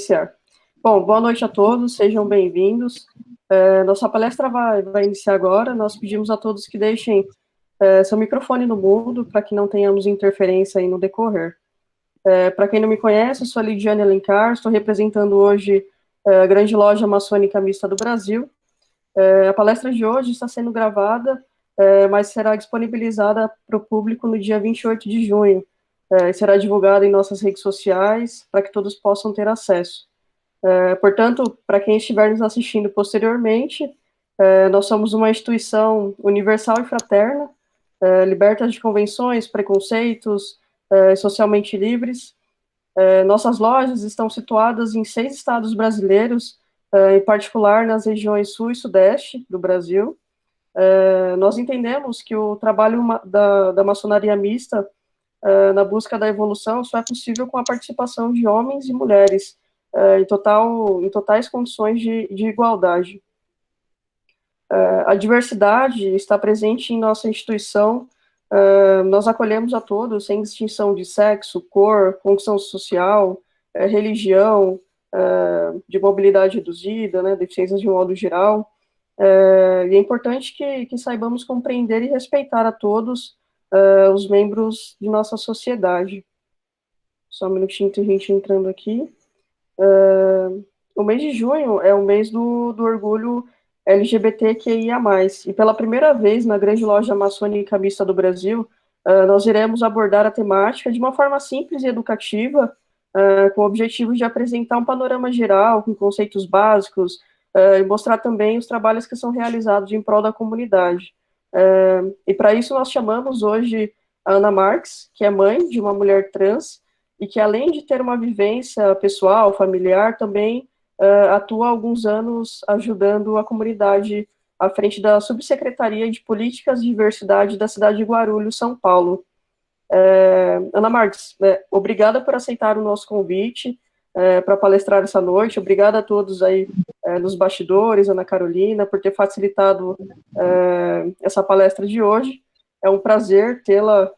Iniciar. Bom, boa noite a todos, sejam bem-vindos. Nossa palestra vai iniciar agora. Nós pedimos a todos que deixem seu microfone no mudo, para que não tenhamos interferência aí no decorrer. Para quem não me conhece, eu sou a Lidiane Alencar, estou representando hoje a Grande Loja Maçônica Mista do Brasil. A palestra de hoje está sendo gravada, mas será disponibilizada para o público no dia 28 de junho. Será divulgada em nossas redes sociais, para que todos possam ter acesso. Portanto, para quem estiver nos assistindo posteriormente, nós somos uma instituição universal e fraterna, liberta de convenções, preconceitos, socialmente livres. Nossas lojas estão situadas em 6 estados brasileiros, em particular nas regiões sul e sudeste do Brasil. Nós entendemos que o trabalho da maçonaria mista na busca da evolução só é possível com a participação de homens e mulheres, em totais condições de igualdade. A diversidade está presente em nossa instituição. Nós acolhemos a todos, sem distinção de sexo, cor, condição social, religião, de mobilidade reduzida, né, deficiências de um modo geral. E é importante que saibamos compreender e respeitar a todos os membros de nossa sociedade. Só um minutinho, tem gente entrando aqui. O mês de junho é o mês do orgulho LGBTQIA+, e pela primeira vez na Grande Loja Maçônica Mista do Brasil, nós iremos abordar a temática de uma forma simples e educativa, com o objetivo de apresentar um panorama geral, com conceitos básicos, e mostrar também os trabalhos que são realizados em prol da comunidade. E para isso nós chamamos hoje a Ana Marques, que é mãe de uma mulher trans, e que além de ter uma vivência pessoal, familiar, também atua há alguns anos ajudando a comunidade à frente da Subsecretaria de Políticas de Diversidade da cidade de Guarulhos, São Paulo. Ana Marques, obrigada por aceitar o nosso convite para palestrar essa noite. Obrigada a todos aí nos bastidores, Ana Carolina, por ter facilitado essa palestra de hoje. É um prazer tê-la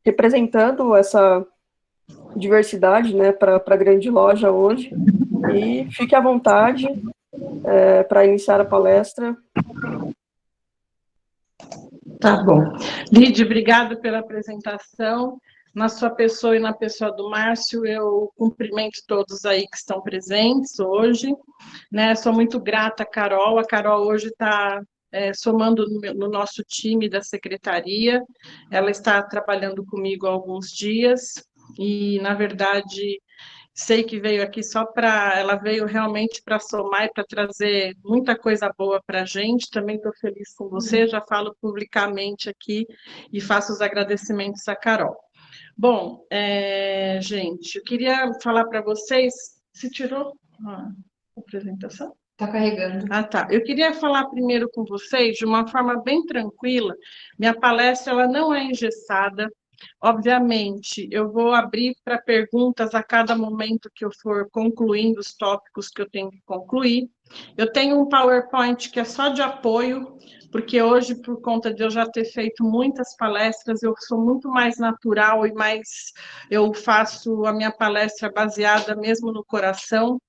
representando essa diversidade, né, para a Grande Loja hoje, e fique à vontade para iniciar a palestra. Tá bom. Lídia, obrigada pela apresentação. Na sua pessoa e na pessoa do Márcio, eu cumprimento todos aí que estão presentes hoje, né? Sou muito grata à Carol. A Carol hoje está somando no nosso time da secretaria. Ela está trabalhando comigo há alguns dias e, na verdade, sei que veio aqui ela veio realmente para somar e para trazer muita coisa boa para a gente. Também estou feliz com você, já falo publicamente aqui e faço os agradecimentos à Carol. Bom, gente, eu queria falar para vocês, se tirou a apresentação? Está carregando. Ah, tá. Eu queria falar primeiro com vocês de uma forma bem tranquila. Minha palestra ela não é engessada. Obviamente, eu vou abrir para perguntas a cada momento que eu for concluindo os tópicos que eu tenho que concluir. Eu tenho um PowerPoint que é só de apoio, porque hoje, por conta de eu já ter feito muitas palestras, eu sou muito mais natural e eu faço a minha palestra baseada mesmo no coração.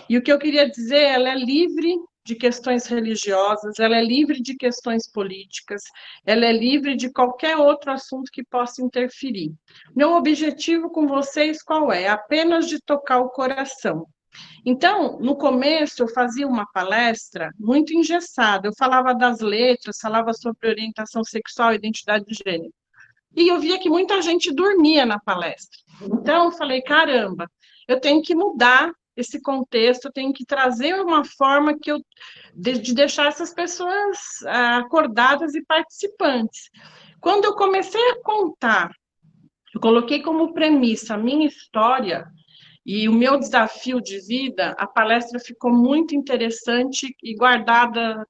E o que eu queria dizer, ela é livre de questões religiosas, ela é livre de questões políticas, ela é livre de qualquer outro assunto que possa interferir. Meu objetivo com vocês qual é? Apenas de tocar o coração. Então, no começo, eu fazia uma palestra muito engessada, eu falava das letras, falava sobre orientação sexual e identidade de gênero. E eu via que muita gente dormia na palestra. Então, eu falei, caramba, eu tenho que mudar esse contexto, eu tenho que trazer uma forma de deixar essas pessoas acordadas e participantes. Quando eu comecei a contar, eu coloquei como premissa a minha história e o meu desafio de vida, a palestra ficou muito interessante e guardada,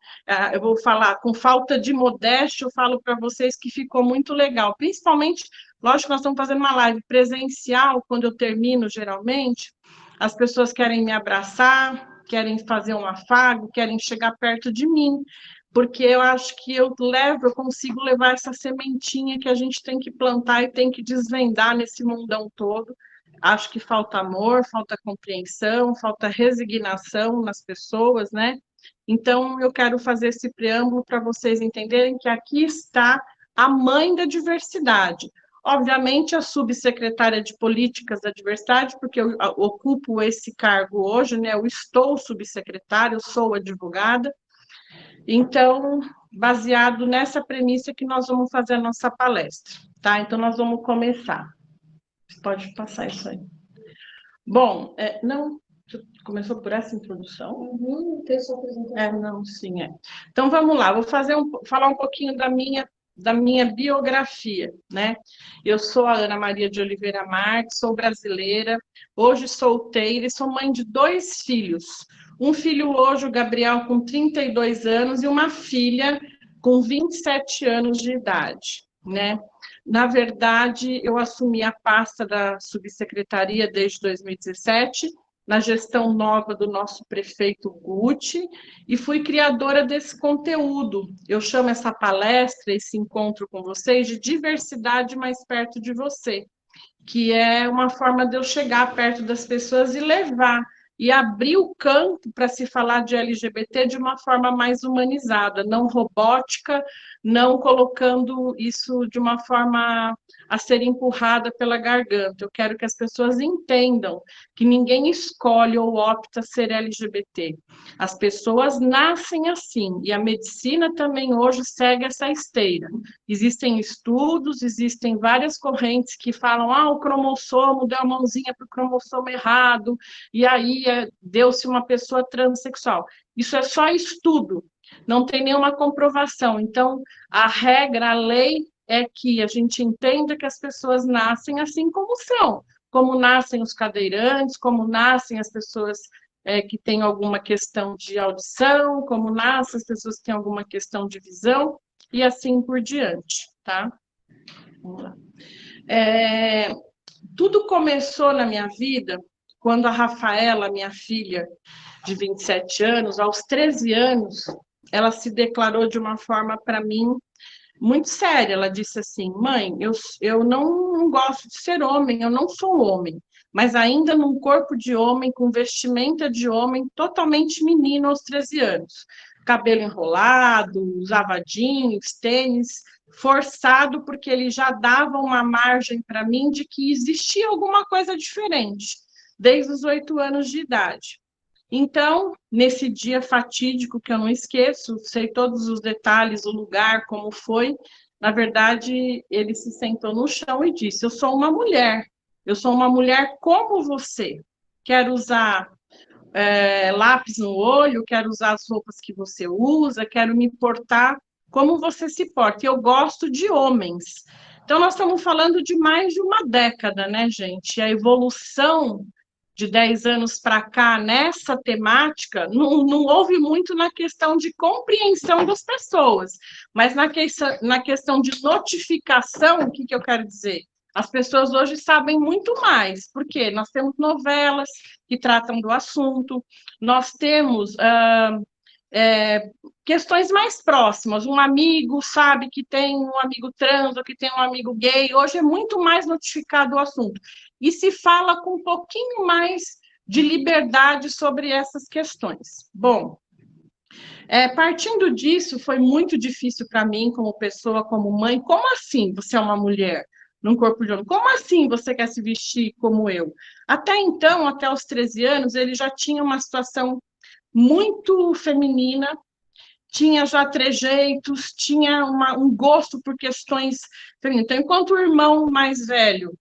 eu vou falar, com falta de modéstia, eu falo para vocês que ficou muito legal, principalmente, lógico que nós estamos fazendo uma live presencial, quando eu termino, geralmente, as pessoas querem me abraçar, querem fazer um afago, querem chegar perto de mim, porque eu acho que eu consigo levar essa sementinha que a gente tem que plantar e tem que desvendar nesse mundão todo, Acho que falta amor, falta compreensão, falta resignação nas pessoas, né? Então, eu quero fazer esse preâmbulo para vocês entenderem que aqui está a mãe da diversidade. Obviamente, a subsecretária de Políticas da Diversidade, porque eu ocupo esse cargo hoje, né? Eu estou subsecretária, eu sou advogada. Então, baseado nessa premissa que nós vamos fazer a nossa palestra, tá? Então, nós vamos começar. Você pode passar isso aí. Bom, não, começou por essa introdução? Tem sua apresentação. Não, sim, Então, vamos lá, vou falar um pouquinho da minha biografia, né? Eu sou a Ana Maria de Oliveira Marques, sou brasileira, hoje solteira e sou mãe de 2 filhos. Um filho hoje, o Gabriel, com 32 anos, e uma filha com 27 anos de idade, né? Na verdade, eu assumi a pasta da subsecretaria desde 2017, na gestão nova do nosso prefeito Guti, e fui criadora desse conteúdo. Eu chamo essa palestra, esse encontro com vocês, de diversidade mais perto de você, que é uma forma de eu chegar perto das pessoas e levar, e abrir o campo para se falar de LGBT de uma forma mais humanizada, não robótica, não colocando isso de uma forma a ser empurrada pela garganta. Eu quero que as pessoas entendam que ninguém escolhe ou opta ser LGBT. As pessoas nascem assim, e a medicina também hoje segue essa esteira. Existem estudos, existem várias correntes que falam, o cromossomo deu a mãozinha para o cromossomo errado, e aí deu-se uma pessoa transexual. Isso é só estudo, não tem nenhuma comprovação. Então, a regra, a lei é que a gente entenda que as pessoas nascem assim como são, como nascem os cadeirantes, como nascem as pessoas que têm alguma questão de audição, como nascem as pessoas que têm alguma questão de visão, e assim por diante, tá? Vamos lá. Tudo começou na minha vida quando a Rafaela, minha filha de 27 anos, aos 13 anos, ela se declarou de uma forma, para mim, muito séria. Ela disse assim, mãe, eu não gosto de ser homem, eu não sou homem, mas ainda num corpo de homem, com vestimenta de homem, totalmente menino aos 13 anos. Cabelo enrolado, usava jeans, tênis, forçado, porque ele já dava uma margem para mim de que existia alguma coisa diferente, desde os 8 anos de idade. Então, nesse dia fatídico que eu não esqueço, sei todos os detalhes, o lugar, como foi, na verdade, ele se sentou no chão e disse, eu sou uma mulher como você, quero usar lápis no olho, quero usar as roupas que você usa, quero me portar como você se porta, eu gosto de homens. Então, nós estamos falando de mais de uma década, né, gente? A evolução de 10 anos para cá, nessa temática, não houve muito na questão de compreensão das pessoas, mas na questão de notificação, o que eu quero dizer? As pessoas hoje sabem muito mais, porque nós temos novelas que tratam do assunto, nós temos questões mais próximas, um amigo sabe que tem um amigo trans ou que tem um amigo gay, hoje é muito mais notificado o assunto, e se fala com um pouquinho mais de liberdade sobre essas questões. Bom, partindo disso, foi muito difícil para mim, como pessoa, como mãe, como assim você é uma mulher num corpo de homem? Como assim você quer se vestir como eu? Até então, até os 13 anos, ele já tinha uma situação muito feminina, tinha já trejeitos, tinha um gosto por questões femininas. Então, enquanto o irmão mais velho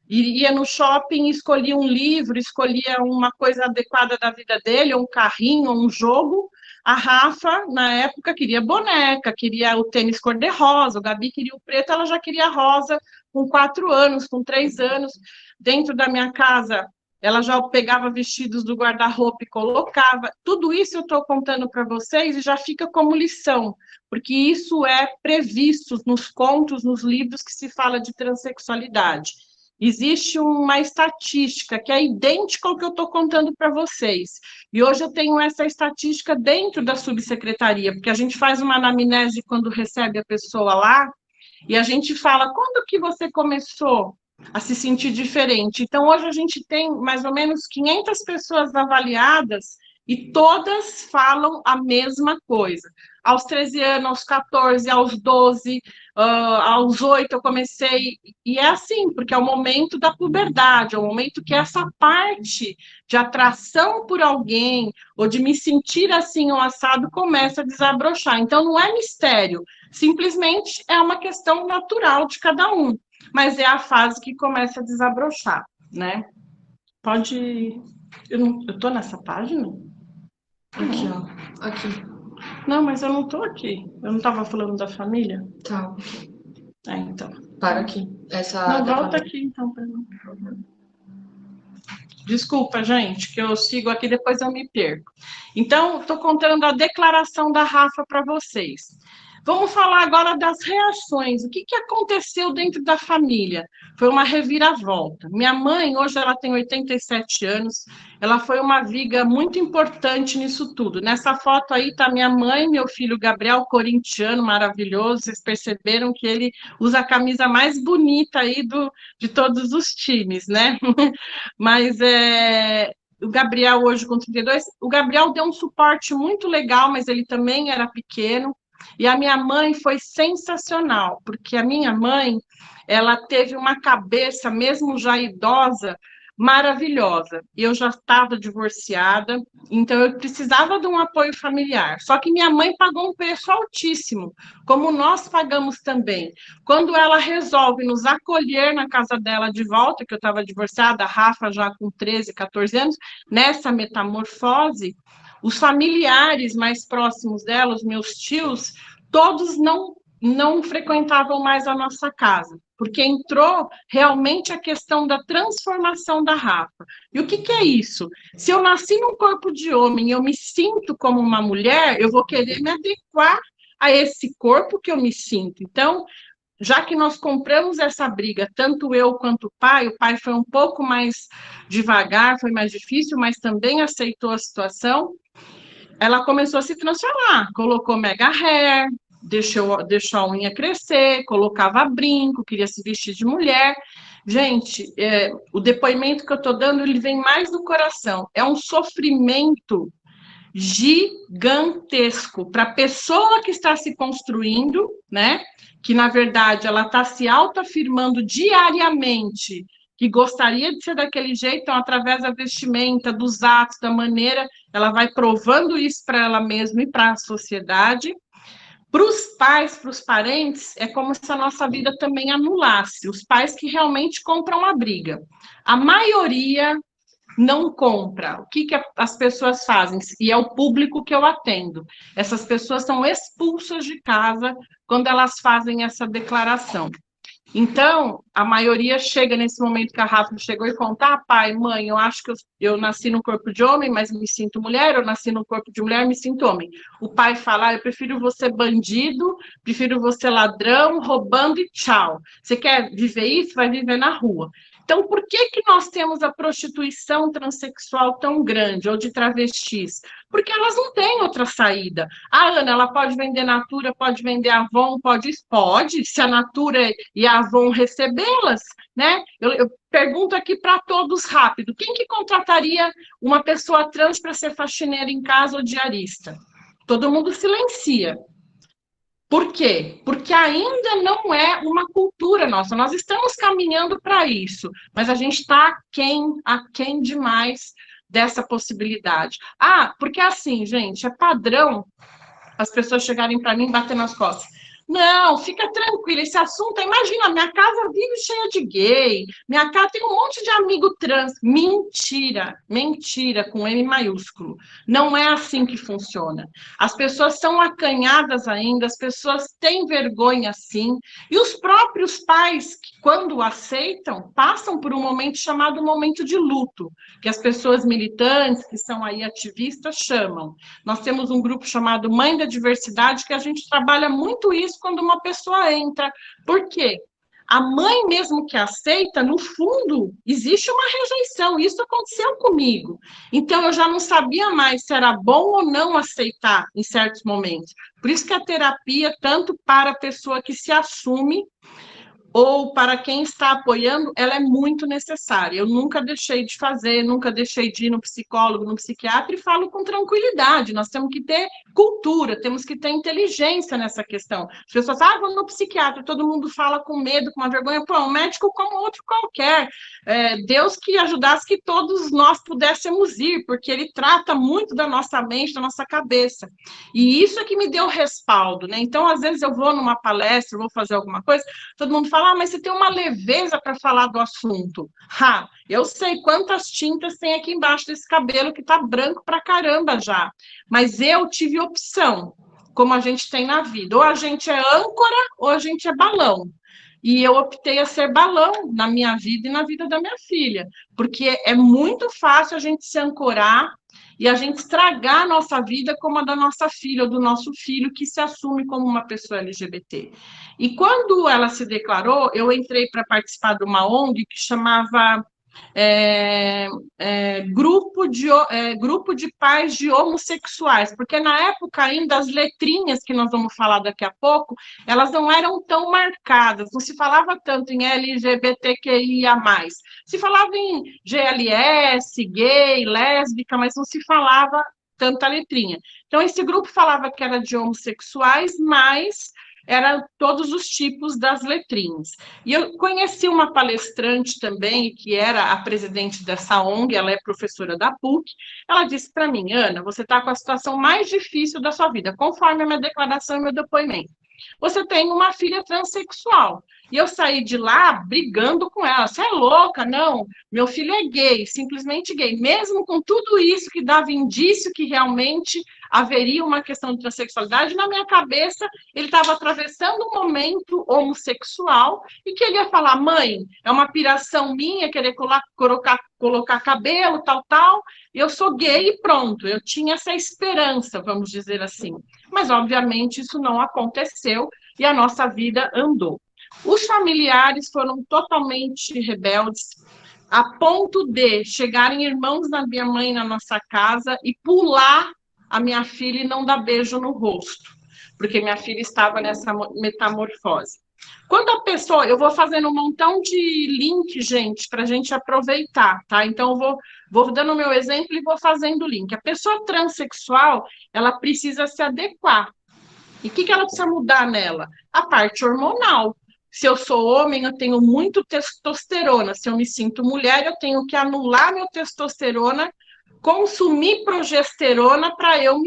ia no shopping, escolhia um livro, escolhia uma coisa adequada da vida dele, um carrinho, um jogo, a Rafa, na época, queria boneca, queria o tênis cor-de-rosa, o Gabi queria o preto, ela já queria rosa com 4 anos, com 3 anos. Dentro da minha casa, ela já pegava vestidos do guarda-roupa e colocava. Tudo isso eu estou contando para vocês e já fica como lição, porque isso é previsto nos contos, nos livros que se fala de transexualidade. Existe uma estatística que é idêntica ao que eu estou contando para vocês. E hoje eu tenho essa estatística dentro da subsecretaria, porque a gente faz uma anamnese quando recebe a pessoa lá, e a gente fala, quando que você começou a se sentir diferente. Então, hoje a gente tem mais ou menos 500 pessoas avaliadas e todas falam a mesma coisa. Aos 13 anos, aos 14, aos 12, aos 8 eu comecei, e é assim, porque é o momento da puberdade, é o momento que essa parte de atração por alguém, ou de me sentir assim ou assado, começa a desabrochar. Então, não é mistério, simplesmente é uma questão natural de cada um, mas é a fase que começa a desabrochar, né? Pode... Eu tô nessa página? Aqui, ó. Aqui. Não, mas eu não tô aqui. Eu não estava falando da família? Tá. Então. Para aqui. Essa não, da volta família. aqui, então, para mim. Desculpa, gente, que eu sigo aqui, depois eu me perco. Então, estou contando a declaração da Rafa para vocês. Vamos falar agora das reações. O que aconteceu dentro da família? Foi uma reviravolta. Minha mãe, hoje ela tem 87 anos, ela foi uma viga muito importante nisso tudo. Nessa foto aí está minha mãe, meu filho Gabriel, corintiano, maravilhoso. Vocês perceberam que ele usa a camisa mais bonita aí de todos os times, né? Mas o Gabriel hoje com 32, o Gabriel deu um suporte muito legal, mas ele também era pequeno. E a minha mãe foi sensacional, porque a minha mãe, ela teve uma cabeça, mesmo já idosa, maravilhosa. Eu já estava divorciada, então eu precisava de um apoio familiar. Só que minha mãe pagou um preço altíssimo, como nós pagamos também. Quando ela resolve nos acolher na casa dela de volta, que eu estava divorciada, a Rafa já com 13, 14 anos, nessa metamorfose, os familiares mais próximos dela, os meus tios, todos não frequentavam mais a nossa casa, porque entrou realmente a questão da transformação da Rafa. E o que é isso? Se eu nasci num corpo de homem e eu me sinto como uma mulher, eu vou querer me adequar a esse corpo que eu me sinto. Então, já que nós compramos essa briga, tanto eu quanto o pai foi um pouco mais devagar, foi mais difícil, mas também aceitou a situação, ela começou a se transformar, colocou mega hair, deixou a unha crescer, colocava brinco, queria se vestir de mulher. Gente, o depoimento que eu estou dando, ele vem mais do coração, é um sofrimento gigantesco para a pessoa que está se construindo, né? Que, na verdade, ela está se autoafirmando diariamente que gostaria de ser daquele jeito, então, através da vestimenta, dos atos, da maneira, ela vai provando isso para ela mesma e para a sociedade. Para os pais, para os parentes, é como se a nossa vida também anulasse. Os pais que realmente compram a briga. A maioria não compra. O que as pessoas fazem? E é o público que eu atendo. Essas pessoas são expulsas de casa quando elas fazem essa declaração. Então, a maioria chega nesse momento que a Rafa chegou e conta: pai, mãe, eu acho que eu nasci no corpo de homem, mas me sinto mulher, eu nasci no corpo de mulher, me sinto homem. O pai fala: eu prefiro você bandido, prefiro você ladrão, roubando e tchau. Você quer viver isso? Vai viver na rua. Então, por que nós temos a prostituição transexual tão grande, ou de travestis? Porque elas não têm outra saída. A Ana, ela pode vender Natura, pode vender Avon, pode, se a Natura e a Avon recebê-las, né? Eu pergunto aqui para todos rápido, quem que contrataria uma pessoa trans para ser faxineira em casa ou diarista? Todo mundo silencia. Por quê? Porque ainda não é uma cultura nossa. Nós estamos caminhando para isso, mas a gente está aquém demais dessa possibilidade. Porque assim, gente, é padrão as pessoas chegarem para mim e bater nas costas. Não, fica tranquila, esse assunto, imagina, minha casa vive cheia de gay, minha casa tem um monte de amigo trans. Mentira, mentira, com M maiúsculo. Não é assim que funciona. As pessoas são acanhadas ainda, as pessoas têm vergonha sim, e os próprios pais, que, quando aceitam, passam por um momento chamado momento de luto, que as pessoas militantes, que são aí ativistas, chamam. Nós temos um grupo chamado Mãe da Diversidade, que a gente trabalha muito isso quando uma pessoa entra. Por quê? A mãe mesmo que aceita, no fundo, existe uma rejeição. Isso aconteceu comigo. Então, eu já não sabia mais se era bom ou não aceitar em certos momentos. Por isso que a terapia, tanto para a pessoa que se assume, ou para quem está apoiando, ela é muito necessária. Eu nunca deixei de fazer, nunca deixei de ir no psicólogo, no psiquiatra, e falo com tranquilidade. Nós temos que ter cultura, temos que ter inteligência nessa questão. As pessoas falam, vou no psiquiatra, todo mundo fala com medo, com uma vergonha. Pô, um médico como outro qualquer. Deus que ajudasse que todos nós pudéssemos ir, porque ele trata muito da nossa mente, da nossa cabeça. E isso é que me deu respaldo, né? Então, às vezes eu vou numa palestra, vou fazer alguma coisa, todo mundo fala, mas você tem uma leveza para falar do assunto. Eu sei quantas tintas tem aqui embaixo desse cabelo que está branco pra caramba já. Mas eu tive opção, como a gente tem na vida. Ou a gente é âncora, ou a gente é balão. E eu optei a ser balão na minha vida e na vida da minha filha. Porque é muito fácil a gente se ancorar e a gente estragar a nossa vida como a da nossa filha ou do nosso filho que se assume como uma pessoa LGBT. E quando ela se declarou, eu entrei para participar de uma ONG que chamava Grupo de Pais de Homossexuais, porque na época ainda as letrinhas que nós vamos falar daqui a pouco, elas não eram tão marcadas, não se falava tanto em LGBTQIA+, se falava em GLS, gay, lésbica, mas não se falava tanta letrinha. Então esse grupo falava que era de homossexuais, mas eram todos os tipos das letrinhas. E eu conheci uma palestrante também, que era a presidente dessa ONG, ela é professora da PUC, ela disse para mim, Ana, você está com a situação mais difícil da sua vida, conforme a minha declaração e meu depoimento. Você tem uma filha transexual. E eu saí de lá brigando com ela. Você é louca? Não, meu filho é gay, simplesmente gay. Mesmo com tudo isso que dava indício que realmente haveria uma questão de transexualidade, na minha cabeça ele estava atravessando um momento homossexual e que ele ia falar, mãe, é uma piração minha querer colocar cabelo, tal, eu sou gay e pronto. Eu tinha essa esperança, vamos dizer assim. Mas, obviamente, isso não aconteceu e a nossa vida andou. Os familiares foram totalmente rebeldes, a ponto de chegarem irmãos da minha mãe na nossa casa e pular a minha filha e não dar beijo no rosto, porque minha filha estava nessa metamorfose. Quando a pessoa... Eu vou fazendo um montão de link, gente, para a gente aproveitar, tá? Então, eu vou dando o meu exemplo e vou fazendo o link. A pessoa transexual, ela precisa se adequar. E o que ela precisa mudar nela? A parte hormonal. Se eu sou homem, eu tenho muito testosterona. Se eu me sinto mulher, eu tenho que anular meu testosterona, consumir progesterona para eu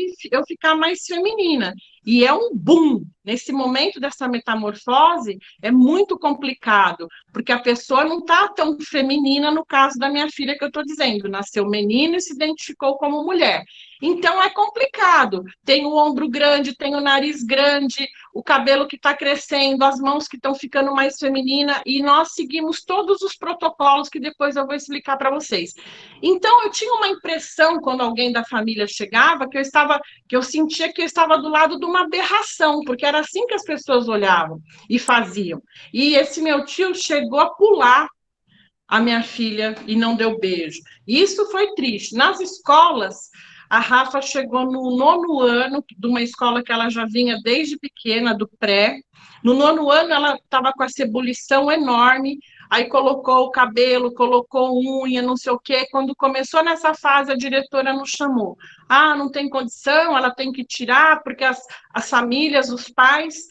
ficar mais feminina. E é um boom. Nesse momento dessa metamorfose, é muito complicado, porque a pessoa não está tão feminina no caso da minha filha que eu estou dizendo. Nasceu menino e se identificou como mulher. Então, é complicado. Tem o ombro grande, tem o nariz grande, o cabelo que está crescendo, as mãos que estão ficando mais femininas, e nós seguimos todos os protocolos que depois eu vou explicar para vocês. Então, eu tinha uma impressão, quando alguém da família chegava, que eu sentia que eu estava do lado de uma aberração, porque era assim que as pessoas olhavam e faziam. E esse meu tio chegou a pular a minha filha e não deu beijo. Isso foi triste. Nas escolas, a Rafa chegou no 9º ano de uma escola que ela já vinha desde pequena, do pré. No 9º ano, ela estava com essa ebulição enorme, aí colocou o cabelo, colocou unha, não sei o quê. Quando começou nessa fase, a diretora nos chamou. Não tem condição, ela tem que tirar, porque as famílias, os pais...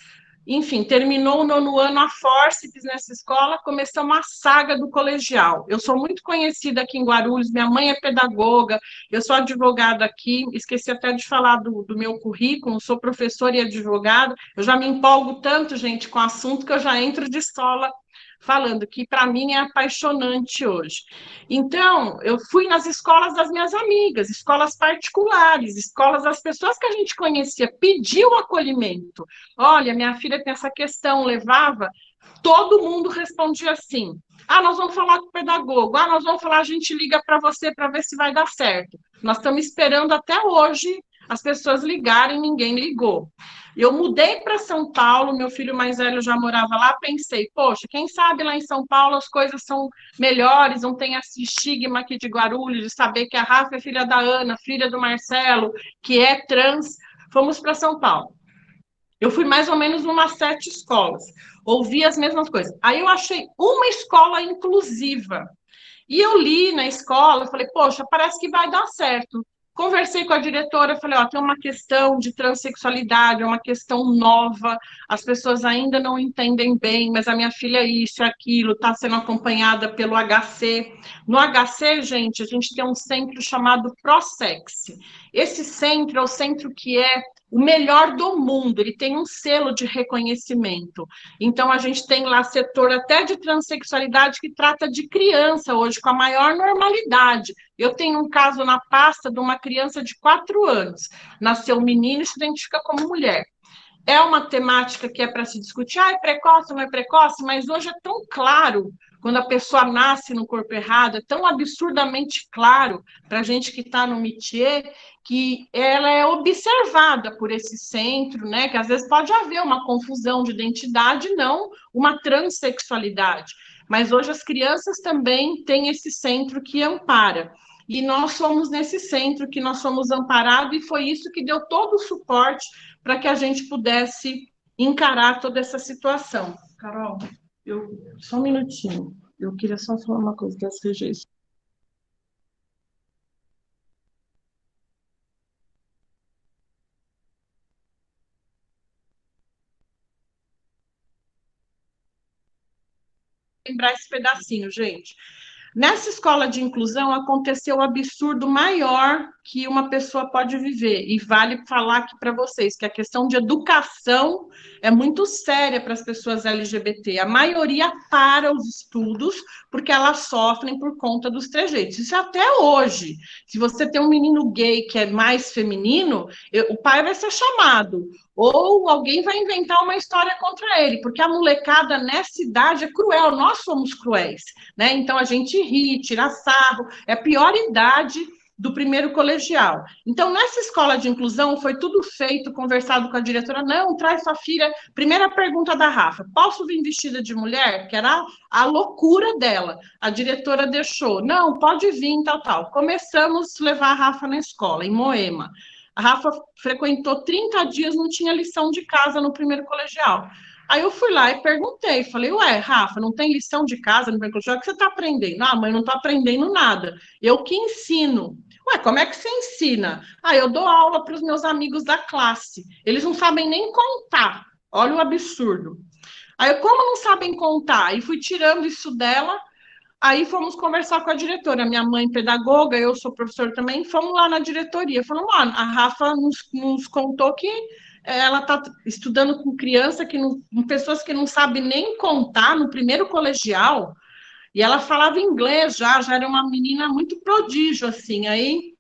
Enfim, terminou o 9º ano a fórceps nessa escola, começamos a saga do colegial. Eu sou muito conhecida aqui em Guarulhos, minha mãe é pedagoga, eu sou advogada aqui, esqueci até de falar do meu currículo, sou professora e advogada, eu já me empolgo tanto, gente, com o assunto que eu já entro de sola falando, que para mim é apaixonante hoje. Então, eu fui nas escolas das minhas amigas, escolas particulares, escolas das pessoas que a gente conhecia, pediu acolhimento. Olha, minha filha tem essa questão, levava, todo mundo respondia assim, nós vamos falar com o pedagogo, nós vamos falar, a gente liga para você para ver se vai dar certo. Nós estamos esperando até hoje as pessoas ligarem, ninguém ligou. Eu mudei para São Paulo, meu filho mais velho já morava lá, pensei, poxa, quem sabe lá em São Paulo as coisas são melhores, não tem esse estigma aqui de Guarulhos, de saber que a Rafa é filha da Ana, filha do Marcelo, que é trans. Fomos para São Paulo. Eu fui mais ou menos umas 7 escolas, ouvi as mesmas coisas. Aí eu achei uma escola inclusiva. E eu li na escola, falei, poxa, parece que vai dar certo. Conversei com a diretora, falei, ó, tem uma questão de transexualidade, é uma questão nova, as pessoas ainda não entendem bem, mas a minha filha é isso, é aquilo, está sendo acompanhada pelo HC. No HC, gente, a gente tem um centro chamado ProSex. Esse centro é o centro que é o melhor do mundo, ele tem um selo de reconhecimento. Então, a gente tem lá setor até de transexualidade que trata de criança hoje, com a maior normalidade. Eu tenho um caso na pasta de uma criança de 4 anos. Nasceu menino e se identifica como mulher. É uma temática que é para se discutir, é precoce ou não é precoce, mas hoje é tão claro, quando a pessoa nasce no corpo errado, é tão absurdamente claro para a gente que está no métier, que ela é observada por esse centro, né? Que às vezes pode haver uma confusão de identidade, não uma transexualidade. Mas hoje as crianças também têm esse centro que ampara. E nós somos nesse centro que nós somos amparados, e foi isso que deu todo o suporte para que a gente pudesse encarar toda essa situação. Carol, só um minutinho. Eu queria só falar uma coisa das rejeições. Lembrar esse pedacinho, gente. Nessa escola de inclusão aconteceu o absurdo maior que uma pessoa pode viver. E vale falar aqui para vocês que a questão de educação é muito séria para as pessoas LGBT. A maioria para os estudos porque elas sofrem por conta dos trejeitos. Isso até hoje. Se você tem um menino gay que é mais feminino, o pai vai ser chamado. Ou alguém vai inventar uma história contra ele, porque a molecada nessa idade é cruel, nós somos cruéis, né? Então a gente ri, tira sarro, é a pior idade do primeiro colegial. Então, nessa escola de inclusão, foi tudo feito, conversado com a diretora, não, traz sua filha. Primeira pergunta da Rafa, posso vir vestida de mulher? Que era a loucura dela. A diretora deixou, não, pode vir, tal, tal. Começamos a levar a Rafa na escola, em Moema. A Rafa frequentou 30 dias, não tinha lição de casa no primeiro colegial. Aí eu fui lá e perguntei, falei, ué, Rafa, não tem lição de casa no primeiro colegial? O que você está aprendendo? Ah, mãe, não estou aprendendo nada. Eu que ensino. Ué, como é que você ensina? Ah, eu dou aula para os meus amigos da classe. Eles não sabem nem contar. Olha o absurdo. Aí, como não sabem contar? E fui tirando isso dela. Aí fomos conversar com a diretora, minha mãe pedagoga, eu sou professora também, fomos lá na diretoria, falamos, a Rafa nos contou que ela está estudando com criança, com pessoas que não sabem nem contar no primeiro colegial, e ela falava inglês já era uma menina muito prodígio, assim, aí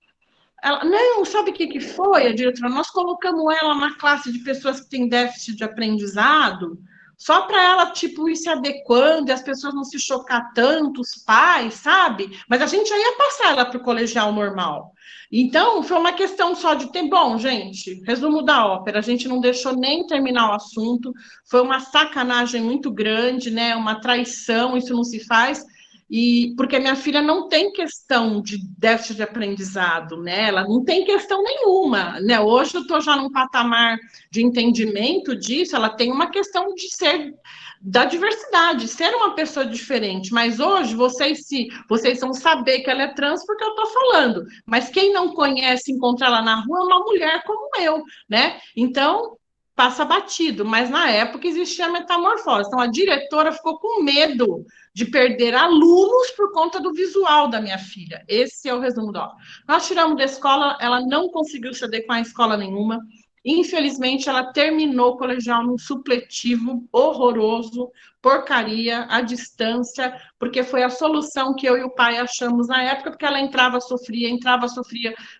ela, não, sabe o que foi, a diretora? Nós colocamos ela na classe de pessoas que têm déficit de aprendizado, só para ela, tipo, ir se adequando e as pessoas não se chocar tanto, os pais, sabe? Mas a gente já ia passar ela para o colegial normal. Então, foi uma questão só de ter. Bom, gente, resumo da ópera, a gente não deixou nem terminar o assunto, foi uma sacanagem muito grande, né? Uma traição, isso não se faz. E porque minha filha não tem questão de déficit de aprendizado, né? Ela não tem questão nenhuma, né? Hoje eu estou já num patamar de entendimento disso, ela tem uma questão de ser da diversidade, ser uma pessoa diferente, mas hoje vocês vão saber que ela é trans porque eu estou falando, mas quem não conhece, encontra ela na rua, é uma mulher como eu, né? Então, passa batido, mas na época existia a metamorfose, então a diretora ficou com medo de perder alunos por conta do visual da minha filha. Esse é o resumo da obra. Nós tiramos da escola, ela não conseguiu se adequar a escola nenhuma. Infelizmente, ela terminou o colegial num supletivo horroroso, porcaria, à distância, porque foi a solução que eu e o pai achamos na época, porque ela entrava, sofria,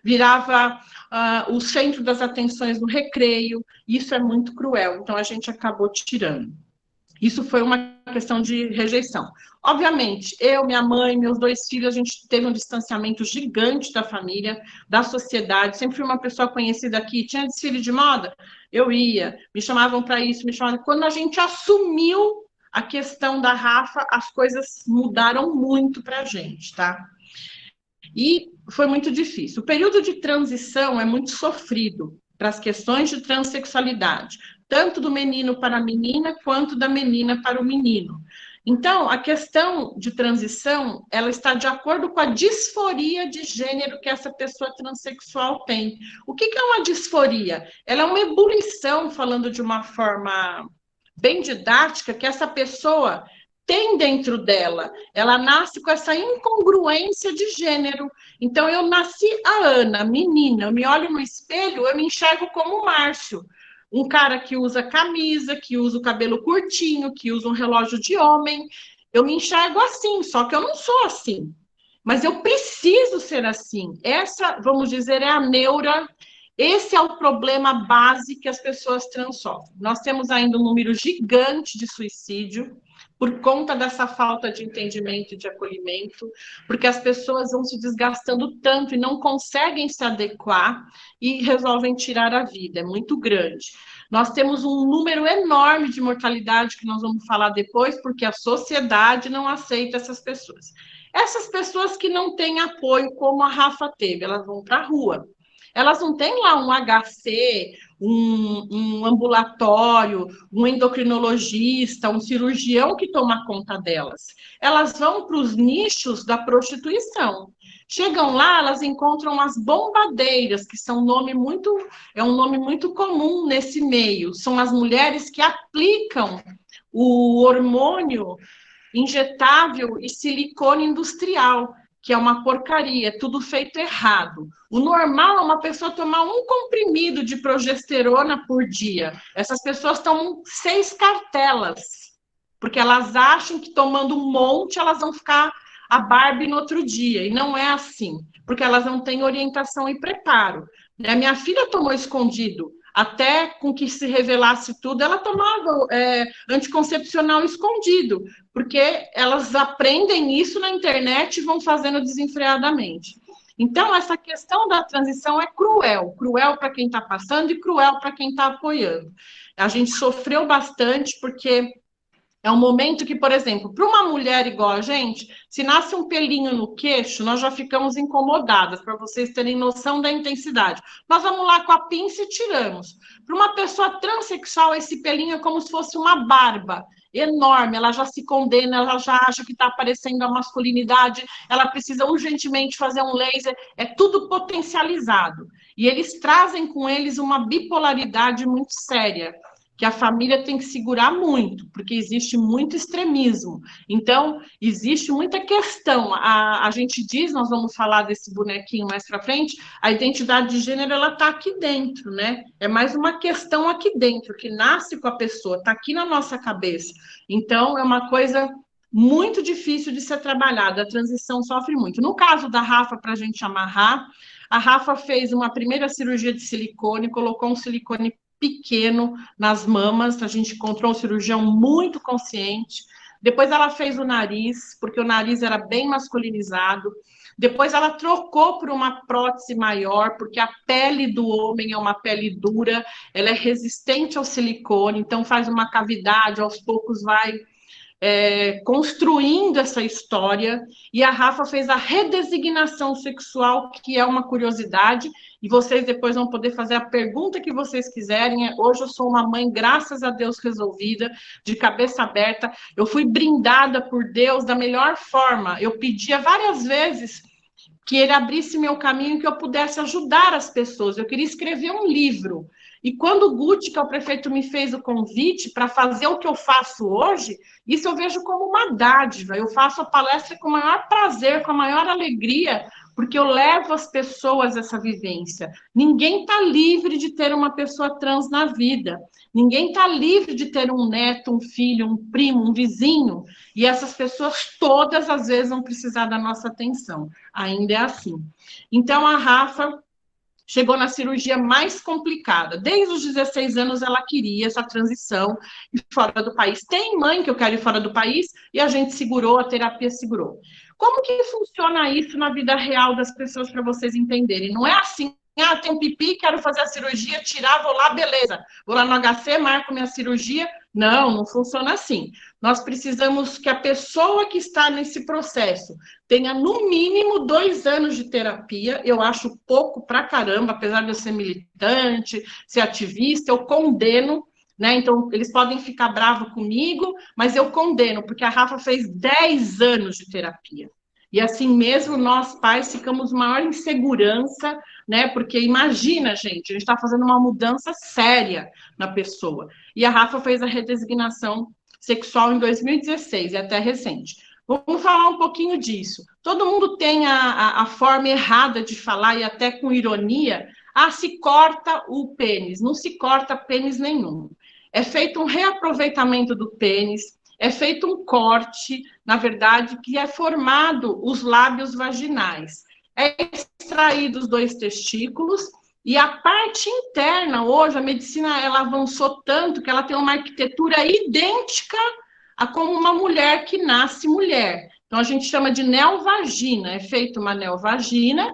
virava o centro das atenções no recreio. Isso é muito cruel, então a gente acabou tirando. Isso foi uma questão de rejeição. Obviamente, eu, minha mãe, meus 2 filhos, a gente teve um distanciamento gigante da família, da sociedade. Sempre fui uma pessoa conhecida aqui. Tinha desfile de moda? Eu ia. Me chamavam para isso, me chamavam. Quando a gente assumiu a questão da Rafa, as coisas mudaram muito para a gente, tá? E foi muito difícil. O período de transição é muito sofrido para as questões de transexualidade. tanto do menino para a menina, quanto da menina para o menino. Então, a questão de transição, ela está de acordo com a disforia de gênero que essa pessoa transexual tem. O que é uma disforia? Ela é uma ebulição, falando de uma forma bem didática, que essa pessoa tem dentro dela. Ela nasce com essa incongruência de gênero. Então, eu nasci a Ana, menina, eu me olho no espelho, eu me enxergo como o Márcio. Um cara que usa camisa, que usa o cabelo curtinho, que usa um relógio de homem. Eu me enxergo assim, só que eu não sou assim. Mas eu preciso ser assim. Essa, vamos dizer, é a neura. Esse é o problema base que as pessoas trans sofrem. Nós temos ainda um número gigante de suicídio por conta dessa falta de entendimento e de acolhimento, porque as pessoas vão se desgastando tanto e não conseguem se adequar e resolvem tirar a vida. É muito grande. Nós temos um número enorme de mortalidade, que nós vamos falar depois, porque a sociedade não aceita essas pessoas. Essas pessoas que não têm apoio, como a Rafa teve, elas vão para a rua. Elas não têm lá um HC, um ambulatório, um endocrinologista, um cirurgião que toma conta delas. Elas vão para os nichos da prostituição. Chegam lá, elas encontram as bombadeiras, que são um nome muito comum nesse meio. São as mulheres que aplicam o hormônio injetável e silicone industrial, que é uma porcaria, é tudo feito errado. O normal é uma pessoa tomar um comprimido de progesterona por dia. Essas pessoas tomam 6 cartelas, porque elas acham que tomando um monte elas vão ficar a Barbie no outro dia, e não é assim, porque elas não têm orientação e preparo. A minha filha tomou escondido, até com que se revelasse tudo, ela tomava anticoncepcional escondido, porque elas aprendem isso na internet e vão fazendo desenfreadamente. Então, essa questão da transição é cruel para quem está passando e cruel para quem está apoiando. A gente sofreu bastante, porque é um momento que, por exemplo, para uma mulher igual a gente, se nasce um pelinho no queixo, nós já ficamos incomodadas, para vocês terem noção da intensidade. Nós vamos lá com a pinça e tiramos. Para uma pessoa transexual, esse pelinho é como se fosse uma barba enorme, ela já se condena, ela já acha que está aparecendo a masculinidade, ela precisa urgentemente fazer um laser, é tudo potencializado. E eles trazem com eles uma bipolaridade muito séria, que a família tem que segurar muito, porque existe muito extremismo. Então, existe muita questão. A gente diz, nós vamos falar desse bonequinho mais para frente, a identidade de gênero, ela está aqui dentro, né? É mais uma questão aqui dentro, que nasce com a pessoa, está aqui na nossa cabeça. Então, é uma coisa muito difícil de ser trabalhada, a transição sofre muito. No caso da Rafa, para a gente amarrar, a Rafa fez uma primeira cirurgia de silicone, colocou um silicone pequeno nas mamas, a gente encontrou um cirurgião muito consciente. Depois ela fez o nariz, porque o nariz era bem masculinizado. Depois ela trocou por uma prótese maior, porque a pele do homem é uma pele dura, ela é resistente ao silicone, então faz uma cavidade, aos poucos vai construindo essa história, e a Rafa fez a redesignação sexual, que é uma curiosidade, e vocês depois vão poder fazer a pergunta que vocês quiserem. Hoje eu sou uma mãe, graças a Deus, resolvida, de cabeça aberta, eu fui brindada por Deus da melhor forma, eu pedia várias vezes que ele abrisse meu caminho, que eu pudesse ajudar as pessoas, eu queria escrever um livro. E quando o Guti, que é o prefeito, me fez o convite para fazer o que eu faço hoje, isso eu vejo como uma dádiva. Eu faço a palestra com o maior prazer, com a maior alegria, porque eu levo as pessoas essa vivência. Ninguém está livre de ter uma pessoa trans na vida. Ninguém está livre de ter um neto, um filho, um primo, um vizinho. E essas pessoas todas, às vezes, vão precisar da nossa atenção. Ainda é assim. Então, a Rafa chegou na cirurgia mais complicada. Desde os 16 anos ela queria essa transição ir fora do país. Tem mãe que eu quero ir fora do país e a gente segurou, a terapia segurou. Como que funciona isso na vida real das pessoas, para vocês entenderem? Não é assim, tem um pipi, quero fazer a cirurgia, tirar, vou lá, beleza. Vou lá no HC, marco minha cirurgia. Não, não funciona assim. Nós precisamos que a pessoa que está nesse processo tenha, no mínimo, 2 anos de terapia. Eu acho pouco pra caramba, apesar de eu ser militante, ser ativista, eu condeno né? Então, eles podem ficar bravos comigo, mas eu condeno, porque a Rafa fez 10 anos de terapia. E assim mesmo, nós pais ficamos maior insegurança, né? Porque imagina, gente, a gente está fazendo uma mudança séria na pessoa. E a Rafa fez a redesignação sexual em 2016, é até recente. Vamos falar um pouquinho disso. Todo mundo tem a forma errada de falar, e até com ironia, se corta o pênis. Não se corta pênis nenhum. É feito um reaproveitamento do pênis, é feito um corte, na verdade, que é formado os lábios vaginais. É extraído os 2 testículos e a parte interna, hoje, a medicina ela avançou tanto que ela tem uma arquitetura idêntica a como uma mulher que nasce mulher. Então, a gente chama de neovagina, é feita uma neovagina.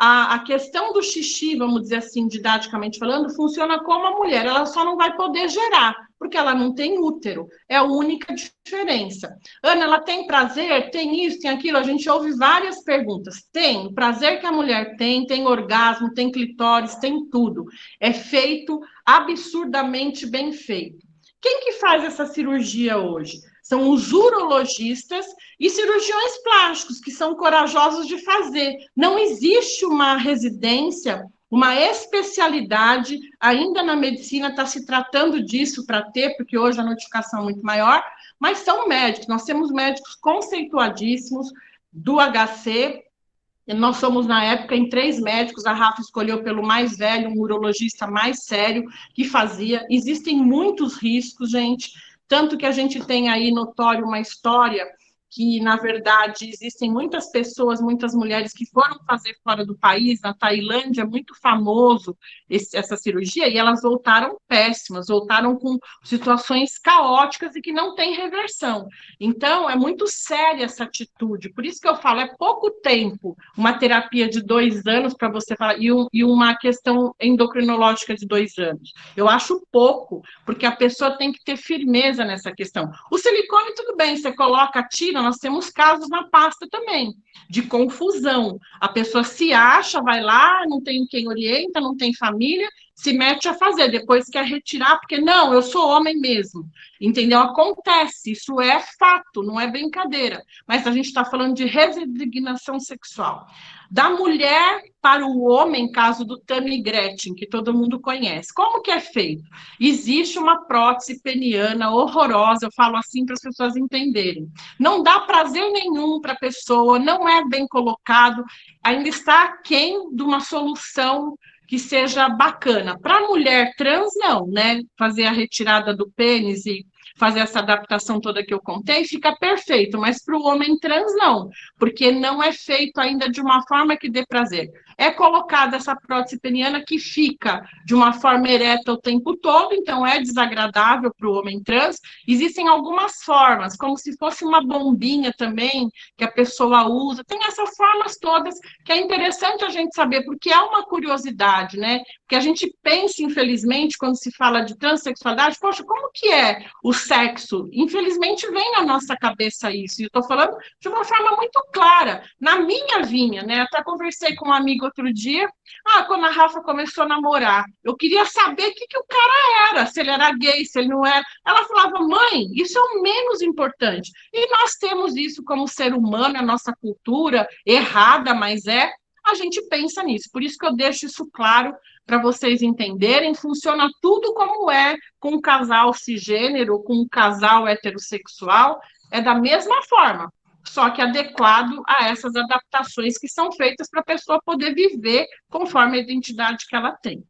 A questão do xixi, vamos dizer assim, didaticamente falando, funciona como a mulher, ela só não vai poder gerar, porque ela não tem útero, é a única diferença. Ana, ela tem prazer? Tem isso, tem aquilo? A gente ouve várias perguntas. Tem, o prazer que a mulher tem orgasmo, tem clitóris, tem tudo. É feito absurdamente bem feito. Quem que faz essa cirurgia hoje? São os urologistas e cirurgiões plásticos, que são corajosos de fazer. Não existe uma residência, uma especialidade, ainda na medicina está se tratando disso para ter, porque hoje a notificação é muito maior, mas são médicos. Nós temos médicos conceituadíssimos do HC. Nós somos, na época, em 3 médicos, a Rafa escolheu pelo mais velho, um urologista mais sério que fazia. Existem muitos riscos, gente, tanto que a gente tem aí notório uma história que, na verdade, existem muitas pessoas, muitas mulheres que foram fazer fora do país. Na Tailândia é muito famoso essa cirurgia, e elas voltaram péssimas, voltaram com situações caóticas e que não tem reversão. Então, é muito séria essa atitude, por isso que eu falo, é pouco tempo, uma terapia de 2 anos para você falar, e uma questão endocrinológica de 2 anos. Eu acho pouco, porque a pessoa tem que ter firmeza nessa questão. O silicone, tudo bem, você coloca, tira. Nós temos casos na pasta também, de confusão. A pessoa se acha, vai lá, não tem quem orienta, não tem família, se mete a fazer, depois quer retirar, porque não, eu sou homem mesmo. Entendeu? Acontece, isso é fato, não é brincadeira. Mas a gente está falando de resignação sexual. Da mulher para o homem, caso do Tammy Gretchen, que todo mundo conhece. Como que é feito? Existe uma prótese peniana horrorosa, eu falo assim para as pessoas entenderem. Não dá prazer nenhum para a pessoa, não é bem colocado, ainda está aquém de uma solução que seja bacana. Para a mulher trans, não, né? Fazer a retirada do pênis e fazer essa adaptação toda que eu contei, fica perfeito, mas para o homem trans, não, porque não é feito ainda de uma forma que dê prazer. É colocada essa prótese peniana que fica de uma forma ereta o tempo todo, então é desagradável para o homem trans. Existem algumas formas, como se fosse uma bombinha também, que a pessoa usa. Tem essas formas todas que é interessante a gente saber, porque é uma curiosidade, né? Porque a gente pensa, infelizmente, quando se fala de transexualidade, poxa, como que é o sexo? Infelizmente, vem na nossa cabeça isso. E eu estou falando de uma forma muito clara. Na minha vinha, né? Até conversei com um amigo outro dia. Quando a Rafa começou a namorar, eu queria saber o que o cara era, se ele era gay, se ele não era. Ela falava, mãe, isso é o menos importante. E nós temos isso como ser humano, a nossa cultura, errada, mas a gente pensa nisso. Por isso que eu deixo isso claro para vocês entenderem. Funciona tudo como é com um casal cisgênero, com um casal heterossexual, é da mesma forma, só que adequado a essas adaptações que são feitas para a pessoa poder viver conforme a identidade que ela tem.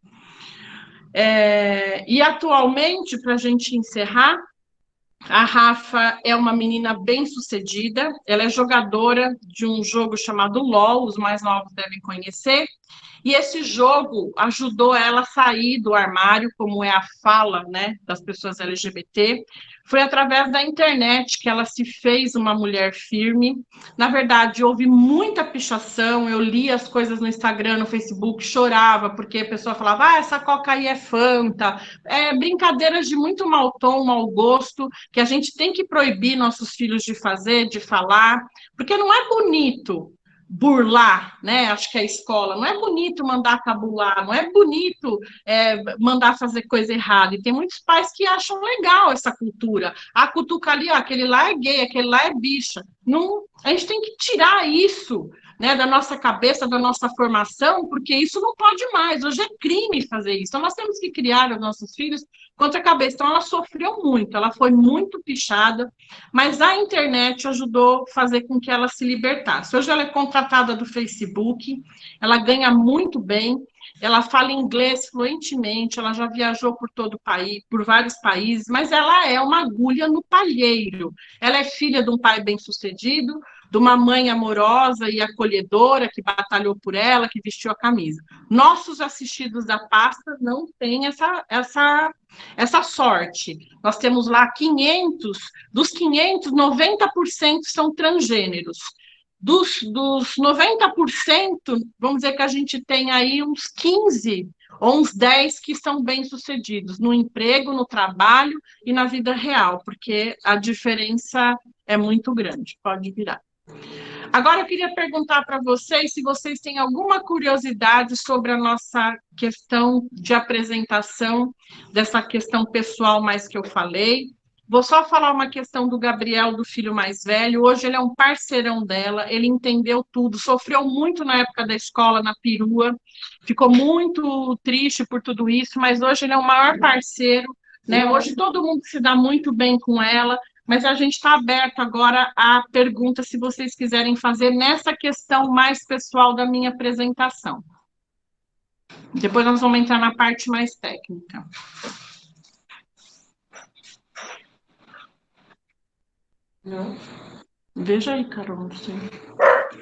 E atualmente, para a gente encerrar, a Rafa é uma menina bem-sucedida, ela é jogadora de um jogo chamado LOL, os mais novos devem conhecer, e esse jogo ajudou ela a sair do armário, como é a fala, né, das pessoas LGBT. Foi através da internet que ela se fez uma mulher firme. Na verdade, houve muita pichação, eu li as coisas no Instagram, no Facebook, chorava, porque a pessoa falava, essa coca aí é Fanta, brincadeiras de muito mau tom, mau gosto, que a gente tem que proibir nossos filhos de fazer, de falar, porque não é bonito. burlar, né? Acho que a escola não é bonito mandar cabular, não é bonito mandar fazer coisa errada. E tem muitos pais que acham legal essa cultura. A cutuca ali, ó, aquele lá é gay, aquele lá é bicha. Não, a gente tem que tirar isso, né, da nossa cabeça, da nossa formação, porque isso não pode mais. Hoje é crime fazer isso. Então, nós temos que criar os nossos filhos contra a cabeça. Então, ela sofreu muito, ela foi muito pichada, mas a internet ajudou a fazer com que ela se libertasse. Hoje ela é contratada do Facebook, ela ganha muito bem, ela fala inglês fluentemente, ela já viajou por todo o país, por vários países, mas ela é uma agulha no palheiro. Ela é filha de um pai bem-sucedido, de uma mãe amorosa e acolhedora que batalhou por ela, que vestiu a camisa. Nossos assistidos da pasta não têm essa sorte. Nós temos lá 500, dos 500, 90% são transgêneros. Dos 90%, vamos dizer que a gente tem aí uns 15 ou uns 10 que são bem-sucedidos no emprego, no trabalho e na vida real, porque a diferença é muito grande. Pode virar. Agora, eu queria perguntar para vocês se vocês têm alguma curiosidade sobre a nossa questão de apresentação, dessa questão pessoal mais que eu falei. Vou só falar uma questão do Gabriel, do filho mais velho. Hoje ele é um parceirão dela, ele entendeu tudo, sofreu muito na época da escola, na perua, ficou muito triste por tudo isso, mas hoje ele é o maior parceiro, né? Hoje todo mundo se dá muito bem com ela, mas a gente está aberto agora a perguntas, se vocês quiserem fazer nessa questão mais pessoal da minha apresentação. Depois nós vamos entrar na parte mais técnica. Não? Veja aí, Carol, não sei.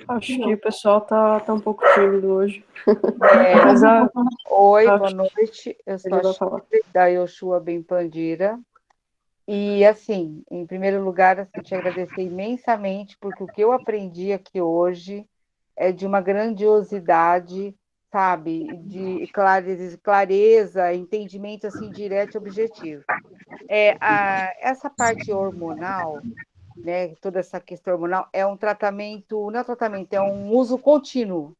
Acho que o pessoal tá um pouco tímido hoje. Mas Oi, acho boa noite. Eu sou ele vai a falar. Shirley, da Yoshua Bempandira. E, assim, em primeiro lugar, assim, te agradecer imensamente, porque o que eu aprendi aqui hoje é de uma grandiosidade, sabe? De clareza, entendimento, assim, direto e objetivo. Essa parte hormonal, né, toda essa questão hormonal, é um tratamento, não é um tratamento, é um uso contínuo.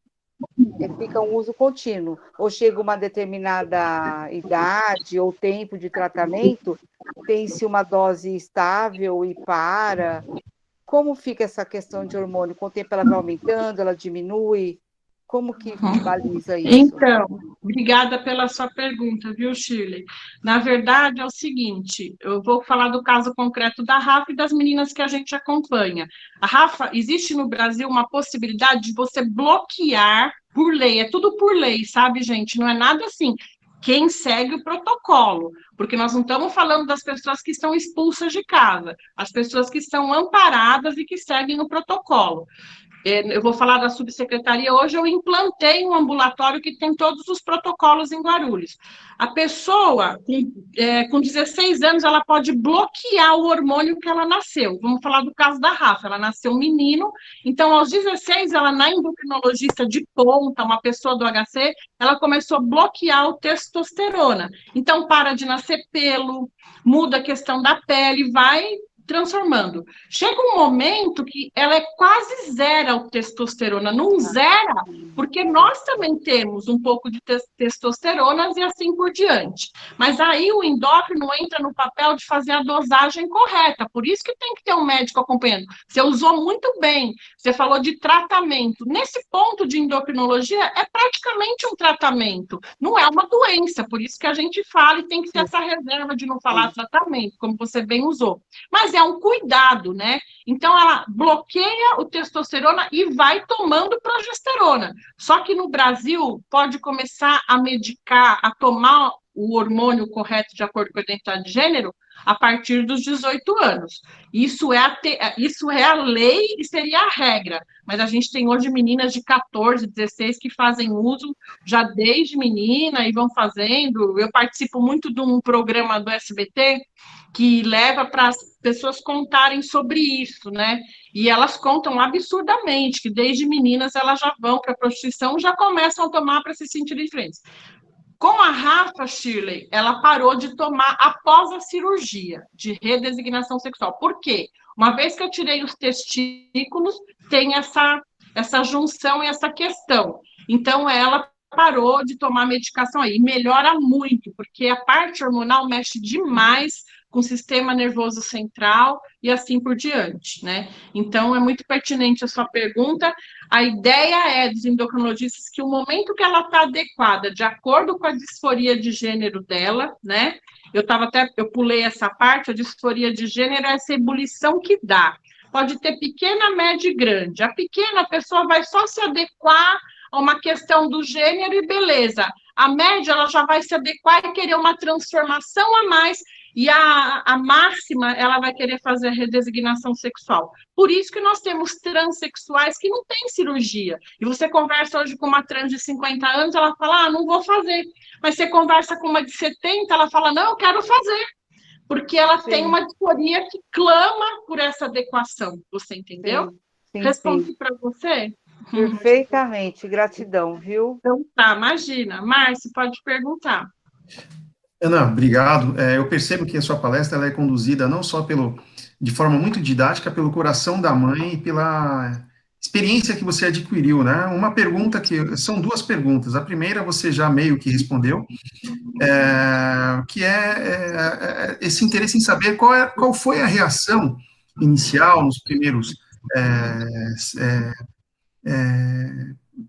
Fica um uso contínuo. Ou chega uma determinada idade ou tempo de tratamento, tem-se uma dose estável e para. Como fica essa questão de hormônio? Com o tempo ela vai aumentando, ela diminui? Como que baliza isso? Então, obrigada pela sua pergunta, viu, Shirley? Na verdade, é o seguinte, eu vou falar do caso concreto da Rafa e das meninas que a gente acompanha. A Rafa, existe no Brasil uma possibilidade de você bloquear por lei, é tudo por lei, sabe, gente? Não é nada assim. Quem segue o protocolo, porque nós não estamos falando das pessoas que estão expulsas de casa, as pessoas que estão amparadas e que seguem o protocolo. Eu vou falar da subsecretaria. Hoje eu implantei um ambulatório que tem todos os protocolos em Guarulhos. A pessoa com 16 anos, ela pode bloquear o hormônio que ela nasceu. Vamos falar do caso da Rafa. Ela nasceu menino, então aos 16, ela na endocrinologista de ponta, uma pessoa do HC, ela começou a bloquear o testosterona. Então para de nascer pelo, muda a questão da pele, vai transformando. Chega um momento que ela é quase zero a testosterona, não zera, porque nós também temos um pouco de testosterona e assim por diante. Mas aí o endócrino entra no papel de fazer a dosagem correta, por isso que tem que ter um médico acompanhando. Você usou muito bem, você falou de tratamento. Nesse ponto de endocrinologia, é praticamente um tratamento, não é uma doença, por isso que a gente fala e tem que ter essa reserva de não falar tratamento, como você bem usou. Mas é um cuidado, né? Então, ela bloqueia o testosterona e vai tomando progesterona. Só que no Brasil, pode começar a medicar, a tomar o hormônio correto de acordo com a identidade de gênero a partir dos 18 anos. Isso é a lei e seria a regra. Mas a gente tem hoje meninas de 14, 16 que fazem uso já desde menina e vão fazendo. Eu participo muito de um programa do SBT que leva para as pessoas contarem sobre isso, né? E elas contam absurdamente que desde meninas elas já vão para a prostituição, já começam a tomar para se sentirem diferentes. Com a Rafa, Shirley, ela parou de tomar após a cirurgia de redesignação sexual. Por quê? Uma vez que eu tirei os testículos, tem essa essa junção e essa questão. Então, ela parou de tomar medicação aí. Melhora muito, porque a parte hormonal mexe demais com o sistema nervoso central e assim por diante, né? Então, é muito pertinente a sua pergunta. A ideia é dos endocrinologistas que o momento que ela está adequada, de acordo com a disforia de gênero dela, né? Eu pulei essa parte, a disforia de gênero é essa ebulição que dá. Pode ter pequena, média e grande. A pequena, a pessoa vai só se adequar a uma questão do gênero e beleza. A média, ela já vai se adequar e querer uma transformação a mais, e a máxima, ela vai querer fazer a redesignação sexual. Por isso que nós temos transexuais que não têm cirurgia. E você conversa hoje com uma trans de 50 anos, ela fala, não vou fazer. Mas você conversa com uma de 70, ela fala, não, eu quero fazer. Porque ela tem uma disforia que clama por essa adequação. Você entendeu? Sim, Respondi para você? Perfeitamente, gratidão, viu? Então tá, imagina. Márcio, pode perguntar. Ana, obrigado. Eu percebo que a sua palestra ela é conduzida não só de forma muito didática, pelo coração da mãe e pela experiência que você adquiriu, né? São duas perguntas. A primeira você já meio que respondeu, que é esse interesse em saber qual foi a reação inicial nos primeiros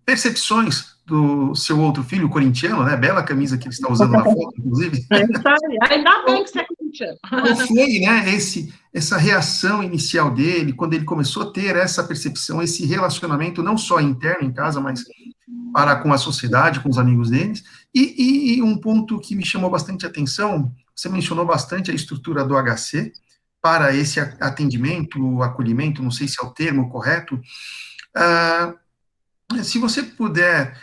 percepções do seu outro filho, o corintiano, né? Bela camisa que ele está usando na foto, inclusive. Ainda bem que você é corintiano. Qual foi, né, essa reação inicial dele, quando ele começou a ter essa percepção, esse relacionamento, não só interno em casa, mas com a sociedade, com os amigos deles? E um ponto que me chamou bastante atenção, você mencionou bastante a estrutura do HC para esse atendimento, acolhimento, não sei se é o termo correto. Se você puder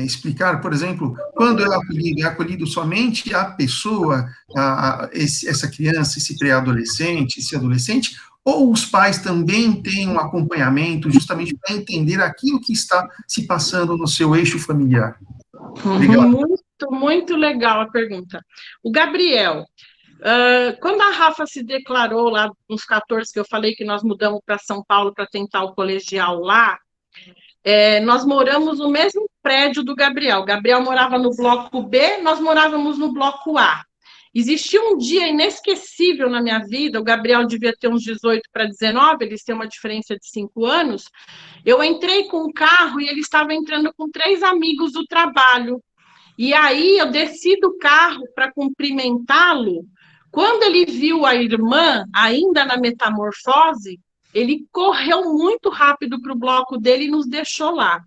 explicar, por exemplo, quando é acolhido somente a pessoa, essa criança, esse pré-adolescente, esse adolescente, ou os pais também têm um acompanhamento justamente para entender aquilo que está se passando no seu eixo familiar? Obrigado. Muito, muito legal a pergunta. O Gabriel, quando a Rafa se declarou lá nos 14, que eu falei que nós mudamos para São Paulo para tentar o colegial lá, nós moramos no mesmo prédio do Gabriel. O Gabriel morava no bloco B, nós morávamos no bloco A. Existia um dia inesquecível na minha vida, o Gabriel devia ter uns 18 para 19, eles têm uma diferença de 5 anos. Eu entrei com o carro e ele estava entrando com 3 amigos do trabalho. E aí eu desci do carro para cumprimentá-lo. Quando ele viu a irmã, ainda na metamorfose, ele correu muito rápido para o bloco dele e nos deixou lá.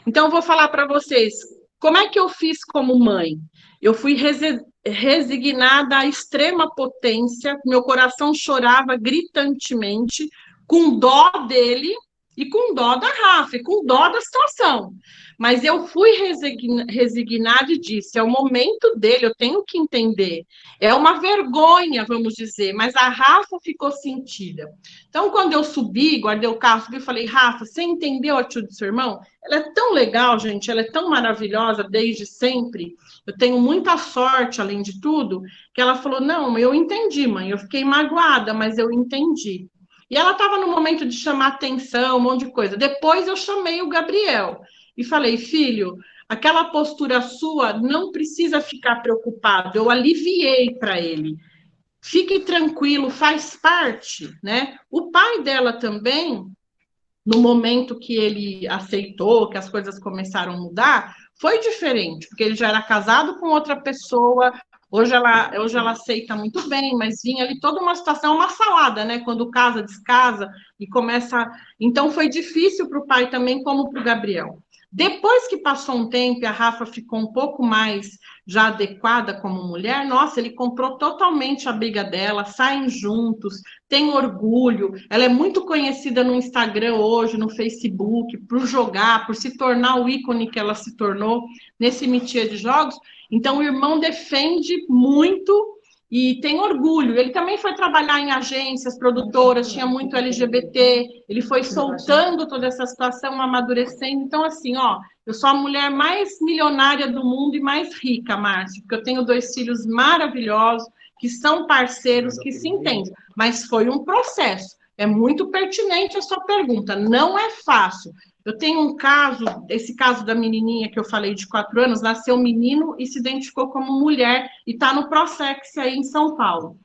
Então, eu vou falar para vocês, como é que eu fiz como mãe? Eu fui resignada à extrema potência, meu coração chorava gritantemente, com dó dele e com dó da Rafa, e com dó da situação. Mas eu fui resignada e disse, é o momento dele, eu tenho que entender. É uma vergonha, vamos dizer, mas a Rafa ficou sentida. Então, quando eu subi, guardei o carro, subi e falei, Rafa, você entendeu a atitude do seu irmão? Ela é tão legal, gente, ela é tão maravilhosa desde sempre. Eu tenho muita sorte, além de tudo, que ela falou, não, eu entendi, mãe, eu fiquei magoada, mas eu entendi. E ela estava no momento de chamar atenção, um monte de coisa. Depois eu chamei o Gabriel e falei, filho, aquela postura sua não precisa ficar preocupado, eu aliviei para ele. Fique tranquilo, faz parte, né? O pai dela também, no momento que ele aceitou, que as coisas começaram a mudar, foi diferente, porque ele já era casado com outra pessoa. Hoje ela aceita muito bem, mas vinha ali toda uma situação, uma salada, né? Quando casa, descasa e começa... Então, foi difícil para o pai também, como para o Gabriel. Depois que passou um tempo e a Rafa ficou um pouco mais já adequada como mulher, nossa, ele comprou totalmente a briga dela, saem juntos, tem orgulho. Ela é muito conhecida no Instagram hoje, no Facebook, por jogar, por se tornar o ícone que ela se tornou nesse métier de jogos. Então, o irmão defende muito e tem orgulho. Ele também foi trabalhar em agências, produtoras, tinha muito LGBT, ele foi soltando toda essa situação, amadurecendo. Então, assim, eu sou a mulher mais milionária do mundo e mais rica, Márcio, porque eu tenho 2 filhos maravilhosos, que são parceiros, que se entendem. Mas foi um processo. É muito pertinente a sua pergunta, não é fácil. Eu tenho um caso, esse caso da menininha que eu falei de 4 anos, nasceu um menino e se identificou como mulher e está no Prosex aí em São Paulo.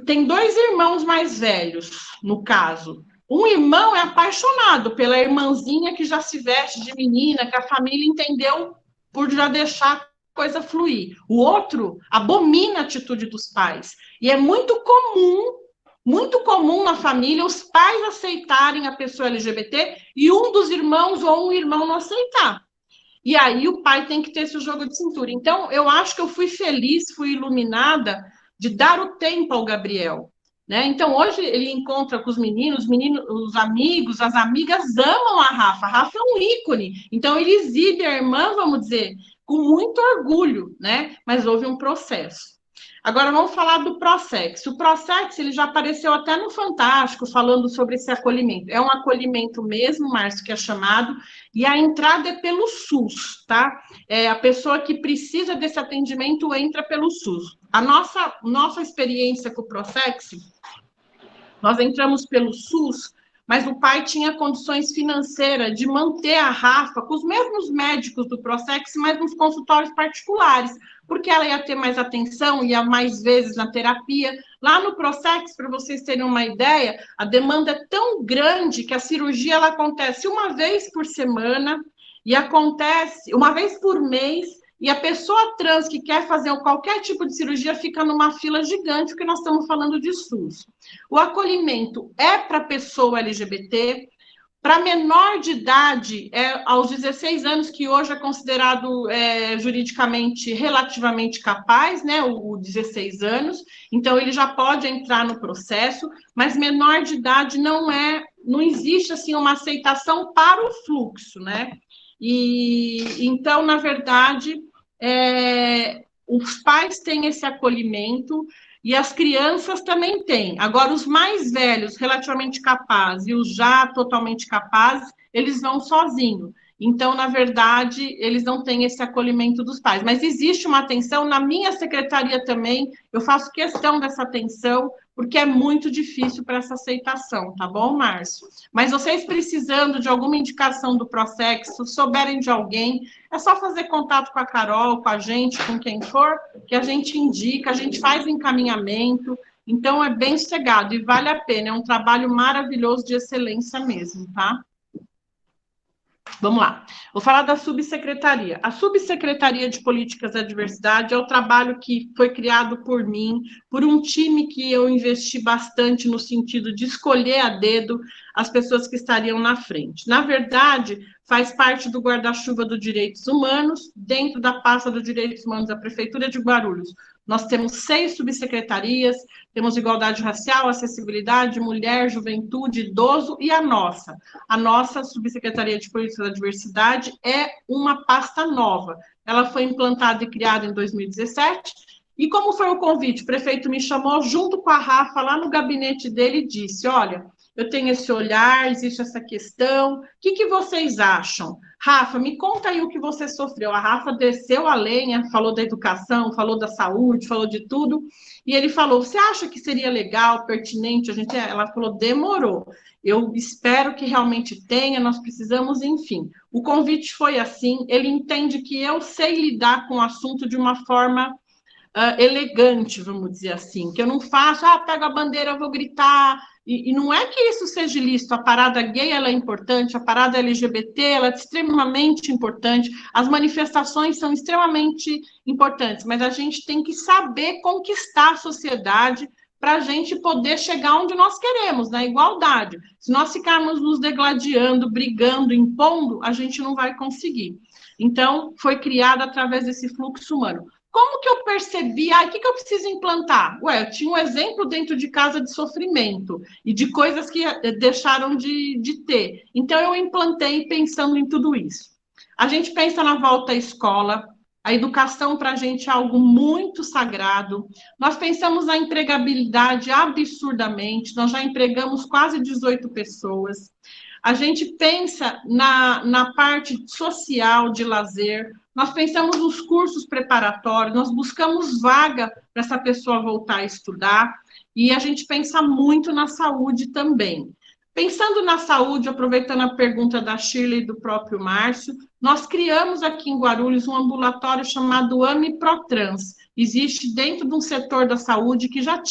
Tem 2 irmãos mais velhos, no caso. Um irmão é apaixonado pela irmãzinha que já se veste de menina, que a família entendeu por já deixar a coisa fluir. O outro abomina a atitude dos pais. E é muito comum na família os pais aceitarem a pessoa LGBT e um dos irmãos ou um irmão não aceitar. E aí o pai tem que ter esse jogo de cintura. Então, eu acho que eu fui feliz, fui iluminada de dar o tempo ao Gabriel. Né? Então, hoje ele encontra com os meninos, os amigos, as amigas amam a Rafa. A Rafa é um ícone. Então, ele exibe a irmã, vamos dizer, com muito orgulho, né? Mas houve um processo. Agora, vamos falar do Prosex. O Prosex, ele já apareceu até no Fantástico, falando sobre esse acolhimento. É um acolhimento mesmo, Márcio, que é chamado, e a entrada é pelo SUS, tá? A pessoa que precisa desse atendimento entra pelo SUS. A nossa experiência com o Prosex, nós entramos pelo SUS, mas o pai tinha condições financeiras de manter a Rafa com os mesmos médicos do Prosex, mas nos consultórios particulares, porque ela ia ter mais atenção, ia mais vezes na terapia. Lá no Prosex, para vocês terem uma ideia, a demanda é tão grande que a cirurgia ela acontece uma vez por semana e acontece uma vez por mês, e a pessoa trans que quer fazer qualquer tipo de cirurgia fica numa fila gigante, porque nós estamos falando de SUS. O acolhimento é para pessoa LGBT, para menor de idade, aos 16 anos, que hoje é considerado juridicamente relativamente capaz, né, o 16 anos, então ele já pode entrar no processo, mas menor de idade não existe assim uma aceitação para o fluxo, né? E então, na verdade, os pais têm esse acolhimento e as crianças também têm. Agora, os mais velhos, relativamente capazes, e os já totalmente capazes, eles vão sozinhos. Então, na verdade, eles não têm esse acolhimento dos pais. Mas existe uma atenção, na minha secretaria também, eu faço questão dessa atenção, porque é muito difícil para essa aceitação, tá bom, Márcio? Mas vocês precisando de alguma indicação do Prosex, se souberem de alguém, é só fazer contato com a Carol, com a gente, com quem for, que a gente indica, a gente faz encaminhamento, então é bem sossegado e vale a pena, é um trabalho maravilhoso de excelência mesmo, tá? Vamos lá, vou falar da subsecretaria. A subsecretaria de Políticas da Diversidade é o trabalho que foi criado por mim, por um time que eu investi bastante no sentido de escolher a dedo as pessoas que estariam na frente. Na verdade, faz parte do guarda-chuva dos direitos humanos, dentro da pasta dos direitos humanos da Prefeitura de Guarulhos. Nós temos 6 subsecretarias, temos igualdade racial, acessibilidade, mulher, juventude, idoso e a nossa. A nossa subsecretaria de Política da Diversidade é uma pasta nova. Ela foi implantada e criada em 2017. E como foi o convite? O prefeito me chamou junto com a Rafa lá no gabinete dele e disse, olha, eu tenho esse olhar, existe essa questão, o que vocês acham? Rafa, me conta aí o que você sofreu. A Rafa desceu a lenha, falou da educação, falou da saúde, falou de tudo, e ele falou, você acha que seria legal, pertinente? Ela falou, demorou. Eu espero que realmente tenha, nós precisamos, enfim. O convite foi assim, ele entende que eu sei lidar com o assunto de uma forma elegante, vamos dizer assim, que eu não faço, pego a bandeira, eu vou gritar, e não é que isso seja ilícito, a parada gay ela é importante, a parada LGBT ela é extremamente importante, as manifestações são extremamente importantes, mas a gente tem que saber conquistar a sociedade para a gente poder chegar onde nós queremos, na igualdade. Se nós ficarmos nos degladiando, brigando, impondo, a gente não vai conseguir. Então, foi criada através desse fluxo humano. Como que eu percebi? O que eu preciso implantar? Eu tinha um exemplo dentro de casa de sofrimento e de coisas que deixaram de ter. Então, eu implantei pensando em tudo isso. A gente pensa na volta à escola, a educação para a gente é algo muito sagrado. Nós pensamos na empregabilidade absurdamente, nós já empregamos quase 18 pessoas. A gente pensa na parte social de lazer, nós pensamos nos cursos preparatórios, nós buscamos vaga para essa pessoa voltar a estudar. e a gente pensa muito na saúde também. Pensando na saúde, aproveitando a pergunta da Shirley e do próprio Márcio, nós criamos aqui em Guarulhos um ambulatório chamado AMI Protrans. Existe dentro de um setor da saúde que já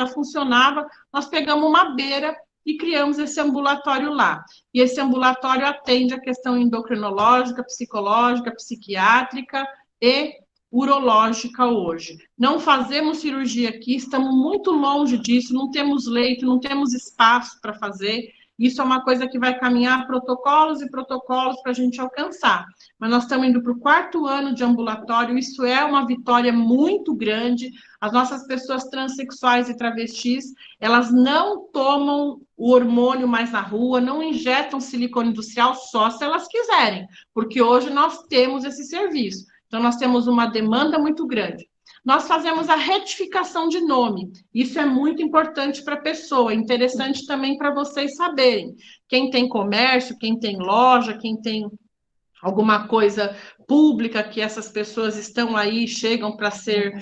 funcionava, nós pegamos uma beira e criamos esse ambulatório lá. E esse ambulatório atende a questão endocrinológica, psicológica, psiquiátrica e urológica hoje. Não fazemos cirurgia aqui, estamos muito longe disso, não temos leito, não temos espaço para fazer. Isso é uma coisa que vai caminhar protocolos e protocolos para a gente alcançar. Mas nós estamos indo para o 4º ano de ambulatório, isso é uma vitória muito grande. As nossas pessoas transexuais e travestis, elas não tomam o hormônio mais na rua, não injetam silicone industrial só se elas quiserem, porque hoje nós temos esse serviço. Então, nós temos uma demanda muito grande. Nós fazemos a retificação de nome. Isso é muito importante para a pessoa, interessante também para vocês saberem. Quem tem comércio, quem tem loja, quem tem alguma coisa pública que essas pessoas estão aí, chegam para ser...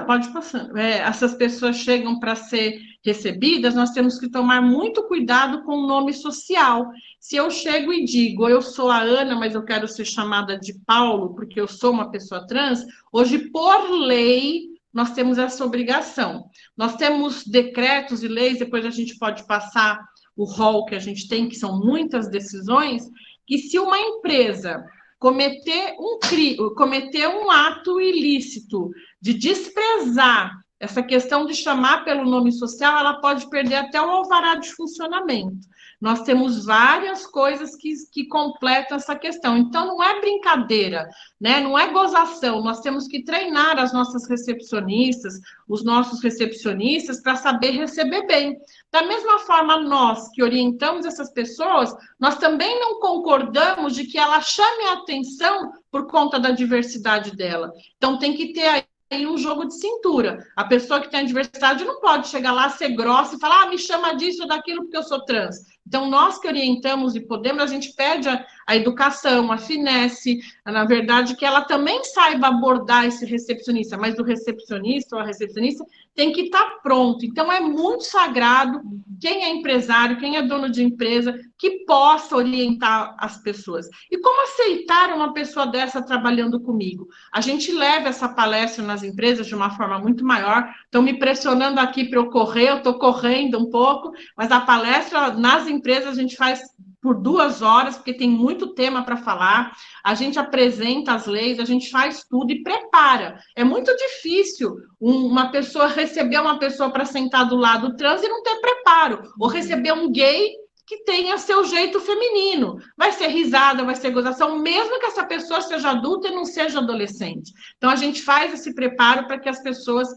Pode passar. Essas pessoas chegam para ser recebidas, nós temos que tomar muito cuidado com o nome social. Se eu chego e digo, eu sou a Ana, mas eu quero ser chamada de Paulo, porque eu sou uma pessoa trans, hoje, por lei, nós temos essa obrigação. Nós temos decretos e leis, depois a gente pode passar o rol que a gente tem, que são muitas decisões, que se uma empresa cometer um ato ilícito de desprezar essa questão de chamar pelo nome social, ela pode perder até o alvará de funcionamento. Nós temos várias coisas que completam essa questão. Então, não é brincadeira, né? Não é gozação. Nós temos que treinar as nossas recepcionistas, os nossos recepcionistas, para saber receber bem. Da mesma forma, nós que orientamos essas pessoas, nós também não concordamos de que ela chame a atenção por conta da diversidade dela. Então, tem que ter aí um jogo de cintura. A pessoa que tem a diversidade não pode chegar lá, ser grossa e falar, me chama disso ou daquilo porque eu sou trans. Então, nós que orientamos e podemos, a gente pede a educação, a finesse, na verdade, que ela também saiba abordar esse recepcionista, mas o recepcionista ou a recepcionista tem que estar pronto. Então, é muito sagrado quem é empresário, quem é dono de empresa, que possa orientar as pessoas. E como aceitar uma pessoa dessa trabalhando comigo? A gente leva essa palestra nas empresas de uma forma muito maior. Estão me pressionando aqui para eu correr, eu estou correndo um pouco, mas a palestra nas empresas a gente faz por 2 horas, porque tem muito tema para falar, a gente apresenta as leis, a gente faz tudo e prepara. É muito difícil uma pessoa receber uma pessoa para sentar do lado trans e não ter preparo, ou receber um gay que tenha seu jeito feminino. Vai ser risada, vai ser gozação, mesmo que essa pessoa seja adulta e não seja adolescente. Então, a gente faz esse preparo para que as pessoas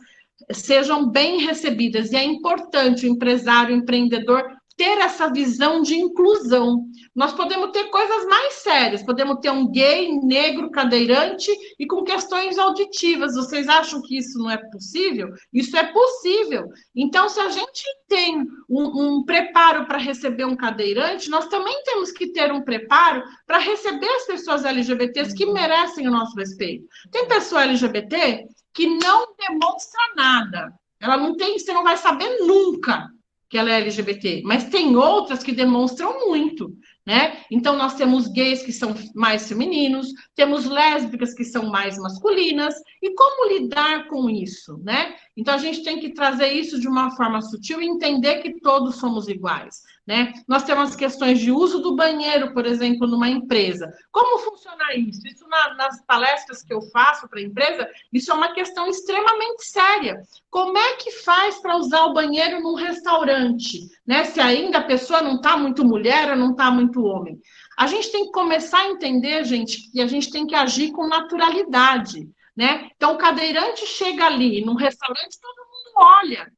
sejam bem recebidas. E é importante o empresário, o empreendedor, ter essa visão de inclusão. Nós podemos ter coisas mais sérias, podemos ter um gay, negro, cadeirante e com questões auditivas. Vocês acham que isso não é possível? Isso é possível. Então, se a gente tem um preparo para receber um cadeirante, nós também temos que ter um preparo para receber as pessoas LGBTs que merecem o nosso respeito. Tem pessoa LGBT que não demonstra nada. Ela não tem, você não vai saber nunca que ela é LGBT, mas tem outras que demonstram muito, né? Então, nós temos gays que são mais femininos, temos lésbicas que são mais masculinas, e como lidar com isso, né? Então, a gente tem que trazer isso de uma forma sutil e entender que todos somos iguais, né? Nós temos questões de uso do banheiro, por exemplo, numa empresa. Como funciona isso? Isso nas palestras que eu faço para a empresa, isso é uma questão extremamente séria. Como é que faz para usar o banheiro num restaurante, né? Se ainda a pessoa não está muito mulher ou não está muito homem. A gente tem que começar a entender, gente, que a gente tem que agir com naturalidade, né? Então, o cadeirante chega ali, num restaurante, todo mundo olha.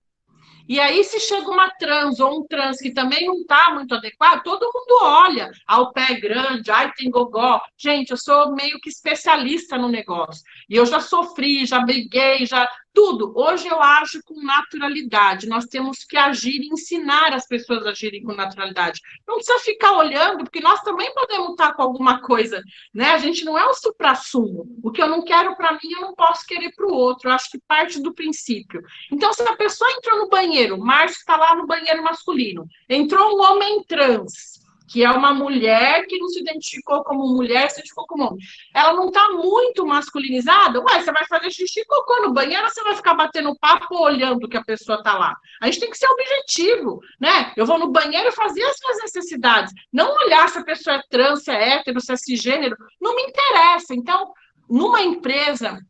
E aí, se chega uma trans ou um trans que também não está muito adequado, todo mundo olha. Ah, o pé é grande, ai, tem gogó. Gente, eu sou meio que especialista no negócio. E eu já sofri, já briguei, já Tudo. Hoje eu ajo com naturalidade. Nós temos que agir e ensinar as pessoas a agirem com naturalidade. Não precisa ficar olhando, porque nós também podemos estar com alguma coisa, né? A gente não é o suprassumo. O que eu não quero para mim, eu não posso querer para o outro. Eu acho que parte do princípio. Então, se a pessoa entrou no banheiro, o Márcio está lá no banheiro masculino, entrou um homem trans, que é uma mulher que não se identificou como mulher, se identificou como homem. Ela não está muito masculinizada? Ué, você vai fazer xixi e cocô no banheiro, ou você vai ficar batendo papo olhando que a pessoa está lá? A gente tem que ser objetivo, né? Eu vou no banheiro fazer as minhas necessidades, não olhar se a pessoa é trans, se é hétero, se é cisgênero, não me interessa. Então, numa empresa,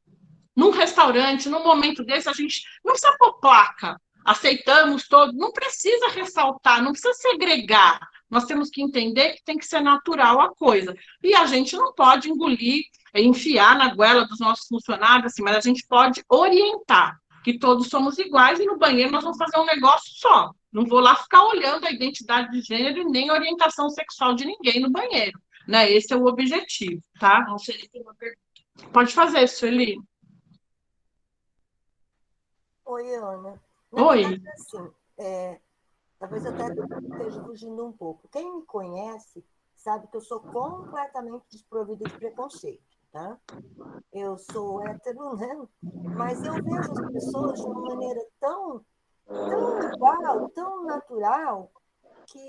num restaurante, num momento desse, a gente não precisa pôr placa, aceitamos todos, não precisa ressaltar, não precisa segregar. Nós temos que entender que tem que ser natural a coisa. E a gente não pode engolir, enfiar na goela dos nossos funcionários, assim, mas a gente pode orientar que todos somos iguais e no banheiro nós vamos fazer um negócio só. Não vou lá ficar olhando a identidade de gênero e nem a orientação sexual de ninguém no banheiro. Né? Esse é o objetivo, tá? A Sueli tem uma pergunta. Pode fazer, Sueli. Oi, Ana. Oi. Verdade, assim, talvez eu até esteja fugindo um pouco. Quem me conhece sabe que eu sou completamente desprovida de preconceito, tá? Eu sou hétero, né? Mas eu vejo as pessoas de uma maneira tão igual, tão natural, que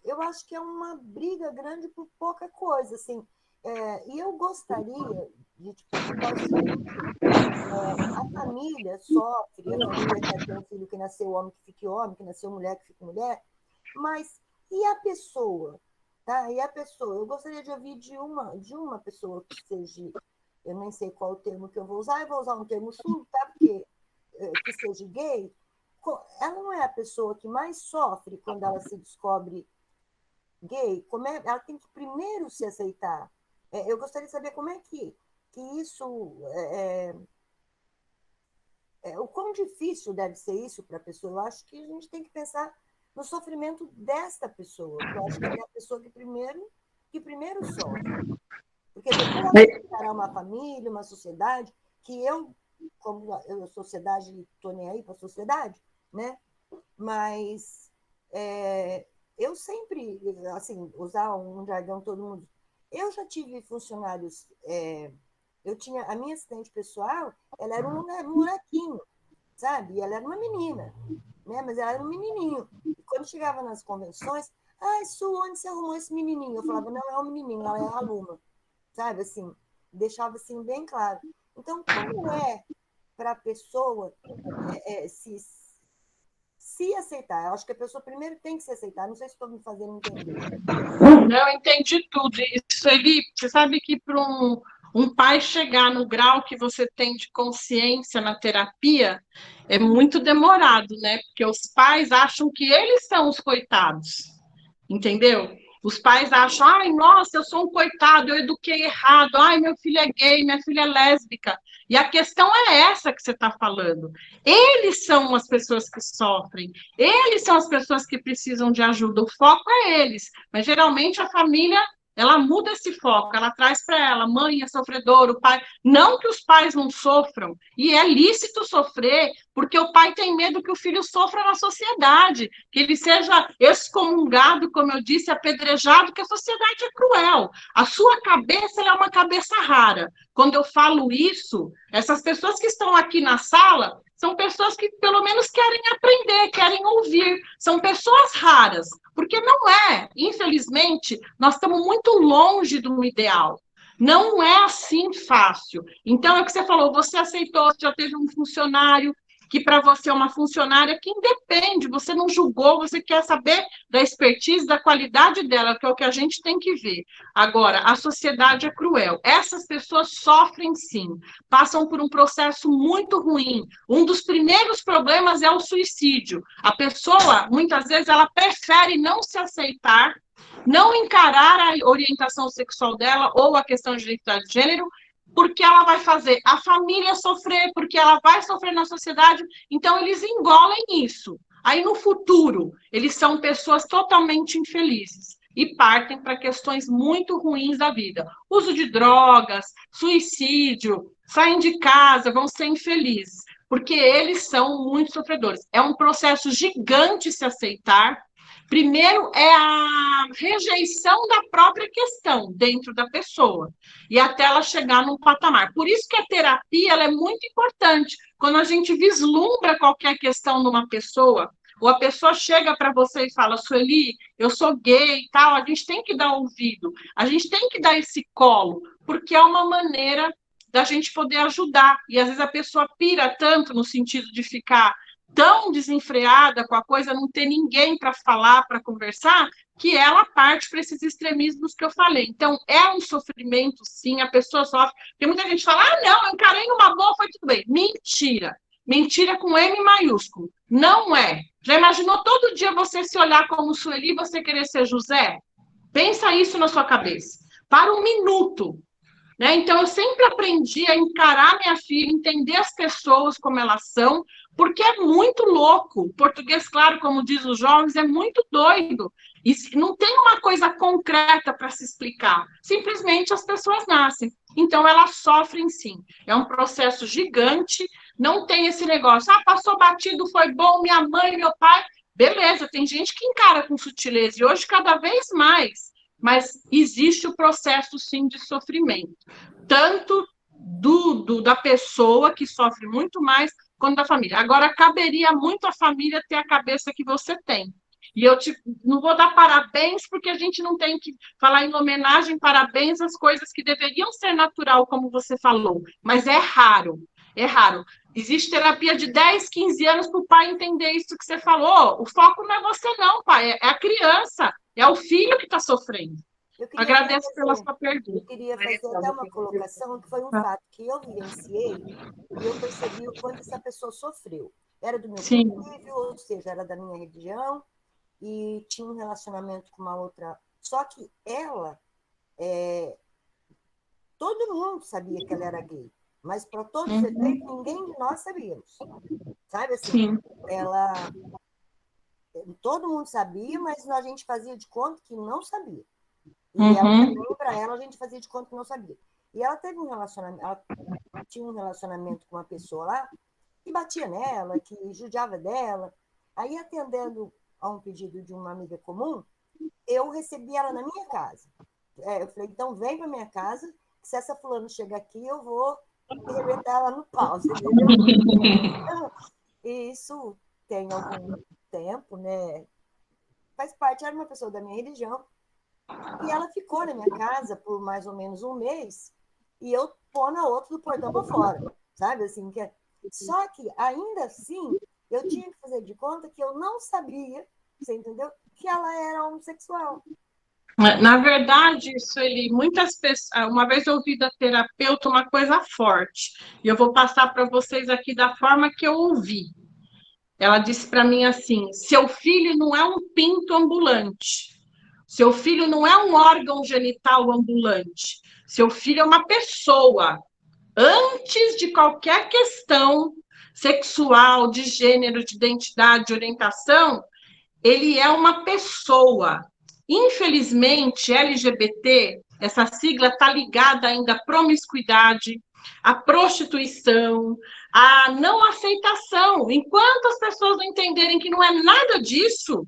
eu acho que é uma briga grande por pouca coisa, assim. E eu gostaria de citar o seguinte: a família sofre, a família quer ter um filho que nasceu homem que fique homem, que nasceu mulher que fique mulher, mas e a pessoa? Tá? E a pessoa? Eu gostaria de ouvir de uma pessoa que seja, eu nem sei qual o termo que eu vou usar um termo surdo, tá? Porque que seja gay, ela não é a pessoa que mais sofre quando ela se descobre gay? Ela tem que primeiro se aceitar. Eu gostaria de saber como é que isso o quão difícil deve ser isso para a pessoa. Eu acho que a gente tem que pensar no sofrimento desta pessoa. Eu acho que é a pessoa que primeiro sofre. Porque depois ela vai encarar uma família, uma sociedade, que como a sociedade, estou nem aí para a sociedade, né? Mas eu sempre, assim, usar um jargão todo mundo. Eu já tive funcionários. Eu tinha a minha assistente pessoal, ela era um molequinho, sabe? E ela era uma menina, né? Mas ela era um menininho. E quando chegava nas convenções, Su, onde você arrumou esse menininho? Eu falava, não é um menininho, ela é aluna, sabe? Assim, deixava assim bem claro. Então, como é para a pessoa se aceitar? Eu acho que a pessoa primeiro tem que se aceitar. Não sei se estou me fazendo entender. Eu entendi tudo. Isso, Eli, você sabe que para um pai chegar no grau que você tem de consciência na terapia é muito demorado, né? Porque os pais acham que eles são os coitados, entendeu? Os pais acham, ai, nossa, eu sou um coitado, eu eduquei errado, ai, meu filho é gay, minha filha é lésbica. E a questão é essa que você está falando. Eles são as pessoas que sofrem, eles são as pessoas que precisam de ajuda, o foco é eles. Mas geralmente a família, ela muda esse foco, ela traz para ela, mãe é sofredor, o pai. Não que os pais não sofram, e é lícito sofrer, porque o pai tem medo que o filho sofra na sociedade, que ele seja excomungado, como eu disse, apedrejado, que a sociedade é cruel. A sua cabeça ela é uma cabeça rara. Quando eu falo isso, essas pessoas que estão aqui na sala são pessoas que pelo menos querem aprender, querem ouvir. São pessoas raras, porque não é, infelizmente, nós estamos muito longe do ideal. Não é assim fácil. Então, é o que você falou, você aceitou, você já teve um funcionário que para você é uma funcionária que independe, você não julgou, você quer saber da expertise, da qualidade dela, que é o que a gente tem que ver. Agora, a sociedade é cruel. Essas pessoas sofrem sim, passam por um processo muito ruim. Um dos primeiros problemas é o suicídio. A pessoa, muitas vezes, ela prefere não se aceitar, não encarar a orientação sexual dela ou a questão de identidade de gênero, porque ela vai fazer a família sofrer, porque ela vai sofrer na sociedade, então eles engolem isso. Aí, no futuro, eles são pessoas totalmente infelizes e partem para questões muito ruins da vida. Uso de drogas, suicídio, saem de casa, vão ser infelizes. porque eles são muito sofredores. É um processo gigante se aceitar. Primeiro é a rejeição da própria questão dentro da pessoa, e até ela chegar num patamar. Por isso que a terapia ela é muito importante. Quando a gente vislumbra qualquer questão numa pessoa, ou a pessoa chega para você e fala, Sueli, eu sou gay e tal, a gente tem que dar ouvido, a gente tem que dar esse colo, porque é uma maneira da gente poder ajudar. E às vezes a pessoa pira tanto no sentido de ficar tão desenfreada com a coisa, não ter ninguém para falar, para conversar, que ela parte para esses extremismos que eu falei. Então, é um sofrimento, sim, a pessoa sofre. Porque muita gente fala, não, eu encarei numa boa, foi tudo bem. Mentira. Mentira com M maiúsculo. Não é. Já imaginou todo dia você se olhar como Sueli e você querer ser José? Pensa isso na sua cabeça. Para um minuto. Né? Então, eu sempre aprendi a encarar minha filha, entender as pessoas como elas são, porque é muito louco. O português, claro, como diz os jovens, é muito doido. E não tem uma coisa concreta para se explicar. Simplesmente as pessoas nascem. Então, elas sofrem sim. É um processo gigante. Não tem esse negócio, passou batido, foi bom, minha mãe, meu pai. Beleza, tem gente que encara com sutileza. E hoje, cada vez mais. Mas existe o processo, sim, de sofrimento. Tanto da pessoa, que sofre muito mais, quanto da família. Agora, caberia muito à família ter a cabeça que você tem. E eu não vou dar parabéns, porque a gente não tem que falar em homenagem, parabéns às coisas que deveriam ser natural, como você falou. Mas é raro, é raro. Existe terapia de 10, 15 anos para o pai entender isso que você falou. O foco não é você não, pai, é a criança. É o filho que está sofrendo. Agradeço pela sua pergunta. Eu queria fazer até uma colocação, que foi um fato que eu vivenciei e eu percebi o quanto essa pessoa sofreu. Era do meu convívio, ou seja, era da minha religião, e tinha um relacionamento com uma outra... Só que ela... todo mundo sabia que ela era gay, mas para todos os efeitos, ninguém de nós sabíamos. Sabe assim? Ela... Todo mundo sabia, mas a gente fazia de conta que não sabia. E ela também, para ela, a gente fazia de conta que não sabia. E ela teve um relacionamento, ela tinha um relacionamento com uma pessoa lá que batia nela, que judiava dela. Aí, atendendo a um pedido de uma amiga comum, eu recebi ela na minha casa. Eu falei, então vem para minha casa, que se essa fulana chegar aqui, eu vou arrebentar ela no pau, entendeu? E isso tem algum tempo, né? Faz parte, era uma pessoa da minha religião, e ela ficou na minha casa por mais ou menos um mês, e eu pôr na outra do portão para fora, sabe? Assim, só que, ainda assim, eu tinha que fazer de conta que eu não sabia, você entendeu? Que ela era homossexual. Na verdade, Sueli, muitas pessoas... Uma vez eu ouvi da terapeuta uma coisa forte, e eu vou passar para vocês aqui da forma que eu ouvi. Ela disse para mim assim, seu filho não é um pinto ambulante, seu filho não é um órgão genital ambulante, seu filho é uma pessoa. Antes de qualquer questão sexual, de gênero, de identidade, de orientação, ele é uma pessoa. Infelizmente, LGBT, essa sigla está ligada ainda à promiscuidade, à prostituição, à não aceitação. Enquanto as pessoas não entenderem que não é nada disso,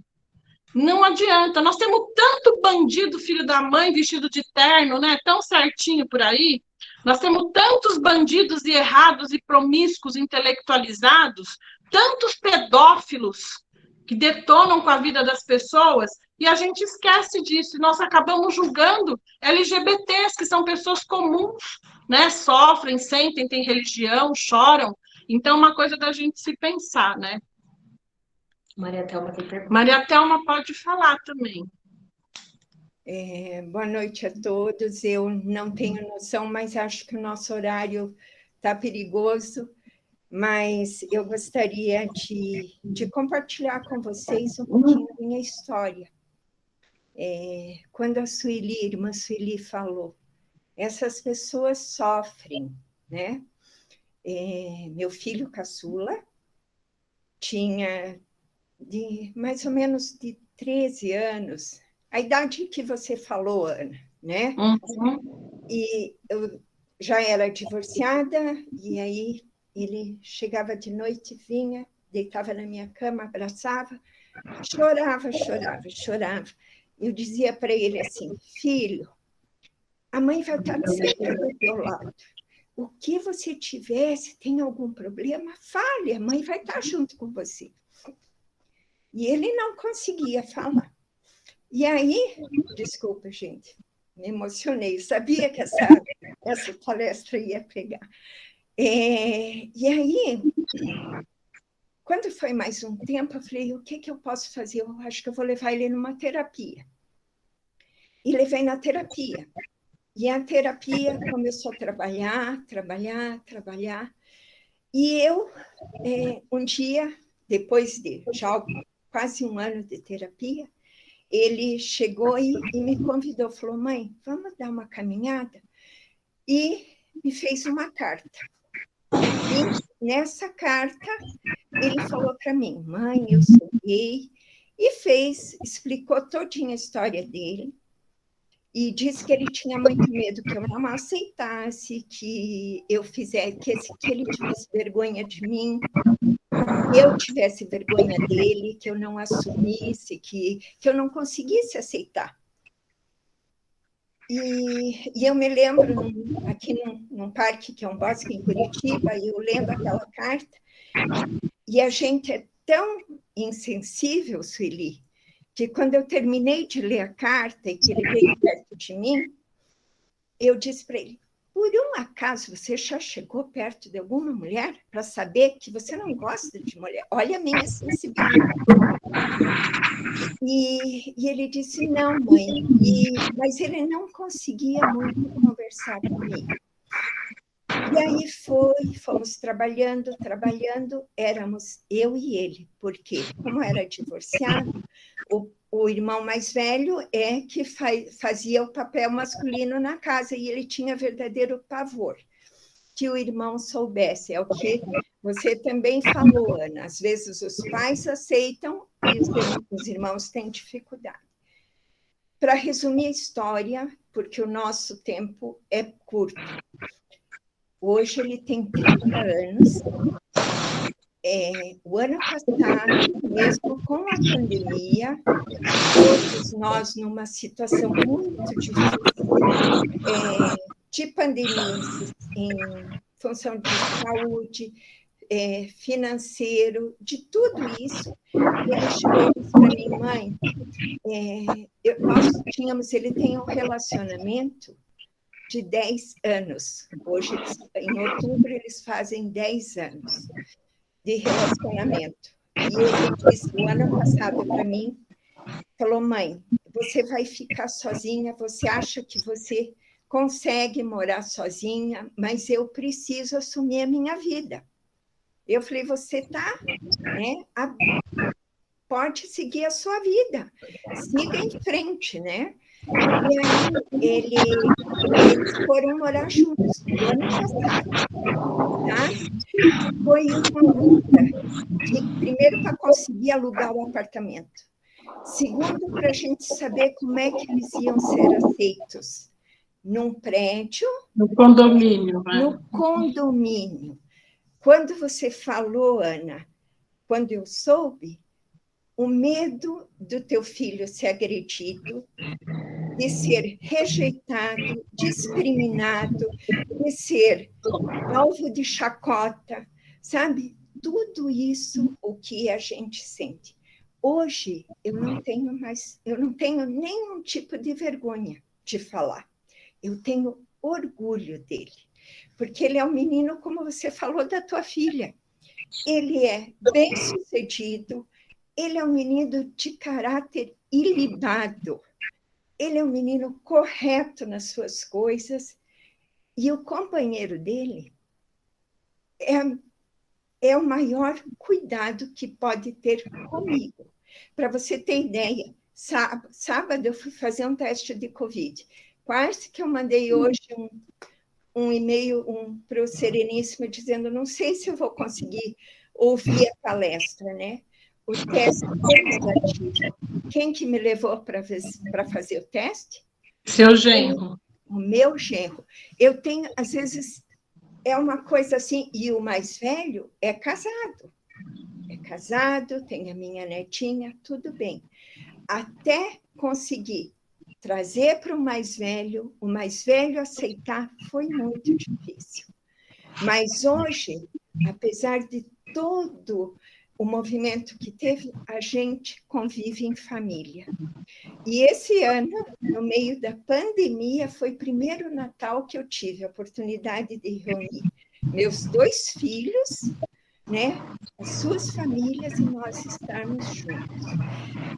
não adianta. Nós temos tanto bandido, filho da mãe, vestido de terno, né? Tão certinho por aí. Nós temos tantos bandidos e errados e promíscuos intelectualizados, tantos pedófilos que detonam com a vida das pessoas, e a gente esquece disso, e nós acabamos julgando LGBTs, que são pessoas comuns, né? Sofrem, sentem, têm religião, choram. Então, é uma coisa da gente se pensar, né? Maria Thelma tem pergunta. Maria Thelma pode falar também. Boa noite a todos. Eu não tenho noção, mas acho que o nosso horário está perigoso. Mas eu gostaria de compartilhar com vocês um pouquinho da minha história. Quando a irmã Sueli falou, essas pessoas sofrem, né? Meu filho caçula tinha mais ou menos de 13 anos, a idade que você falou, Ana, né? E eu já era divorciada, e aí ele chegava de noite, vinha, deitava na minha cama, abraçava, chorava, chorava, chorava. Eu dizia para ele assim, filho, a mãe vai estar sempre do teu lado. O que você tiver, se tem algum problema, fale, a mãe vai estar junto com você. E ele não conseguia falar. E aí, desculpa, gente, me emocionei, sabia que essa palestra ia pegar. E aí, quando foi mais um tempo, eu falei, o que eu posso fazer? Eu acho que eu vou levar ele numa terapia. E levei na terapia. E a terapia começou a trabalhar. E eu, um dia, depois de já quase um ano de terapia, ele chegou e me convidou, falou, mãe, vamos dar uma caminhada? E me fez uma carta. E nessa carta, ele falou para mim, mãe, eu sou gay, e explicou todinha a história dele, e disse que ele tinha muito medo que eu não aceitasse, que eu fizesse, que ele tivesse vergonha de mim, que eu tivesse vergonha dele, que eu não assumisse, que eu não conseguisse aceitar. E eu me lembro, aqui num parque, que é um bosque em Curitiba, eu lendo aquela carta, e a gente é tão insensível, Sueli, que quando eu terminei de ler a carta e que ele veio perto de mim, eu disse para ele, por um acaso você já chegou perto de alguma mulher para saber que você não gosta de mulher? Olha a minha sensibilidade. E ele disse, não, mãe, mas ele não conseguia muito conversar comigo. E aí fomos trabalhando, éramos eu e ele, porque como era divorciado, o irmão mais velho é que fazia o papel masculino na casa, e ele tinha verdadeiro pavor que o irmão soubesse. É o que você também falou, Ana. Às vezes os pais aceitam e os irmãos têm dificuldade. Para resumir a história, porque o nosso tempo é curto. Hoje ele tem 30 anos. O ano passado, mesmo com a pandemia, todos nós numa situação muito difícil, de pandemia em função de saúde, financeiro, de tudo isso, ele chegou e disse para mim, mãe, ele tem um relacionamento de 10 anos. Hoje, em outubro, eles fazem 10 anos de relacionamento. E ele disse, o ano passado, para mim, falou, mãe, você vai ficar sozinha, você acha que você consegue morar sozinha, mas eu preciso assumir a minha vida. Eu falei, você tá, né? Pode seguir a sua vida, siga em frente, né? E aí eles foram morar juntos no ano passado, tá? Foi uma luta, primeiro para conseguir alugar o apartamento, segundo para a gente saber como é que eles iam ser aceitos num prédio, no condomínio, né? No condomínio. Quando você falou, Ana, quando eu soube, o medo do teu filho ser agredido, de ser rejeitado, discriminado, de ser alvo de chacota, sabe? Tudo isso o que a gente sente. Hoje eu não tenho nenhum tipo de vergonha de falar. Eu tenho orgulho dele, porque ele é um menino, como você falou da tua filha. Ele é bem-sucedido, ele é um menino de caráter ilibado, ele é um menino correto nas suas coisas, e o companheiro dele é o maior cuidado que pode ter comigo. Para você ter ideia, sábado eu fui fazer um teste de Covid. Quase que eu mandei hoje um e-mail para o Sereníssimo dizendo, não sei se eu vou conseguir ouvir a palestra, né? O teste foi negativo. Quem que me levou para fazer o teste? Seu genro. O meu genro. Eu tenho, às vezes, é uma coisa assim, e o mais velho é casado. É casado, tem a minha netinha, tudo bem. Até conseguir trazer para o mais velho aceitar, foi muito difícil. Mas hoje, apesar de todo o movimento que teve, a gente convive em família. E esse ano, no meio da pandemia, foi o primeiro Natal que eu tive a oportunidade de reunir meus 2 filhos, né, as suas famílias e nós estarmos juntos.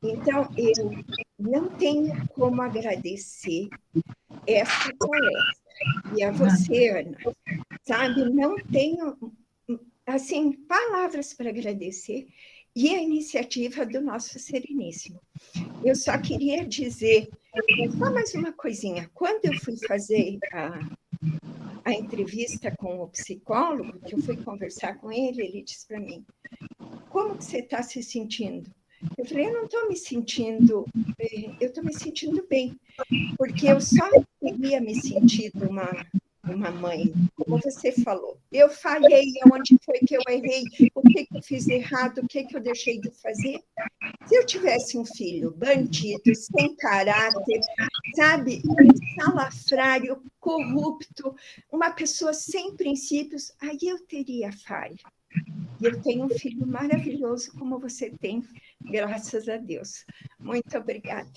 Então, eu não tenho como agradecer essa palestra. E a você, Ana, sabe, não tenho, assim, palavras para agradecer, e a iniciativa do nosso Sereníssimo. Eu só queria dizer, só mais uma coisinha, quando eu fui fazer a entrevista com o psicólogo, que eu fui conversar com ele, ele disse para mim, como que você está se sentindo? Eu falei, eu não estou me sentindo, eu estou me sentindo bem, porque eu só teria me sentido uma mãe, como você falou. Eu falhei, onde foi que eu errei, o que eu fiz errado, o que eu deixei de fazer. Se eu tivesse um filho bandido, sem caráter, sabe, salafrário, corrupto, uma pessoa sem princípios, aí eu teria falha. E eu tenho um filho maravilhoso como você tem, graças a Deus. Muito obrigada.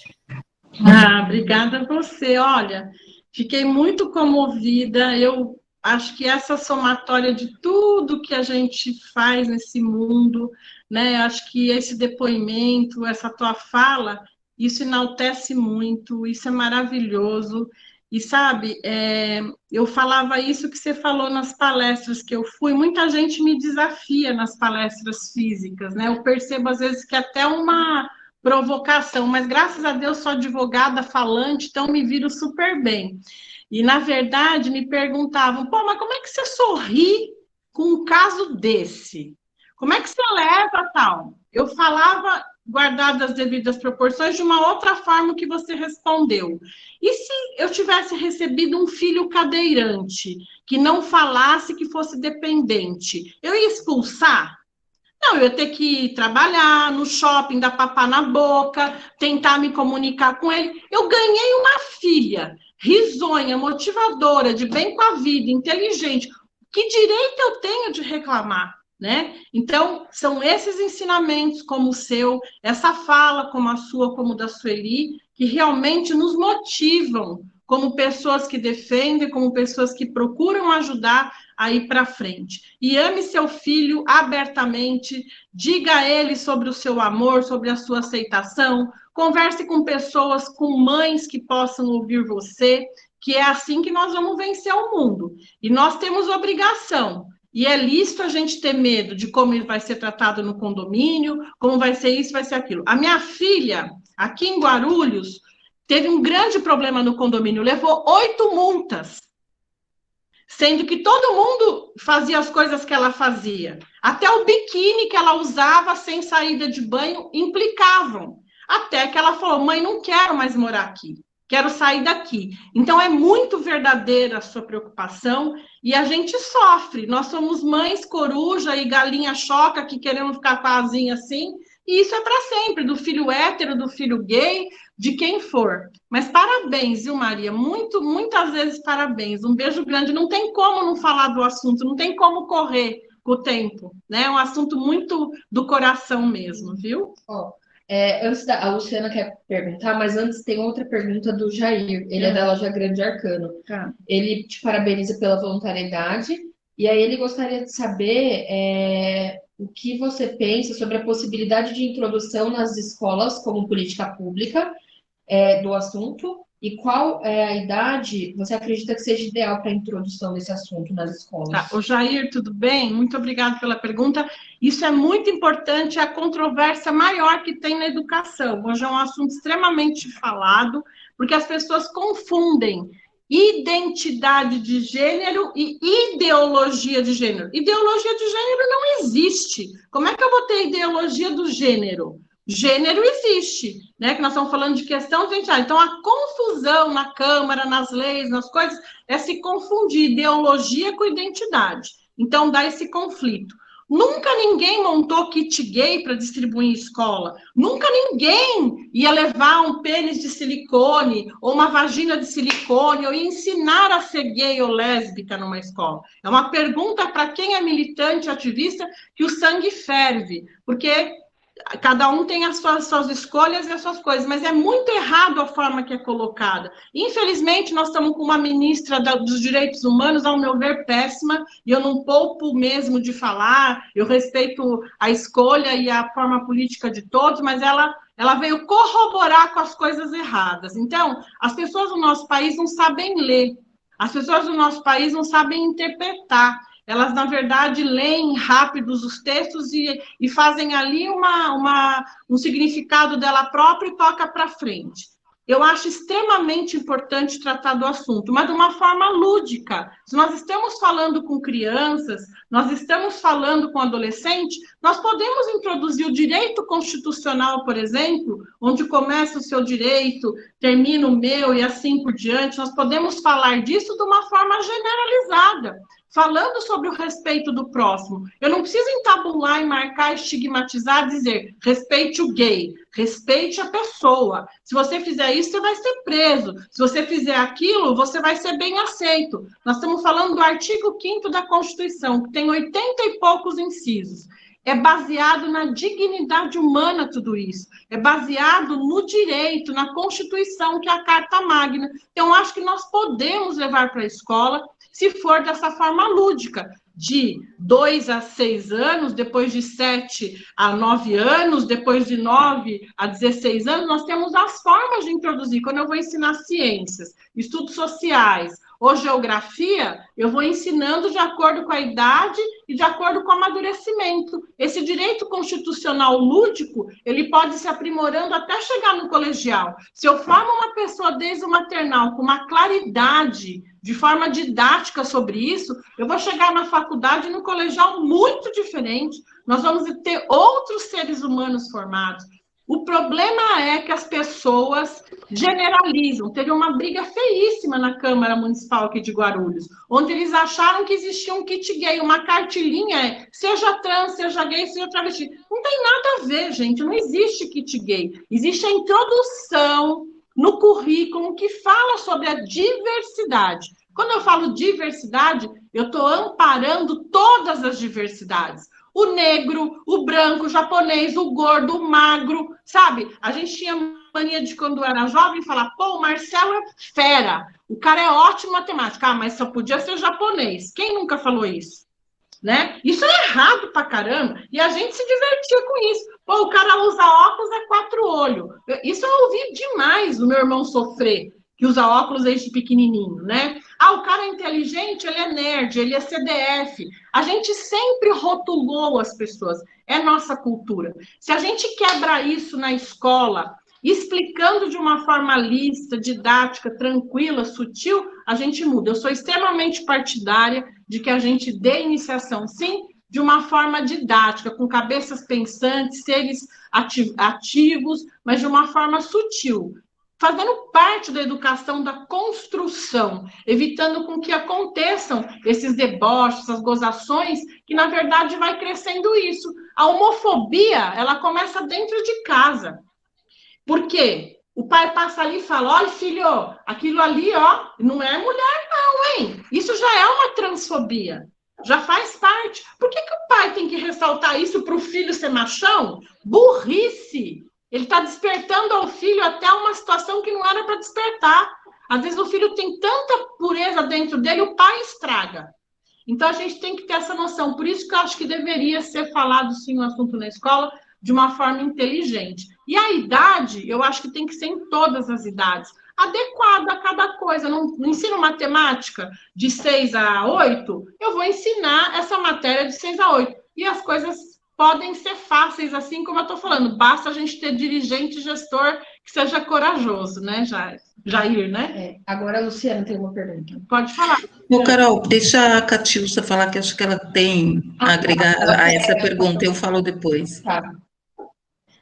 Obrigada a você. Olha, fiquei muito comovida. Eu acho que essa somatória de tudo que a gente faz nesse mundo, né? Acho que esse depoimento, essa tua fala, isso enaltece muito, isso é maravilhoso. E sabe, eu falava isso que você falou nas palestras que eu fui, muita gente me desafia nas palestras físicas, né? Eu percebo às vezes que até uma provocação, mas graças a Deus sou advogada falante, então me viro super bem. E, na verdade, me perguntavam, pô, mas como é que você sorri com um caso desse? Como é que você leva tal? Eu falava, guardadas as devidas proporções, de uma outra forma que você respondeu. E se eu tivesse recebido um filho cadeirante, que não falasse, que fosse dependente, eu ia expulsar? Não, eu ia ter que trabalhar no shopping, dar papá na boca, tentar me comunicar com ele. Eu ganhei uma filha risonha, motivadora, de bem com a vida, inteligente. Que direito eu tenho de reclamar, né? Então, são esses ensinamentos como o seu, essa fala como a sua, como da Sueli, que realmente nos motivam como pessoas que defendem, como pessoas que procuram ajudar a ir para frente. E ame seu filho abertamente, diga a ele sobre o seu amor, sobre a sua aceitação, converse com pessoas, com mães que possam ouvir você, que é assim que nós vamos vencer o mundo. E nós temos obrigação, e é lícito a gente ter medo de como ele vai ser tratado no condomínio, como vai ser isso, vai ser aquilo. A minha filha, aqui em Guarulhos, teve um grande problema no condomínio, levou 8 multas, sendo que todo mundo fazia as coisas que ela fazia. Até o biquíni que ela usava sem saída de banho implicavam. Até que ela falou, mãe, não quero mais morar aqui, quero sair daqui. Então, é muito verdadeira a sua preocupação e a gente sofre. Nós somos mães coruja e galinha choca que queremos ficar com a asinha assim, e isso é para sempre, do filho hétero, do filho gay, de quem for. Mas parabéns, viu, Maria? Muitas vezes parabéns. Um beijo grande. Não tem como não falar do assunto, não tem como correr com o tempo, né? É um assunto muito do coração mesmo, viu? Antes a Luciana quer perguntar, mas antes tem outra pergunta do Jair. Ele é da Loja Grande Arcano. Tá. Ele te parabeniza pela voluntariedade e aí ele gostaria de saber o que você pensa sobre a possibilidade de introdução nas escolas como política pública do assunto e qual é a idade você acredita que seja ideal para a introdução desse assunto nas escolas? Tá. Ô, Jair, tudo bem? Muito obrigada pela pergunta. Isso é muito importante, é a controvérsia maior que tem na educação. Hoje é um assunto extremamente falado, porque as pessoas confundem identidade de gênero e ideologia de gênero. Ideologia de gênero não existe. Como é que eu vou ter ideologia do gênero? Gênero existe, né? Que nós estamos falando de questão identitária. Então, a confusão na Câmara, nas leis, nas coisas, é se confundir ideologia com identidade. Então, dá esse conflito. Nunca ninguém montou kit gay para distribuir em escola. Nunca ninguém ia levar um pênis de silicone ou uma vagina de silicone ou ia ensinar a ser gay ou lésbica numa escola. É uma pergunta para quem é militante, ativista, que o sangue ferve, porque cada um tem as suas escolhas e as suas coisas, mas é muito errado a forma que é colocada. Infelizmente, nós estamos com uma ministra dos direitos humanos, ao meu ver, péssima, e eu não poupo mesmo de falar, eu respeito a escolha e a forma política de todos, mas ela veio corroborar com as coisas erradas. Então, as pessoas do nosso país não sabem ler, as pessoas do nosso país não sabem interpretar. Elas, na verdade, leem rápidos os textos e fazem ali um significado dela própria e toca para frente. Eu acho extremamente importante tratar do assunto, mas de uma forma lúdica. Se nós estamos falando com crianças, nós estamos falando com adolescentes, nós podemos introduzir o direito constitucional, por exemplo, onde começa o seu direito, termina o meu e assim por diante. Nós podemos falar disso de uma forma generalizada, falando sobre o respeito do próximo. Eu não preciso entabular e marcar, estigmatizar, dizer, respeite o gay, respeite a pessoa. Se você fizer isso, você vai ser preso. Se você fizer aquilo, você vai ser bem aceito. Nós estamos falando do artigo 5º da Constituição, que tem 80 e poucos incisos. É baseado na dignidade humana tudo isso. É baseado no direito, na Constituição, que é a Carta Magna. Então, acho que nós podemos levar para a escola, se for dessa forma lúdica, de 2 a 6 anos, depois de 7 a 9 anos, depois de 9 a 16 anos, nós temos as formas de introduzir. Quando eu vou ensinar ciências, estudos sociais ou geografia, eu vou ensinando de acordo com a idade e de acordo com o amadurecimento. Esse direito constitucional lúdico, ele pode se aprimorando até chegar no colegial. Se eu formo uma pessoa desde o maternal com uma claridade, de forma didática sobre isso, eu vou chegar na faculdade e no colegial muito diferente. Nós vamos ter outros seres humanos formados. O problema é que as pessoas generalizam. Teve uma briga feíssima na Câmara Municipal aqui de Guarulhos, onde eles acharam que existia um kit gay, uma cartilinha, seja trans, seja gay, seja travesti. Não tem nada a ver, gente, não existe kit gay. Existe a introdução no currículo que fala sobre a diversidade. Quando eu falo diversidade, eu estou amparando todas as diversidades. O negro, o branco, o japonês, o gordo, o magro, sabe? A gente tinha mania de, quando era jovem, falar, pô, o Marcelo é fera, o cara é ótimo em matemática. Ah, mas só podia ser japonês. Quem nunca falou isso? Né? Isso é errado pra caramba. E a gente se divertia com isso. Pô, o cara usa óculos, é 4 olhos. Isso eu ouvi demais do meu irmão sofrer, que usa óculos desde pequenininho, né? Ah, o cara é inteligente, ele é nerd, ele é CDF. A gente sempre rotulou as pessoas. É nossa cultura. Se a gente quebra isso na escola, explicando de uma forma lista, didática, tranquila, sutil, a gente muda. Eu sou extremamente partidária de que a gente dê iniciação, sim, de uma forma didática, com cabeças pensantes, seres ativos, mas de uma forma sutil, fazendo parte da educação da construção, evitando com que aconteçam esses deboches, essas gozações, que na verdade vai crescendo isso. A homofobia, ela começa dentro de casa. Por quê? O pai passa ali e fala, olha, filho, aquilo ali, ó, não é mulher não, hein? Isso já é uma transfobia, já faz parte. Por que o pai tem que ressaltar isso para o filho ser machão? Burrice! Ele está despertando ao filho até uma situação que não era para despertar. Às vezes o filho tem tanta pureza dentro dele, o pai estraga. Então a gente tem que ter essa noção. Por isso que eu acho que deveria ser falado, sim, o assunto na escola, de uma forma inteligente. E a idade, eu acho que tem que ser em todas as idades, adequada a cada coisa. Não ensino matemática de 6 a 8, eu vou ensinar essa matéria de 6 a 8. E as coisas podem ser fáceis, assim como eu estou falando. Basta a gente ter dirigente, gestor que seja corajoso, né, Jair, né? Agora a Luciana tem uma pergunta. Pode falar. Ô, Carol, deixa a Catiúcia falar, que acho que ela tem a agregar a essa pergunta. Eu falo depois. Tá.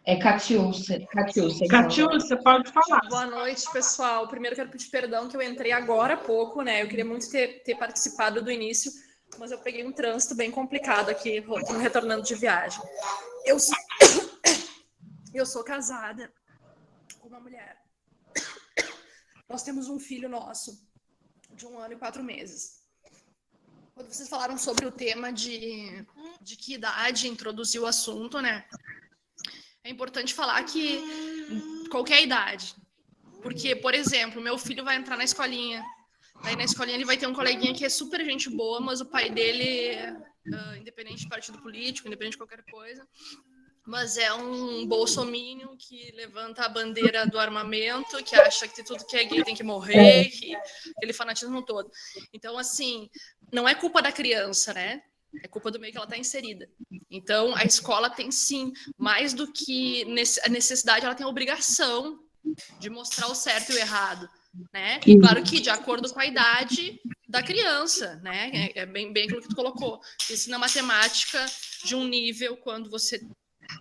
É Catiúcia. Catiúcia, Catiúcia, pode falar. Boa noite, pessoal. Primeiro quero pedir perdão que eu entrei agora há pouco, né? Eu queria muito ter participado do início, mas eu peguei um trânsito bem complicado aqui, retornando de viagem. Eu sou casada com uma mulher. Nós temos um filho nosso, de 1 ano e 4 meses. Quando vocês falaram sobre o tema de que idade introduzir o assunto, né? É importante falar que qualquer idade. Porque, por exemplo, meu filho vai entrar na escolinha. Daí na escolinha ele vai ter um coleguinha que é super gente boa, mas o pai dele, independente de partido político, independente de qualquer coisa, mas é um bolsominion que levanta a bandeira do armamento, que acha que tudo que é gay tem que morrer, que aquele fanatismo todo. Então, assim, não é culpa da criança, né? É culpa do meio que ela está inserida. Então, a escola tem, sim, mais do que a necessidade, ela tem a obrigação de mostrar o certo e o errado, né? E claro que de acordo com a idade da criança, né? É bem aquilo que tu colocou. Ensina matemática de um nível quando você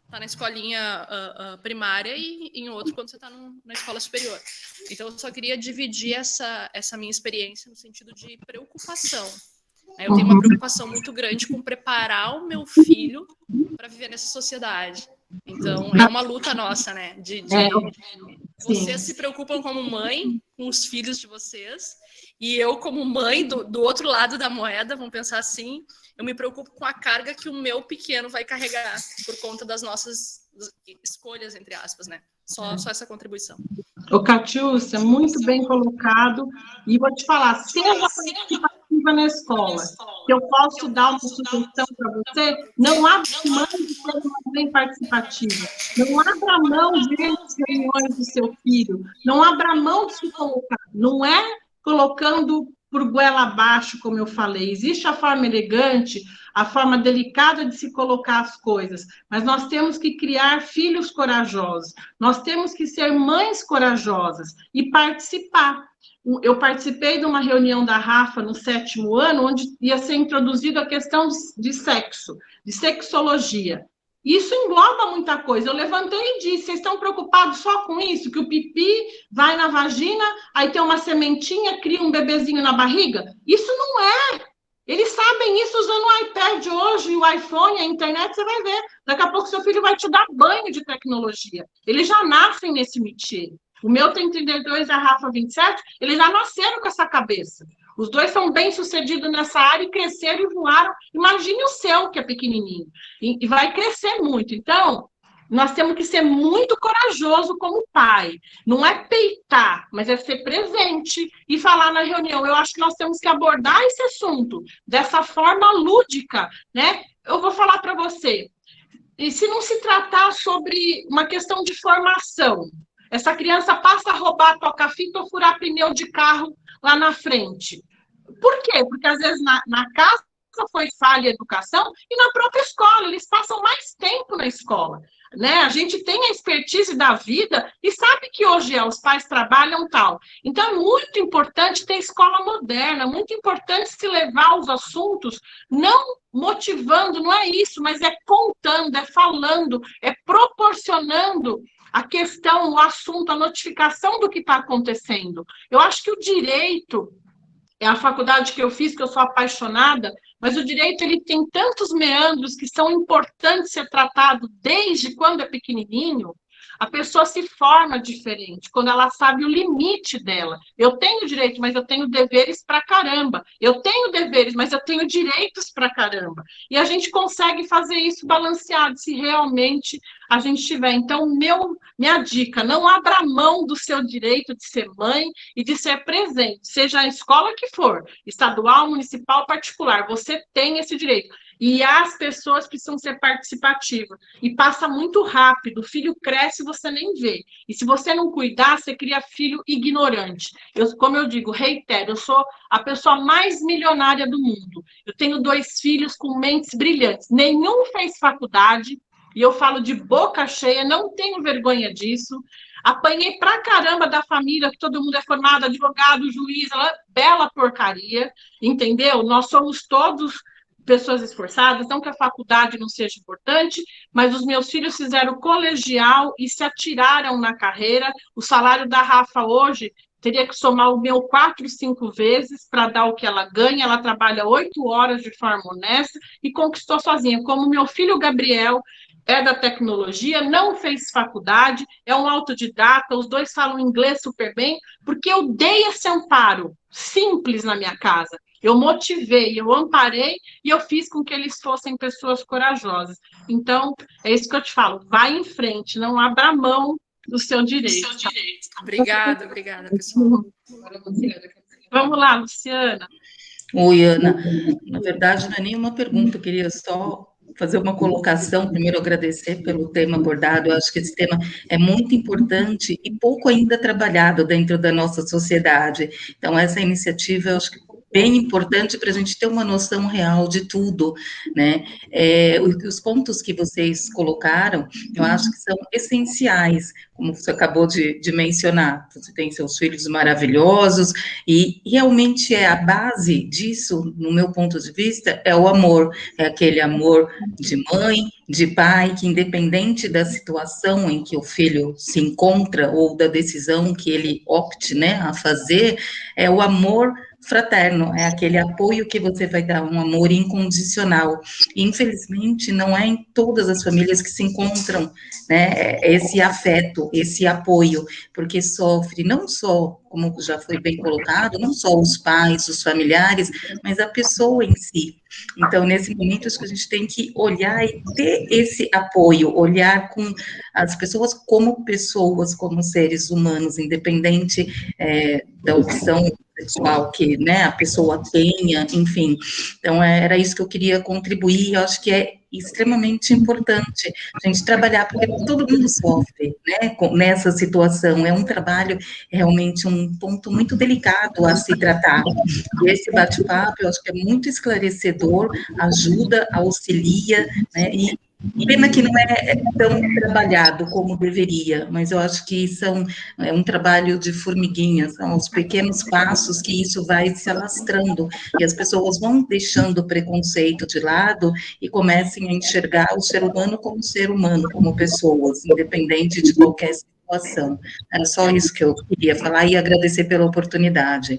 está na escolinha primária e em outro quando você está na escola superior. Então, eu só queria dividir essa minha experiência no sentido de preocupação. Eu tenho uma preocupação muito grande com preparar o meu filho para viver nessa sociedade. Então, é uma luta nossa, né? Vocês se preocupam como mãe com os filhos de vocês, e eu, como mãe, do outro lado da moeda, vamos pensar assim, eu me preocupo com a carga que o meu pequeno vai carregar por conta das nossas escolhas, entre aspas, né? Só essa contribuição. Ô, Catiúcia, muito bem colocado. E vou te falar, seja participativa na escola, que eu posso dar uma sugestão para você, não abra mão de ser uma mãe participativa. Não abra mão de ver as reuniões do seu filho. Não abra mão de se colocar. Não é colocando por goela abaixo, como eu falei. Existe a forma elegante, a forma delicada de se colocar as coisas, mas nós temos que criar filhos corajosos, nós temos que ser mães corajosas e participar. Eu participei de uma reunião da Rafa no 7º ano, onde ia ser introduzida a questão de sexo, de sexologia. Isso engloba muita coisa. Eu levantei e disse, vocês estão preocupados só com isso? Que o pipi vai na vagina, aí tem uma sementinha, cria um bebezinho na barriga? Isso não é. Eles sabem isso usando o iPad hoje, o iPhone, a internet, você vai ver. Daqui a pouco seu filho vai te dar banho de tecnologia. Eles já nascem nesse métier. O meu tem 32, a Rafa 27, eles já nasceram com essa cabeça. Os dois são bem-sucedidos nessa área e cresceram e voaram. Imagine o seu, que é pequenininho. E vai crescer muito. Então, nós temos que ser muito corajoso como pai. Não é peitar, mas é ser presente e falar na reunião. Eu acho que nós temos que abordar esse assunto dessa forma lúdica, né? Eu vou falar para você. E se não se tratar sobre uma questão de formação, essa criança passa a roubar toca-fita ou furar pneu de carro lá na frente. Por quê? Porque às vezes na casa foi falha a educação e na própria escola, eles passam mais tempo na escola. Né? A gente tem a expertise da vida e sabe que hoje os pais trabalham tal. Então, é muito importante ter escola moderna, muito importante se levar os assuntos, não motivando, não é isso, mas é contando, é falando, é proporcionando a questão, o assunto, a notificação do que está acontecendo. Eu acho que o direito, é a faculdade que eu fiz, que eu sou apaixonada, mas o direito ele tem tantos meandros que são importantes ser tratado desde quando é pequenininho. A pessoa se forma diferente, quando ela sabe o limite dela. Eu tenho direito, mas eu tenho deveres pra caramba. Eu tenho deveres, mas eu tenho direitos pra caramba. E a gente consegue fazer isso balanceado, se realmente a gente tiver. Então, minha dica, não abra mão do seu direito de ser mãe e de ser presente, seja a escola que for, estadual, municipal, particular, você tem esse direito. E as pessoas precisam ser participativas. E passa muito rápido, o filho cresce e você nem vê. E se você não cuidar, você cria filho ignorante. Como eu digo, reitero, eu sou a pessoa mais milionária do mundo. Eu tenho 2 filhos com mentes brilhantes. Nenhum fez faculdade, e eu falo de boca cheia, não tenho vergonha disso. Apanhei pra caramba da família, que todo mundo é formado, advogado, juiz, bela porcaria, entendeu? Nós somos todos pessoas esforçadas, não que a faculdade não seja importante, mas os meus filhos fizeram colegial e se atiraram na carreira. O salário da Rafa hoje teria que somar o meu 4, 5 vezes para dar o que ela ganha. Ela trabalha 8 horas de forma honesta e conquistou sozinha. Como meu filho Gabriel é da tecnologia, não fez faculdade, é um autodidata, os dois falam inglês super bem, porque eu dei esse amparo simples na minha casa. Eu motivei, eu amparei e eu fiz com que eles fossem pessoas corajosas. Então, é isso que eu te falo, vai em frente, não abra mão do seu direito. Obrigada, pessoal. Vamos lá, Luciana. Oi, Ana. Na verdade, não é nenhuma pergunta, eu queria só fazer uma colocação, primeiro agradecer pelo tema abordado, eu acho que esse tema é muito importante e pouco ainda trabalhado dentro da nossa sociedade. Então, essa iniciativa, eu acho que bem importante para a gente ter uma noção real de tudo, né? Os pontos que vocês colocaram, eu acho que são essenciais, como você acabou de mencionar. Você tem seus filhos maravilhosos, e realmente a base disso, no meu ponto de vista, é o amor, é aquele amor de mãe, de pai, que independente da situação em que o filho se encontra, ou da decisão que ele opte, né, a fazer, é o amor fraterno, é aquele apoio que você vai dar, um amor incondicional. E, infelizmente, não é em todas as famílias que se encontram, né, esse afeto, esse apoio, porque sofre não só, como já foi bem colocado, não só os pais, os familiares, mas a pessoa em si. Então, nesse momento, acho que a gente tem que olhar e ter esse apoio, olhar com as pessoas, como seres humanos, independente da opção sexual que, né, a pessoa tenha, enfim. Então, era isso que eu queria contribuir, eu acho que é extremamente importante a gente trabalhar, porque todo mundo sofre, né, nessa situação, é um trabalho, realmente um ponto muito delicado a se tratar. E esse bate-papo, eu acho que é muito esclarecedor, ajuda, auxilia, né, e pena que não é tão trabalhado como deveria, mas eu acho que é um trabalho de formiguinha, são os pequenos passos que isso vai se alastrando, e as pessoas vão deixando o preconceito de lado e comecem a enxergar o ser humano, como pessoas, independente de qualquer situação. Era só isso que eu queria falar e agradecer pela oportunidade.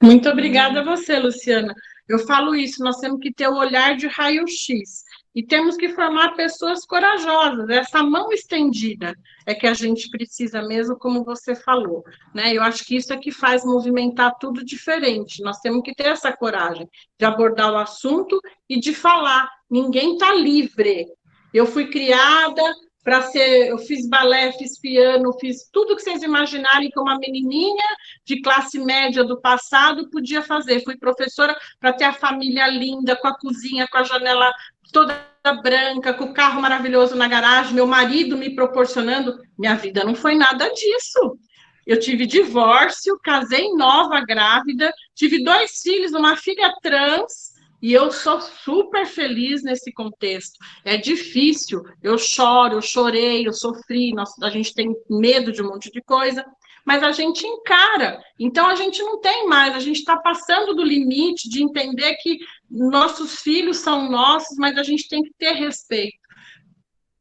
Muito obrigada a você, Luciana. Eu falo isso, nós temos que ter o olhar de raio-x. E temos que formar pessoas corajosas. Essa mão estendida é que a gente precisa mesmo, como você falou, né? Eu acho que isso é que faz movimentar tudo diferente. Nós temos que ter essa coragem de abordar o assunto e de falar. Ninguém está livre. Eu fui criada para ser... Eu fiz balé, fiz piano, fiz tudo que vocês imaginarem que uma menininha de classe média do passado podia fazer. Fui professora para ter a família linda, com a cozinha, com a janela toda branca, com o carro maravilhoso na garagem, meu marido me proporcionando, minha vida não foi nada disso. Eu tive divórcio, casei nova, grávida, tive 2 filhos, uma filha trans, e eu sou super feliz nesse contexto. É difícil, eu choro, eu chorei, eu sofri, a gente tem medo de um monte de coisa, mas a gente encara. Então, a gente não tem mais, a gente está passando do limite de entender que nossos filhos são nossos, mas a gente tem que ter respeito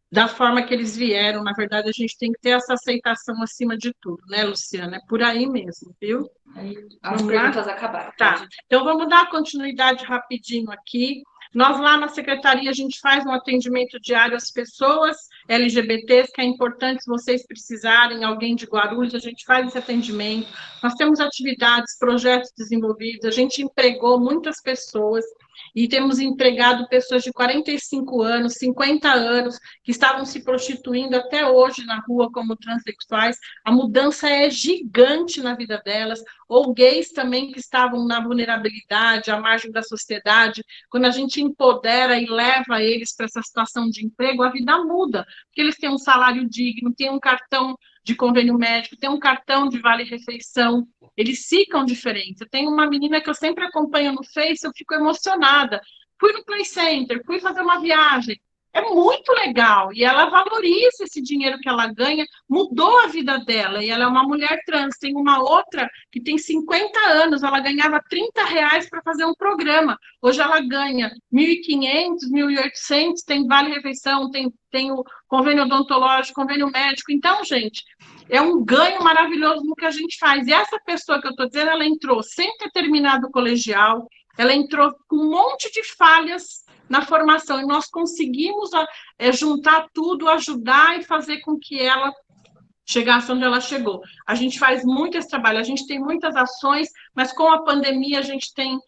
da forma que eles vieram. Na verdade, a gente tem que ter essa aceitação acima de tudo, né, Luciana? É por aí mesmo, viu? As perguntas acabaram. Tá, então vamos dar continuidade rapidinho aqui. Nós lá na secretaria, a gente faz um atendimento diário às pessoas LGBTs, que é importante, se vocês precisarem, alguém de Guarulhos, a gente faz esse atendimento. Nós temos atividades, projetos desenvolvidos, a gente empregou muitas pessoas, e temos empregado pessoas de 45 anos, 50 anos, que estavam se prostituindo até hoje na rua como transexuais. A mudança é gigante na vida delas, ou gays também que estavam na vulnerabilidade, à margem da sociedade. Quando a gente empodera e leva eles para essa situação de emprego, a vida muda, porque eles têm um salário digno, têm um cartão de convênio médico, têm um cartão de vale-refeição, eles ficam diferentes. Eu tenho uma menina que eu sempre acompanho no Face, eu fico emocionada. Fui no Play Center, fui fazer uma viagem. é muito legal, e ela valoriza esse dinheiro que ela ganha, mudou a vida dela, e ela é uma mulher trans. Tem uma outra que tem 50 anos, ela ganhava R$ 30 para fazer um programa, hoje ela ganha 1.500, 1.800, tem vale-refeição, tem o convênio odontológico, convênio médico. Então, gente, é um ganho maravilhoso no que a gente faz. E essa pessoa que eu estou dizendo, ela entrou sem ter terminado o colegial, ela entrou com um monte de falhas na formação, e nós conseguimos juntar tudo, ajudar e fazer com que ela chegasse onde ela chegou. A gente faz muito esse trabalho, a gente tem muitas ações, mas com a pandemia a gente tem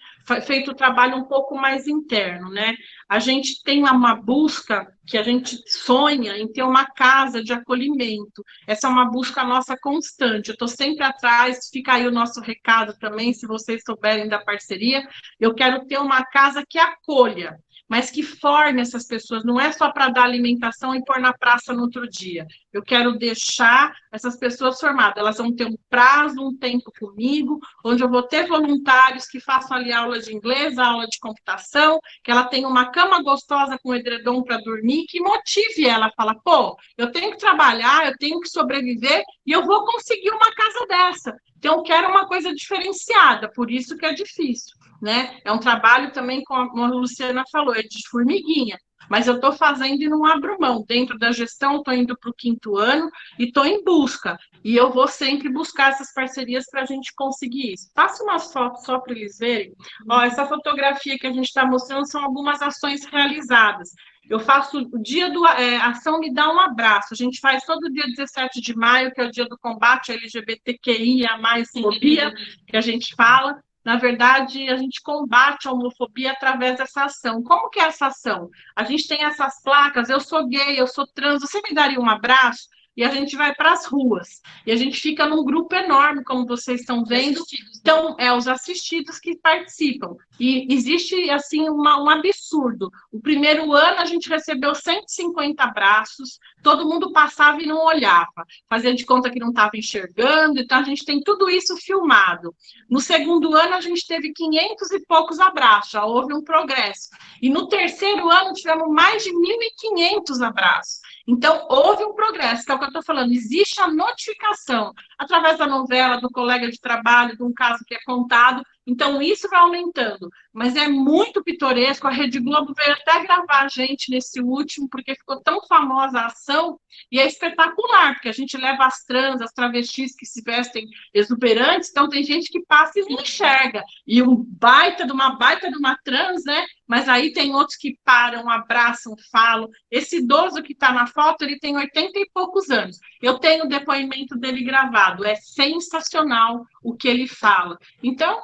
feito o trabalho um pouco mais interno, né? A gente tem uma busca que a gente sonha em ter uma casa de acolhimento. Essa é uma busca nossa constante. Eu estou sempre atrás, fica aí o nosso recado também, se vocês souberem da parceria. Eu quero ter uma casa que acolha, mas que forme essas pessoas, não é só para dar alimentação e pôr na praça no outro dia. Eu quero deixar essas pessoas formadas, elas vão ter um prazo, um tempo comigo, onde eu vou ter voluntários que façam ali aula de inglês, aula de computação, que ela tenha uma cama gostosa com edredom para dormir, que motive ela a falar, pô, eu tenho que trabalhar, eu tenho que sobreviver, e eu vou conseguir uma casa dessa. Então, eu quero uma coisa diferenciada, por isso que é difícil. Né? É um trabalho também, como a Luciana falou, é de formiguinha, mas eu estou fazendo e não abro mão. Dentro da gestão, estou indo para o 5º ano e estou em busca. E eu vou sempre buscar essas parcerias para a gente conseguir isso. Faça umas fotos só para eles verem. Ó, essa fotografia que a gente está mostrando são algumas ações realizadas. Eu faço o dia do Ação Me Dá um Abraço. A gente faz todo dia 17 de maio, que é o dia do combate à LGBTQIA+, fobia, que a gente fala. Na verdade, a gente combate a homofobia através dessa ação. Como que é essa ação? A gente tem essas placas, eu sou gay, eu sou trans, você me daria um abraço? E a gente vai para as ruas. E a gente fica num grupo enorme, como vocês estão vendo. Então, os assistidos que participam. E existe, assim, um absurdo. O primeiro ano, a gente recebeu 150 abraços, todo mundo passava e não olhava. Fazia de conta que não estava enxergando, então a gente tem tudo isso filmado. No segundo ano, a gente teve 500 e poucos abraços, já houve um progresso. E no terceiro ano, tivemos mais de 1.500 abraços. Então, houve um progresso, que é o que eu estou falando. Existe a notificação, através da novela, do colega de trabalho, de um caso que é contado. Então, isso vai aumentando. Mas é muito pitoresco. A Rede Globo veio até gravar a gente nesse último, porque ficou tão famosa a ação, e é espetacular, porque a gente leva as trans, as travestis que se vestem exuberantes, então tem gente que passa e não enxerga. E uma baita de uma trans, né? Mas aí tem outros que param, abraçam, falam. Esse idoso que está na foto, ele tem 80 e poucos anos. Eu tenho o depoimento dele gravado. É sensacional o que ele fala. Então,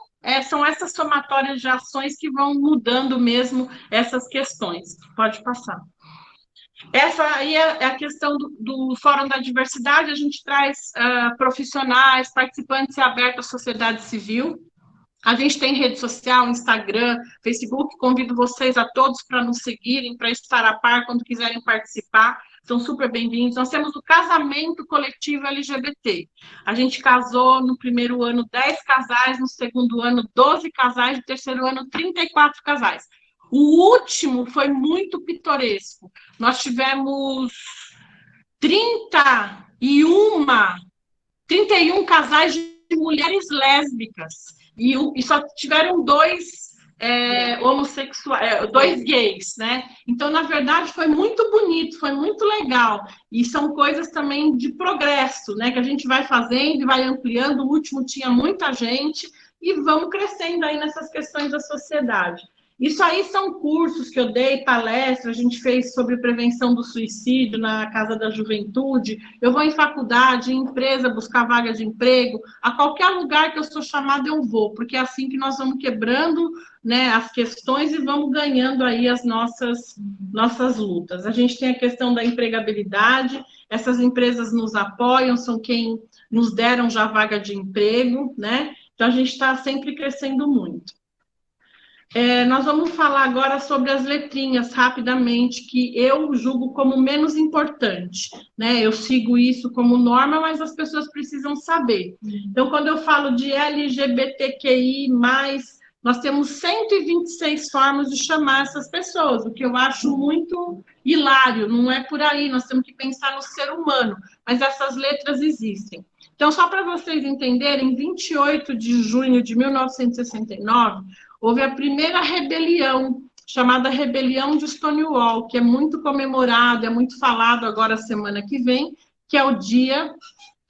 são essas somatórias de ações que vão mudando mesmo essas questões. Pode passar. Essa aí é a questão do Fórum da Diversidade. A gente traz profissionais, participantes e aberto à sociedade civil. A gente tem rede social, Instagram, Facebook. Convido vocês a todos para nos seguirem, para estar a par quando quiserem participar. São super bem-vindos. Nós temos o casamento coletivo LGBT. A gente casou no primeiro ano 10 casais, no segundo ano 12 casais, no terceiro ano 34 casais. O último foi muito pitoresco. Nós tivemos 31 casais de mulheres lésbicas. E só tiveram 2 homossexuais, 2 gays, né? Então, na verdade, foi muito bonito, foi muito legal. E são coisas também de progresso, né? Que a gente vai fazendo e vai ampliando. O último tinha muita gente e vamos crescendo aí nessas questões da sociedade. Isso aí são cursos que eu dei, palestras, a gente fez sobre prevenção do suicídio na Casa da Juventude. Eu vou em faculdade, em empresa, buscar vaga de emprego. A qualquer lugar que eu sou chamada, eu vou, porque é assim que nós vamos quebrando, né, as questões e vamos ganhando aí as nossas lutas. A gente tem a questão da empregabilidade, essas empresas nos apoiam, são quem nos deram já vaga de emprego, né? Então, a gente está sempre crescendo muito. Nós vamos falar agora sobre as letrinhas, rapidamente, que eu julgo como menos importante, né? Eu sigo isso como norma, mas as pessoas precisam saber. Então, quando eu falo de LGBTQI+, nós temos 126 formas de chamar essas pessoas, o que eu acho muito hilário, não é por aí, nós temos que pensar no ser humano, mas essas letras existem. Então, só para vocês entenderem, em 28 de junho de 1969, houve a primeira rebelião, chamada Rebelião de Stonewall, que é muito comemorado, é muito falado agora semana que vem, que é o dia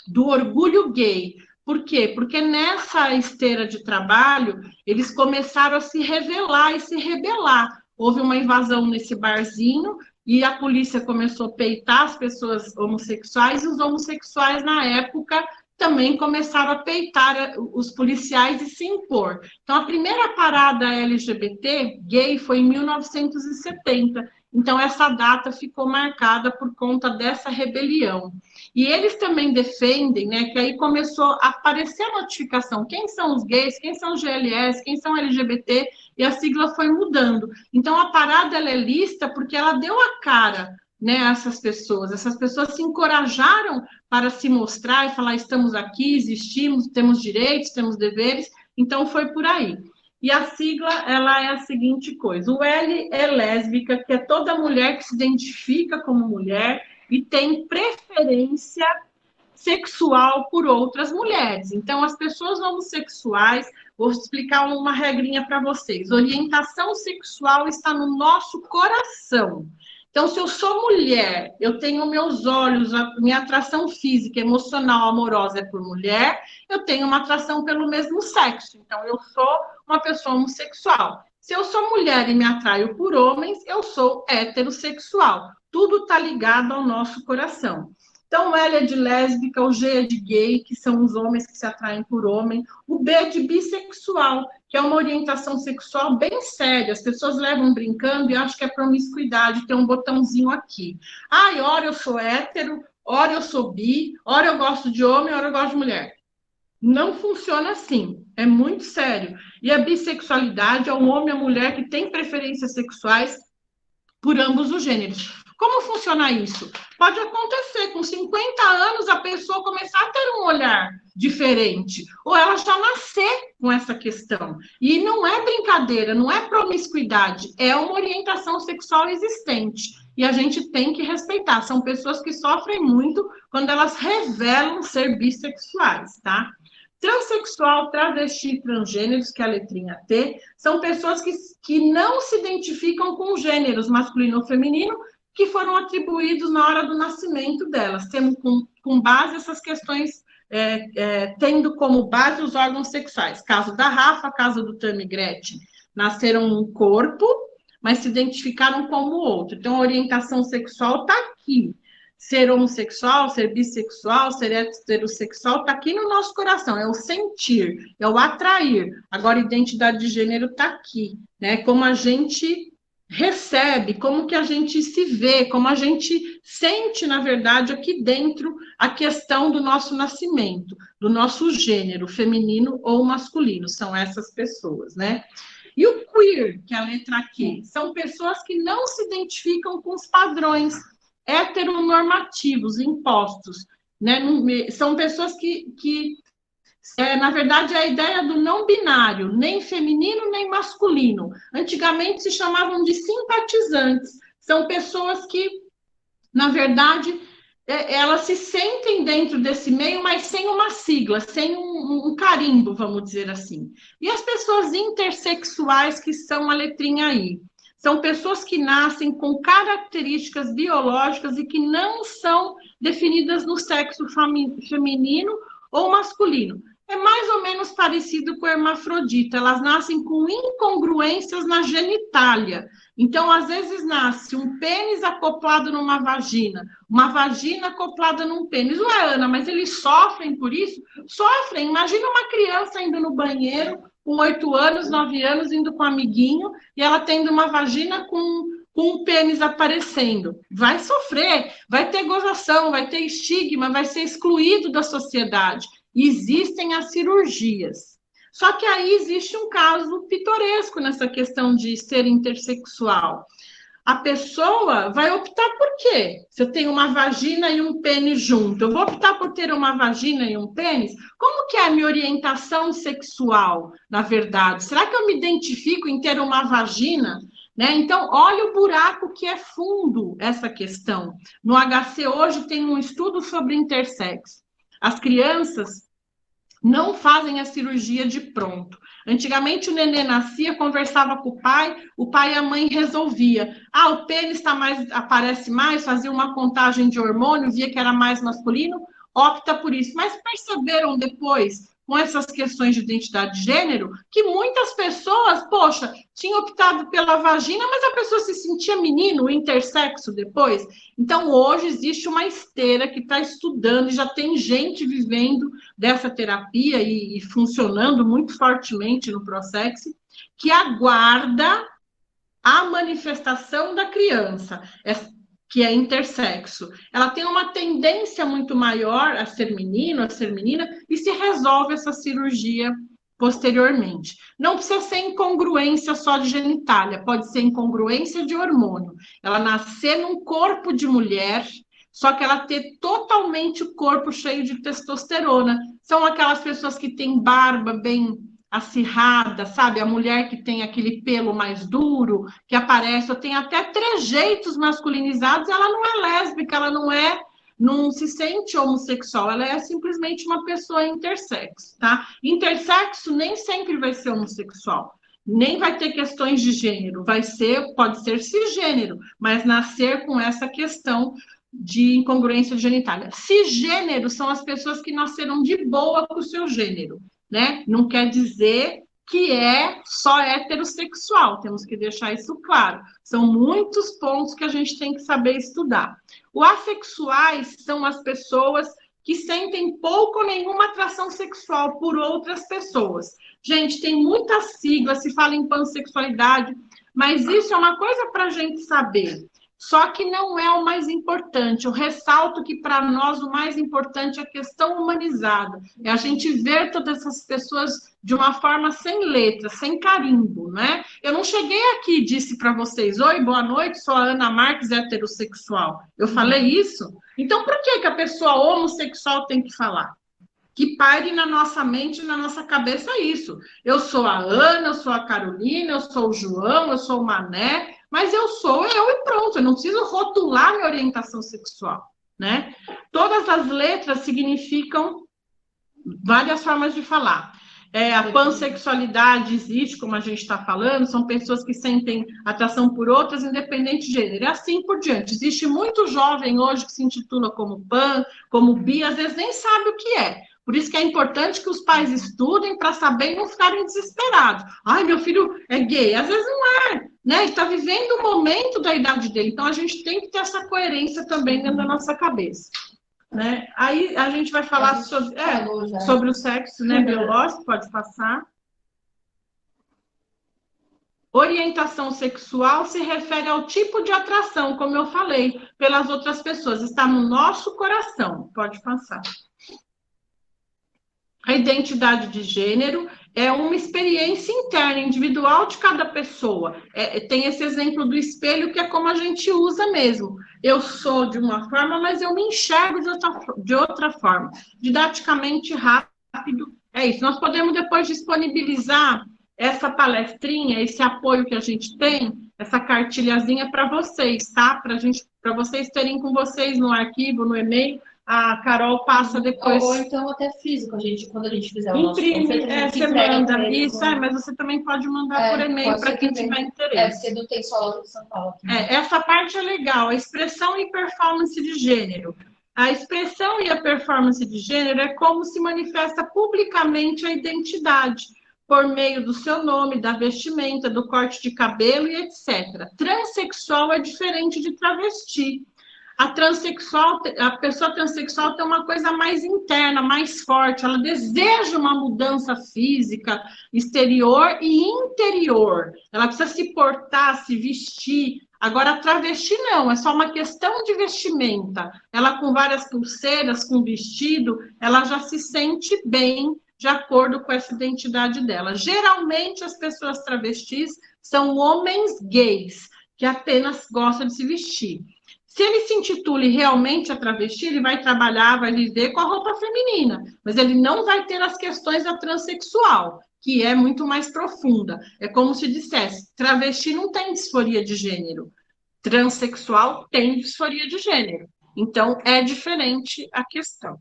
do orgulho gay. Por quê? Porque nessa esteira de trabalho, eles começaram a se revelar e se rebelar. Houve uma invasão nesse barzinho e a polícia começou a peitar as pessoas homossexuais e os homossexuais, na época, também começaram a peitar os policiais e se impor. Então, a primeira parada LGBT gay foi em 1970. Então, essa data ficou marcada por conta dessa rebelião. E eles também defendem, né, que aí começou a aparecer a notificação, quem são os gays, quem são os GLS, quem são LGBT, e a sigla foi mudando. Então, a parada ela é lista porque ela deu a cara, né, a essas pessoas se encorajaram para se mostrar e falar, estamos aqui, existimos, temos direitos, temos deveres, então foi por aí. E a sigla, ela é a seguinte coisa, o L é lésbica, que é toda mulher que se identifica como mulher e tem preferência sexual por outras mulheres. Então, as pessoas homossexuais, vou explicar uma regrinha para vocês, orientação sexual está no nosso coração. Então, se eu sou mulher, eu tenho meus olhos, a minha atração física, emocional, amorosa é por mulher, eu tenho uma atração pelo mesmo sexo. Então, eu sou uma pessoa homossexual. Se eu sou mulher e me atraio por homens, eu sou heterossexual. Tudo está ligado ao nosso coração. Então, o L é de lésbica, o G é de gay, que são os homens que se atraem por homem. O B é de bissexual, que é uma orientação sexual bem séria. As pessoas levam brincando e acham que é promiscuidade, tem um botãozinho aqui. Ai, ora eu sou hétero, ora eu sou bi, ora eu gosto de homem, ora eu gosto de mulher. Não funciona assim, é muito sério. E a bissexualidade é um homem e a mulher que tem preferências sexuais por ambos os gêneros. Como funciona isso? Pode acontecer, com 50 anos, a pessoa começar a ter um olhar diferente, ou ela já nascer com essa questão. E não é brincadeira, não é promiscuidade, é uma orientação sexual existente. E a gente tem que respeitar. São pessoas que sofrem muito quando elas revelam ser bissexuais, tá? Transsexual, travesti, transgêneros, que é a letrinha T, são pessoas que não se identificam com gêneros masculino ou feminino, que foram atribuídos na hora do nascimento delas, tendo com base essas questões, tendo como base os órgãos sexuais. Caso da Rafa, caso do Tammy Gretchen, nasceram um corpo, mas se identificaram como outro. Então, a orientação sexual está aqui. Ser homossexual, ser bissexual, ser heterossexual, está aqui no nosso coração, é o sentir, é o atrair. Agora, a identidade de gênero está aqui, né? Como a gente recebe, como que a gente se vê, como a gente sente, na verdade, aqui dentro, a questão do nosso nascimento, do nosso gênero, feminino ou masculino, são essas pessoas, né? E o queer, que é a letra Q, são pessoas que não se identificam com os padrões heteronormativos impostos, né? São pessoas que na verdade, é a ideia do não binário, nem feminino, nem masculino. Antigamente se chamavam de simpatizantes. São pessoas que, na verdade, elas se sentem dentro desse meio, mas sem uma sigla, sem um carimbo, vamos dizer assim. E as pessoas intersexuais, que são a letrinha I. São pessoas que nascem com características biológicas e que não são definidas no sexo feminino ou masculino. É mais ou menos parecido com o hermafrodita, elas nascem com incongruências na genitália. Então, às vezes, nasce um pênis acoplado numa vagina, uma vagina acoplada num pênis. Ué, Ana, mas eles sofrem por isso? Sofrem. Imagina uma criança indo no banheiro com 8 anos, 9 anos, indo com um amiguinho, e ela tendo uma vagina com um pênis aparecendo. Vai sofrer, vai ter gozação, vai ter estigma, vai ser excluído da sociedade. Existem as cirurgias. Só que aí existe um caso pitoresco nessa questão de ser intersexual. a pessoa vai optar por quê? Se eu tenho uma vagina e um pênis junto, eu vou optar por ter uma vagina e um pênis? Como que é a minha orientação sexual, na verdade? Será que eu me identifico em ter uma vagina? Né? Então, olha o buraco que é fundo essa questão. No HC hoje tem um estudo sobre intersexo. As crianças não fazem a cirurgia de pronto. Antigamente o nenê nascia, conversava com o pai e a mãe resolvia. Ah, o pênis aparece mais, fazia uma contagem de hormônio, via que era mais masculino, opta por isso. Mas perceberam depois, com essas questões de identidade de gênero, que muitas pessoas, poxa, tinham optado pela vagina, mas a pessoa se sentia menino, intersexo depois. Então, hoje existe uma esteira que está estudando, e já tem gente vivendo dessa terapia e funcionando muito fortemente no Prosex, que aguarda a manifestação da criança, que é intersexo. Ela tem uma tendência muito maior a ser menino, a ser menina, e se resolve essa cirurgia posteriormente. Não precisa ser incongruência só de genitália, pode ser incongruência de hormônio. Ela nascer num corpo de mulher, só que ela ter totalmente o corpo cheio de testosterona. São aquelas pessoas que têm barba bem acirrada, sabe? A mulher que tem aquele pelo mais duro, que aparece, tem até trejeitos masculinizados, ela não é lésbica, ela não se sente homossexual, ela é simplesmente uma pessoa intersexo, tá? Intersexo nem sempre vai ser homossexual, nem vai ter questões de gênero, pode ser cisgênero, mas nascer com essa questão de incongruência de genitália. Cisgênero são as pessoas que nasceram de boa com o seu gênero, né? Não quer dizer que é só heterossexual, temos que deixar isso claro. São muitos pontos que a gente tem que saber estudar. Os assexuais são as pessoas que sentem pouco ou nenhuma atração sexual por outras pessoas. Gente, tem muita sigla, se fala em pansexualidade, mas isso é uma coisa para a gente saber. Só que não é o mais importante. Eu ressalto que, para nós, o mais importante é a questão humanizada. É a gente ver todas essas pessoas de uma forma sem letra, sem carimbo, né? Eu não cheguei aqui e disse para vocês, oi, boa noite, sou a Ana Marques, heterossexual. Eu falei isso? Então, por que a pessoa homossexual tem que falar? Que pare na nossa mente, na nossa cabeça isso. Eu sou a Ana, eu sou a Carolina, eu sou o João, eu sou o Mané, mas eu sou eu e pronto, eu não preciso rotular minha orientação sexual, né? Todas as letras significam várias formas de falar. A pansexualidade existe, como a gente está falando, são pessoas que sentem atração por outras, independente de gênero, e assim por diante. Existe muito jovem hoje que se intitula como pan, como bi, às vezes nem sabe o que é. Por isso que é importante que os pais estudem para saber e não ficarem desesperados. Ai, meu filho é gay. Às vezes não é, né? Ele está vivendo o momento da idade dele. Então, a gente tem que ter essa coerência também dentro da nossa cabeça. Né? Aí, a gente vai falar sobre o sexo, né, biológico, pode passar. Orientação sexual se refere ao tipo de atração, como eu falei, pelas outras pessoas. Está no nosso coração. Pode passar. A identidade de gênero é uma experiência interna, individual de cada pessoa. Tem esse exemplo do espelho, que é como a gente usa mesmo. Eu sou de uma forma, mas eu me enxergo de outra forma. Didaticamente rápido, é isso. Nós podemos depois disponibilizar essa palestrinha, esse apoio que a gente tem, essa cartilhazinha para vocês, tá? Para vocês terem com vocês no arquivo, no e-mail. A Carol passa depois. Ou então até físico, quando a gente fizer o nosso imprime, você manda isso, mas você também pode mandar por e-mail para quem tiver interesse. Porque não tem só lá de São Paulo. Essa parte é legal, a expressão e performance de gênero. A expressão e a performance de gênero é como se manifesta publicamente a identidade, por meio do seu nome, da vestimenta, do corte de cabelo e etc. Transsexual é diferente de travesti. A pessoa transexual tem uma coisa mais interna, mais forte, ela deseja uma mudança física, exterior e interior. Ela precisa se portar, se vestir. Agora, a travesti não, é só uma questão de vestimenta. Ela com várias pulseiras, com vestido, ela já se sente bem de acordo com essa identidade dela. Geralmente, as pessoas travestis são homens gays, que apenas gosta de se vestir. Se ele se intitule realmente a travesti, ele vai trabalhar, vai viver com a roupa feminina, mas ele não vai ter as questões da transexual, que é muito mais profunda. É como se dissesse, travesti não tem disforia de gênero, transexual tem disforia de gênero. Então, é diferente a questão.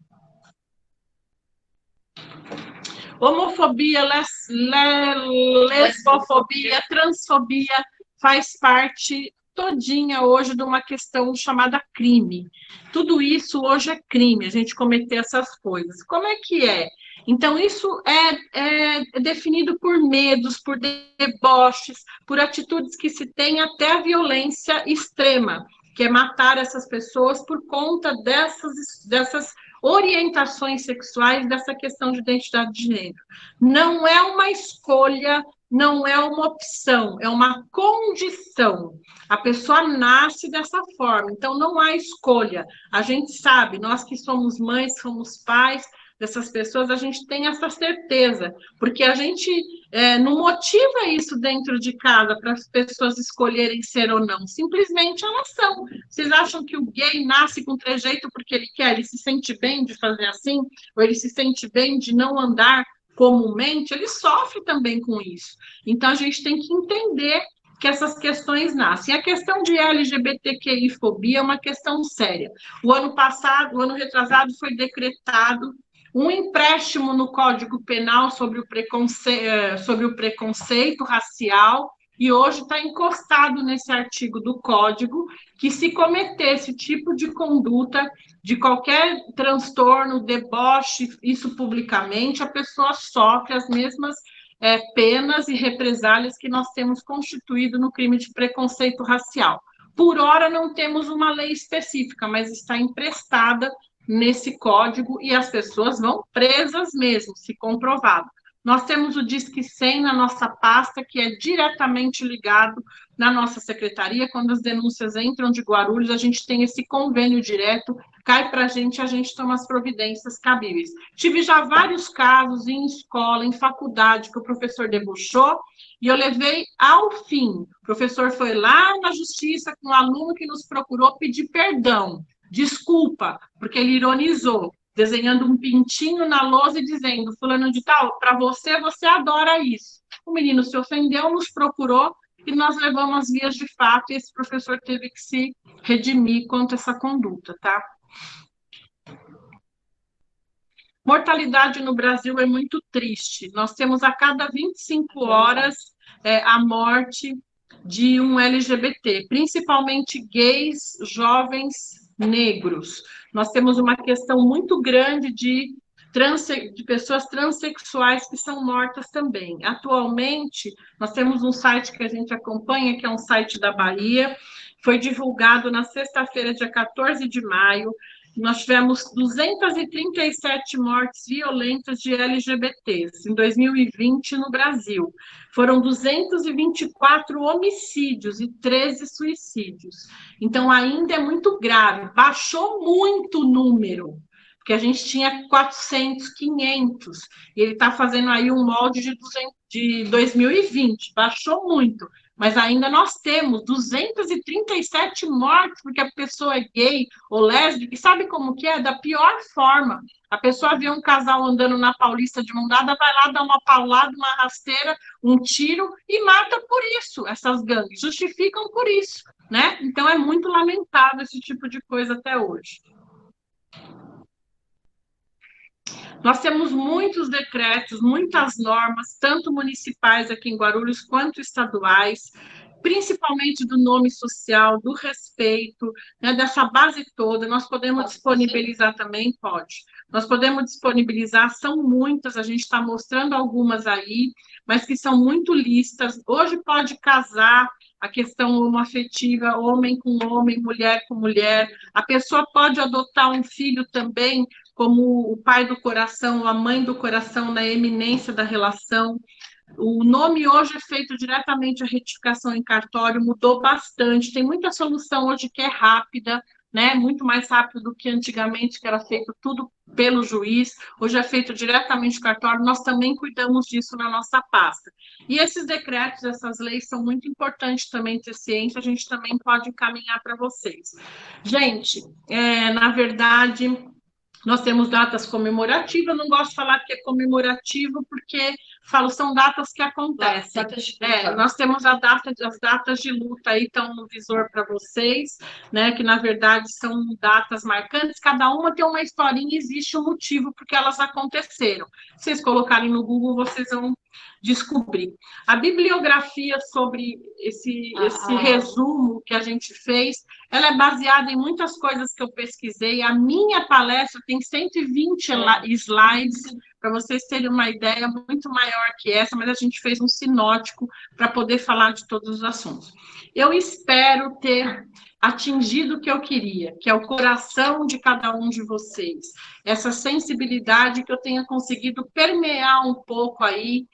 Homofobia, lesbofobia, transfobia faz parte todinha hoje de uma questão chamada crime. Tudo isso hoje é crime, a gente cometer essas coisas. Como é que é? Então, isso é definido por medos, por deboches, por atitudes que se tem até a violência extrema, que é matar essas pessoas por conta dessas orientações sexuais, dessa questão de identidade de gênero. Não é uma escolha, não é uma opção, é uma condição. A pessoa nasce dessa forma, então não há escolha. A gente sabe, nós que somos mães, somos pais dessas pessoas, a gente tem essa certeza, porque a gente não motiva isso dentro de casa para as pessoas escolherem ser ou não, simplesmente elas são. Vocês acham que o gay nasce com trejeito porque ele quer, ele se sente bem de fazer assim, ou ele se sente bem de não andar comumente? Ele sofre também com isso. Então, a gente tem que entender que essas questões nascem. A questão de LGBTQI-fobia é uma questão séria. O ano passado, o ano retrasado, foi decretado um empréstimo no Código Penal sobre o preconceito racial, e hoje está encostado nesse artigo do Código que, se cometer esse tipo de conduta, de qualquer transtorno, deboche, isso publicamente, a pessoa sofre as mesmas penas e represálias que nós temos constituído no crime de preconceito racial. Por hora, não temos uma lei específica, mas está emprestada nesse código e as pessoas vão presas mesmo, se comprovado. Nós temos o Disque 100 na nossa pasta, que é diretamente ligado na nossa secretaria. Quando as denúncias entram de Guarulhos, a gente tem esse convênio direto, cai para a gente toma as providências cabíveis. Tive já vários casos em escola, em faculdade, que o professor debochou, e eu levei ao fim. O professor foi lá na justiça com um aluno que nos procurou pedir perdão. Desculpa, porque ele ironizou, desenhando um pintinho na lousa e dizendo, fulano de tal, para você, você adora isso. O menino se ofendeu, nos procurou e nós levamos as vias de fato, e esse professor teve que se redimir contra essa conduta, tá? Mortalidade no Brasil é muito triste. Nós temos a cada 25 horas a morte de um LGBT, principalmente gays, jovens, negros. Nós temos uma questão muito grande de pessoas transexuais que são mortas também. Atualmente, nós temos um site que a gente acompanha, que é um site da Bahia, foi divulgado na sexta-feira, dia 14 de maio, nós tivemos 237 mortes violentas de LGBTs em 2020 no Brasil. Foram 224 homicídios e 13 suicídios. Então, ainda é muito grave. Baixou muito o número, porque a gente tinha 400, 500. E ele está fazendo aí um molde de 2020. Baixou muito. Mas ainda nós temos 237 mortes porque a pessoa é gay ou lésbica, e sabe como que é? Da pior forma. A pessoa vê um casal andando na Paulista de mão dada, vai lá dar uma paulada, uma rasteira, um tiro e mata por isso, essas gangues. Justificam por isso, né? Então é muito lamentável esse tipo de coisa até hoje. Nós temos muitos decretos, muitas normas, tanto municipais aqui em Guarulhos, quanto estaduais, principalmente do nome social, do respeito, né, dessa base toda. Nós podemos disponibilizar também? Pode. Nós podemos disponibilizar, são muitas, a gente está mostrando algumas aí, mas que são muito listas. Hoje pode casar, a questão homoafetiva, homem com homem, mulher com mulher. A pessoa pode adotar um filho também, como o pai do coração, a mãe do coração, na eminência da relação. O nome hoje é feito diretamente a retificação em cartório, mudou bastante, tem muita solução hoje que é rápida, né? Muito mais rápido do que antigamente, que era feito tudo pelo juiz, hoje é feito diretamente no cartório, nós também cuidamos disso na nossa pasta. E esses decretos, essas leis são muito importantes também ter ciência, a gente também pode encaminhar para vocês. Gente, na verdade, nós temos datas comemorativas, eu não gosto de falar que é comemorativo, porque são datas que acontecem. Nós temos as datas de luta aí, estão no visor para vocês, né, que na verdade são datas marcantes, cada uma tem uma historinha e existe um motivo porque elas aconteceram. Se vocês colocarem no Google, vocês vão descobrir. A bibliografia sobre esse resumo que a gente fez, ela é baseada em muitas coisas que eu pesquisei. A minha palestra tem 120 slides, para vocês terem uma ideia muito maior que essa, mas a gente fez um sinótico para poder falar de todos os assuntos. Eu espero ter atingido o que eu queria, que é o coração de cada um de vocês, essa sensibilidade que eu tenha conseguido permear um pouco aí,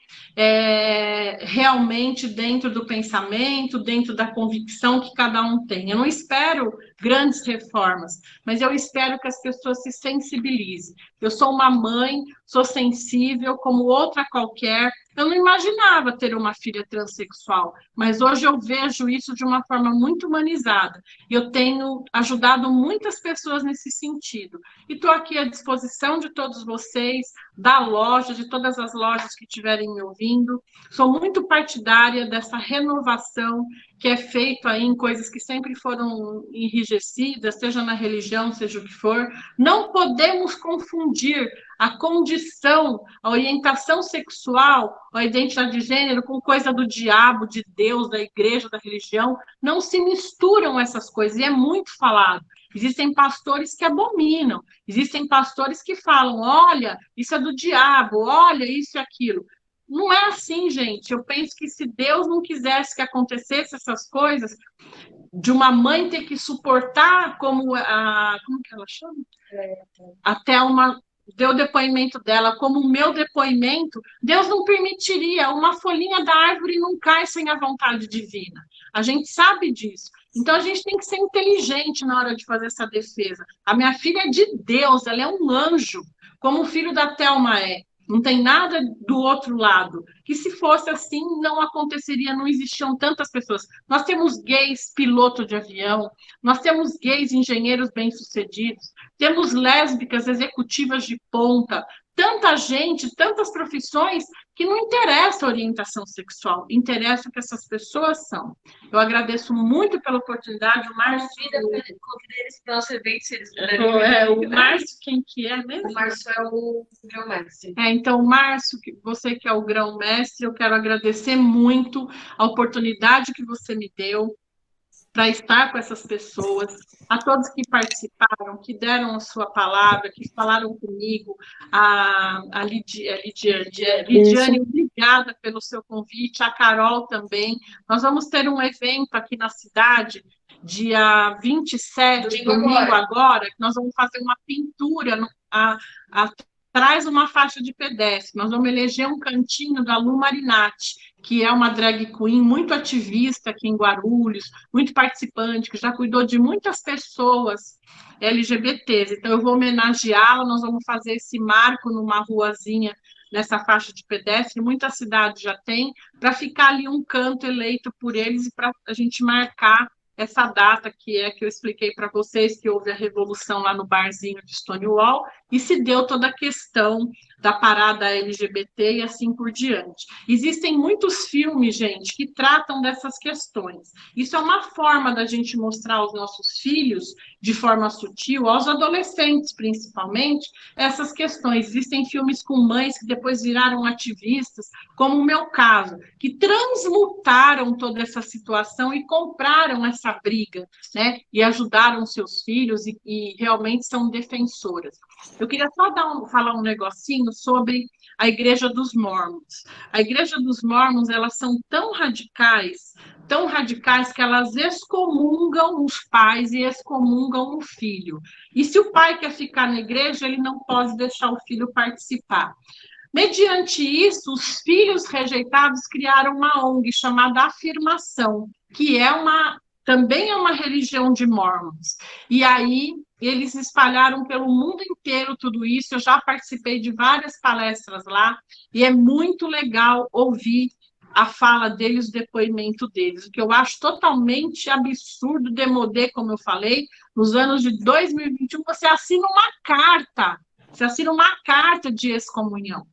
realmente dentro do pensamento, dentro da convicção que cada um tem. Eu não espero grandes reformas, mas eu espero que as pessoas se sensibilizem. Eu sou uma mãe, sou sensível como outra qualquer. Eu não imaginava ter uma filha transexual, mas hoje eu vejo isso de uma forma muito humanizada. E eu tenho ajudado muitas pessoas nesse sentido. E estou aqui à disposição de todos vocês, da loja, de todas as lojas que estiverem me ouvindo. Sou muito partidária dessa renovação que é feito aí em coisas que sempre foram enrijecidas, seja na religião, seja o que for. Não podemos confundir a condição, a orientação sexual, a identidade de gênero com coisa do diabo, de Deus, da igreja, da religião. Não se misturam essas coisas, e é muito falado. Existem pastores que abominam, existem pastores que falam, olha, isso é do diabo, olha, isso e aquilo. Não é assim, gente. Eu penso que se Deus não quisesse que acontecesse essas coisas, de uma mãe ter que suportar como que ela chama? Até deu o depoimento dela, como o meu depoimento, Deus não permitiria, uma folhinha da árvore não cai sem a vontade divina. A gente sabe disso. Então, a gente tem que ser inteligente na hora de fazer essa defesa. A minha filha é de Deus, ela é um anjo, como o filho da Thelma é. Não tem nada do outro lado. Que se fosse assim, não aconteceria, não existiam tantas pessoas. Nós temos gays piloto de avião, nós temos gays engenheiros bem-sucedidos, temos lésbicas executivas de ponta, tanta gente, tantas profissões que não interessa a orientação sexual, interessa o que essas pessoas são. Eu agradeço muito pela oportunidade, o Márcio... Convidei eles para o nosso evento, se eles puderem. O Márcio, quem que é mesmo? O Márcio é o grão-mestre. Então, Márcio, você que é o grão-mestre, eu quero agradecer muito a oportunidade que você me deu para estar com essas pessoas, a todos que participaram, que deram a sua palavra, que falaram comigo, a Lidiane, obrigada pelo seu convite, a Carol também. Nós vamos ter um evento aqui na cidade, dia 27, domingo agora, que nós vamos fazer uma pintura atrás de uma faixa de pedestre. Nós vamos eleger um cantinho da Lu Marinatti, que é uma drag queen muito ativista aqui em Guarulhos, muito participante, que já cuidou de muitas pessoas LGBTs. Então, eu vou homenageá-la, nós vamos fazer esse marco numa ruazinha, nessa faixa de pedestre, muitas cidades já têm, para ficar ali um canto eleito por eles e para a gente marcar essa data que eu expliquei para vocês, que houve a revolução lá no barzinho de Stonewall, e se deu toda a questão da parada LGBT e assim por diante. Existem muitos filmes, gente, que tratam dessas questões. Isso é uma forma da gente mostrar aos nossos filhos, de forma sutil, aos adolescentes, principalmente, essas questões. Existem filmes com mães que depois viraram ativistas, como o meu caso, que transmutaram toda essa situação e compraram essa briga, né? E ajudaram seus filhos e realmente são defensoras. Eu queria só falar um negocinho sobre a Igreja dos Mórmons. A Igreja dos Mórmons, elas são tão radicais que elas excomungam os pais e excomungam o filho. E se o pai quer ficar na igreja, ele não pode deixar o filho participar. Mediante isso, os filhos rejeitados criaram uma ONG chamada Afirmação, que é uma também é uma religião de Mormons. E aí eles espalharam pelo mundo inteiro tudo isso. Eu já participei de várias palestras lá, e é muito legal ouvir a fala deles, o depoimento deles, o que eu acho totalmente absurdo, demodé, como eu falei, nos anos de 2021, você assina uma carta de excomunhão,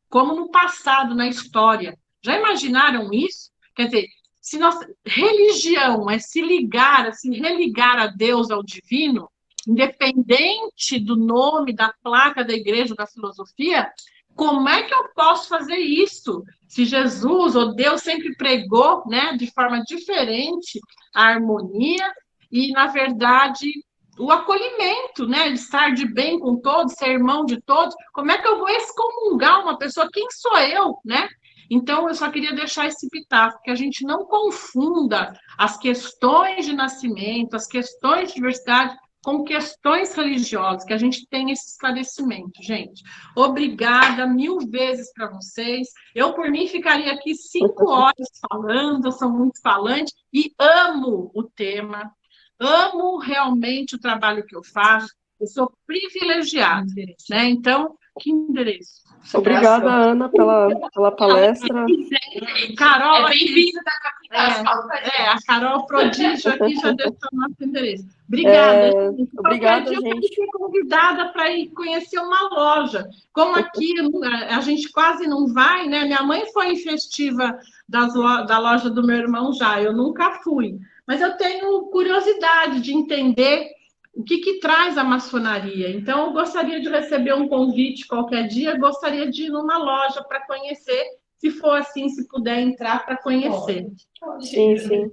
como no passado, na história. Já imaginaram isso? Quer dizer, se religião é se ligar, se religar a Deus, ao divino, independente do nome, da placa da igreja, da filosofia, como é que eu posso fazer isso? Se Jesus ou Deus sempre pregou, né, de forma diferente a harmonia e, na verdade, o acolhimento, né, de estar de bem com todos, ser irmão de todos, como é que eu vou excomungar uma pessoa? Quem sou eu, né? Então, eu só queria deixar esse pitaco, que a gente não confunda as questões de nascimento, as questões de diversidade, com questões religiosas, que a gente tem esse esclarecimento, gente. Obrigada 1000 vezes para vocês. Eu, por mim, ficaria aqui 5 horas falando, eu sou muito falante, e amo o tema, amo realmente o trabalho que eu faço, eu sou privilegiada, né? Então, que endereço? Obrigada, Ana, pela palestra. Carol, bem-vinda da capital. A Carol Prodígio aqui já deu o nosso endereço. Obrigada. Obrigada, gente. Eu fui convidada para ir conhecer uma loja. Como aqui a gente quase não vai, né? Minha mãe foi em festiva da loja do meu irmão já, eu nunca fui. Mas eu tenho curiosidade de entender o que traz a maçonaria. Então, eu gostaria de receber um convite qualquer dia, gostaria de ir numa loja para conhecer, se for assim, se puder entrar para conhecer. Sim, sim.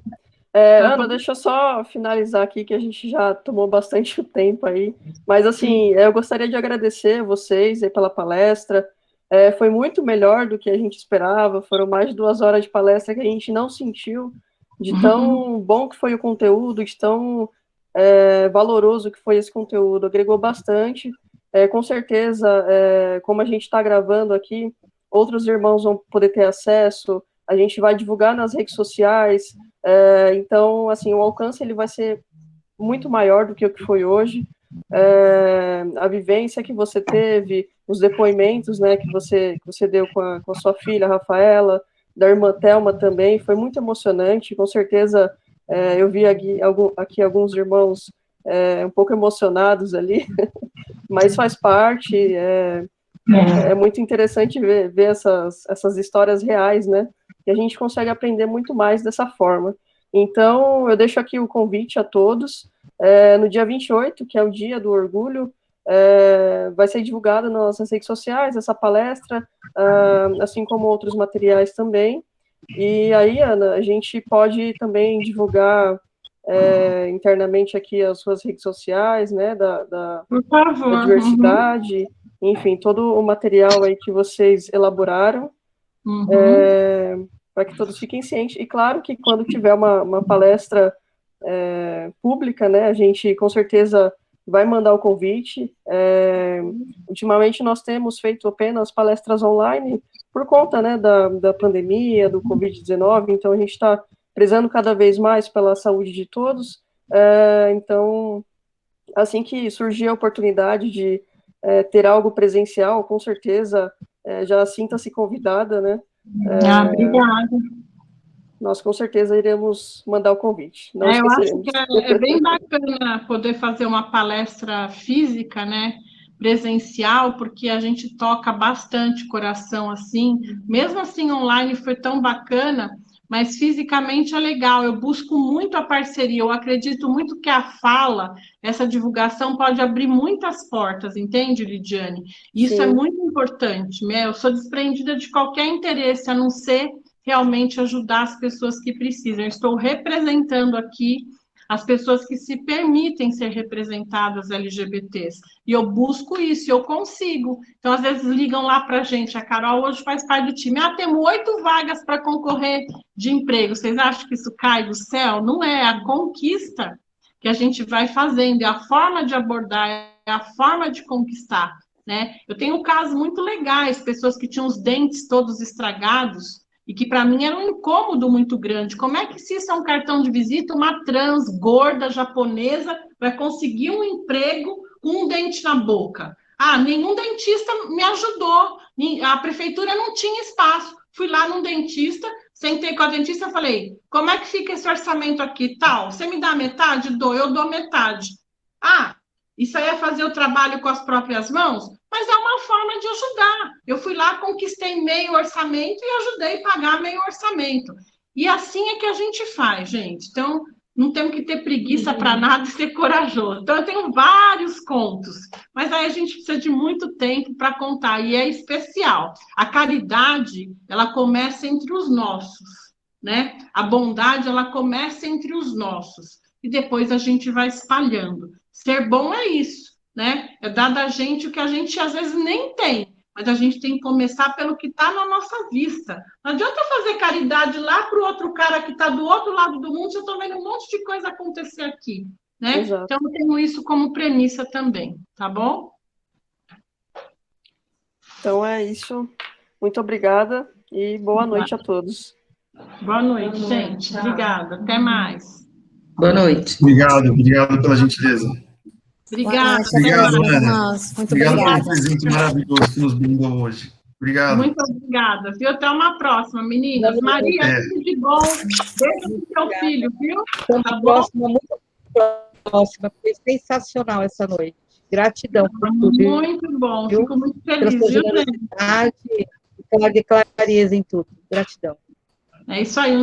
Ana, deixa eu só finalizar aqui, que a gente já tomou bastante tempo aí, mas assim, eu gostaria de agradecer vocês aí pela palestra, foi muito melhor do que a gente esperava, foram mais de 2 horas de palestra que a gente não sentiu, de tão bom que foi o conteúdo, de tão valoroso que foi esse conteúdo, agregou bastante, com certeza, como a gente está gravando aqui, outros irmãos vão poder ter acesso, a gente vai divulgar nas redes sociais, então, assim, o alcance ele vai ser muito maior do que o que foi hoje, a vivência que você teve, os depoimentos, né, que você deu com a sua filha, Rafaela, da irmã Thelma também, foi muito emocionante, com certeza. Eu vi aqui alguns irmãos um pouco emocionados ali, mas faz parte, é muito interessante ver essas histórias reais, né? E a gente consegue aprender muito mais dessa forma. Então, eu deixo aqui o convite a todos. No dia 28, que é o Dia do Orgulho, vai ser divulgada nas nossas redes sociais essa palestra, assim como outros materiais também. E aí, Ana, a gente pode também divulgar internamente aqui as suas redes sociais, né, Por favor. Da diversidade, enfim, todo o material aí que vocês elaboraram, para que todos fiquem cientes. E claro que quando tiver uma palestra pública, né, a gente com certeza vai mandar o convite. Ultimamente nós temos feito apenas palestras online, por conta, né, da pandemia, do Covid-19, então a gente está prezando cada vez mais pela saúde de todos, então, assim que surgir a oportunidade de ter algo presencial, com certeza, já sinta-se convidada, né? Obrigada. Nós, com certeza, iremos mandar o convite. Não eu acho esqueceremos. que é bem bacana poder fazer uma palestra física, né? Presencial, porque a gente toca bastante coração, assim, mesmo assim online foi tão bacana, mas fisicamente é legal, eu busco muito a parceria, eu acredito muito que a fala, essa divulgação pode abrir muitas portas, entende, Lidiane? Isso é muito importante, né? Eu sou desprendida de qualquer interesse, a não ser realmente ajudar as pessoas que precisam, eu estou representando aqui as pessoas que se permitem ser representadas LGBTs. E eu busco isso, eu consigo. Então, às vezes, ligam lá para a gente, a Carol hoje faz parte do time, temos 8 vagas para concorrer de emprego. Vocês acham que isso cai do céu? Não é, a conquista que a gente vai fazendo, é a forma de abordar, é a forma de conquistar, né? Eu tenho casos muito legais, pessoas que tinham os dentes todos estragados, e que para mim era um incômodo muito grande. Como é que, se isso é um cartão de visita, uma trans gorda japonesa vai conseguir um emprego com um dente na boca? Ah, nenhum dentista me ajudou, a prefeitura não tinha espaço. Fui lá num dentista, sentei com a dentista e falei, como é que fica esse orçamento aqui? Tal, você me dá metade? Dou, eu dou metade. Ah, isso aí é fazer o trabalho com as próprias mãos? Mas é uma forma de ajudar. Eu fui lá, conquistei meio orçamento e ajudei a pagar meio orçamento. E assim é que a gente faz, gente. Então, não temos que ter preguiça para nada e ser corajoso. Então, eu tenho vários contos, mas aí a gente precisa de muito tempo para contar, e é especial. A caridade, ela começa entre os nossos, né? A bondade, ela começa entre os nossos, e depois a gente vai espalhando. Ser bom é isso, né? É dar da gente o que a gente às vezes nem tem, mas a gente tem que começar pelo que está na nossa vista. Não adianta fazer caridade lá para o outro cara que está do outro lado do mundo, se eu estou vendo um monte de coisa acontecer aqui, né? Exato. Então, eu tenho isso como premissa também, tá bom? Então é isso. Muito obrigada e boa noite a todos. Boa noite, gente. Obrigada. Até mais. Boa noite. Obrigado pela gentileza. Obrigada. Obrigado, até mais. Ana. Muito Obrigado pelo obrigada. presente maravilhoso que nos brindou hoje. Obrigado. Muito obrigada, viu? Até uma próxima, meninas. Maria, tudo de bom. Beijo pro seu filho, viu? Tá bom? Próxima, muito próxima. Foi sensacional essa noite. Gratidão por tudo. Muito bom. Viu? Fico muito Pela feliz, sua viu, gente? generosidade e pela clareza em tudo. Gratidão. É isso aí.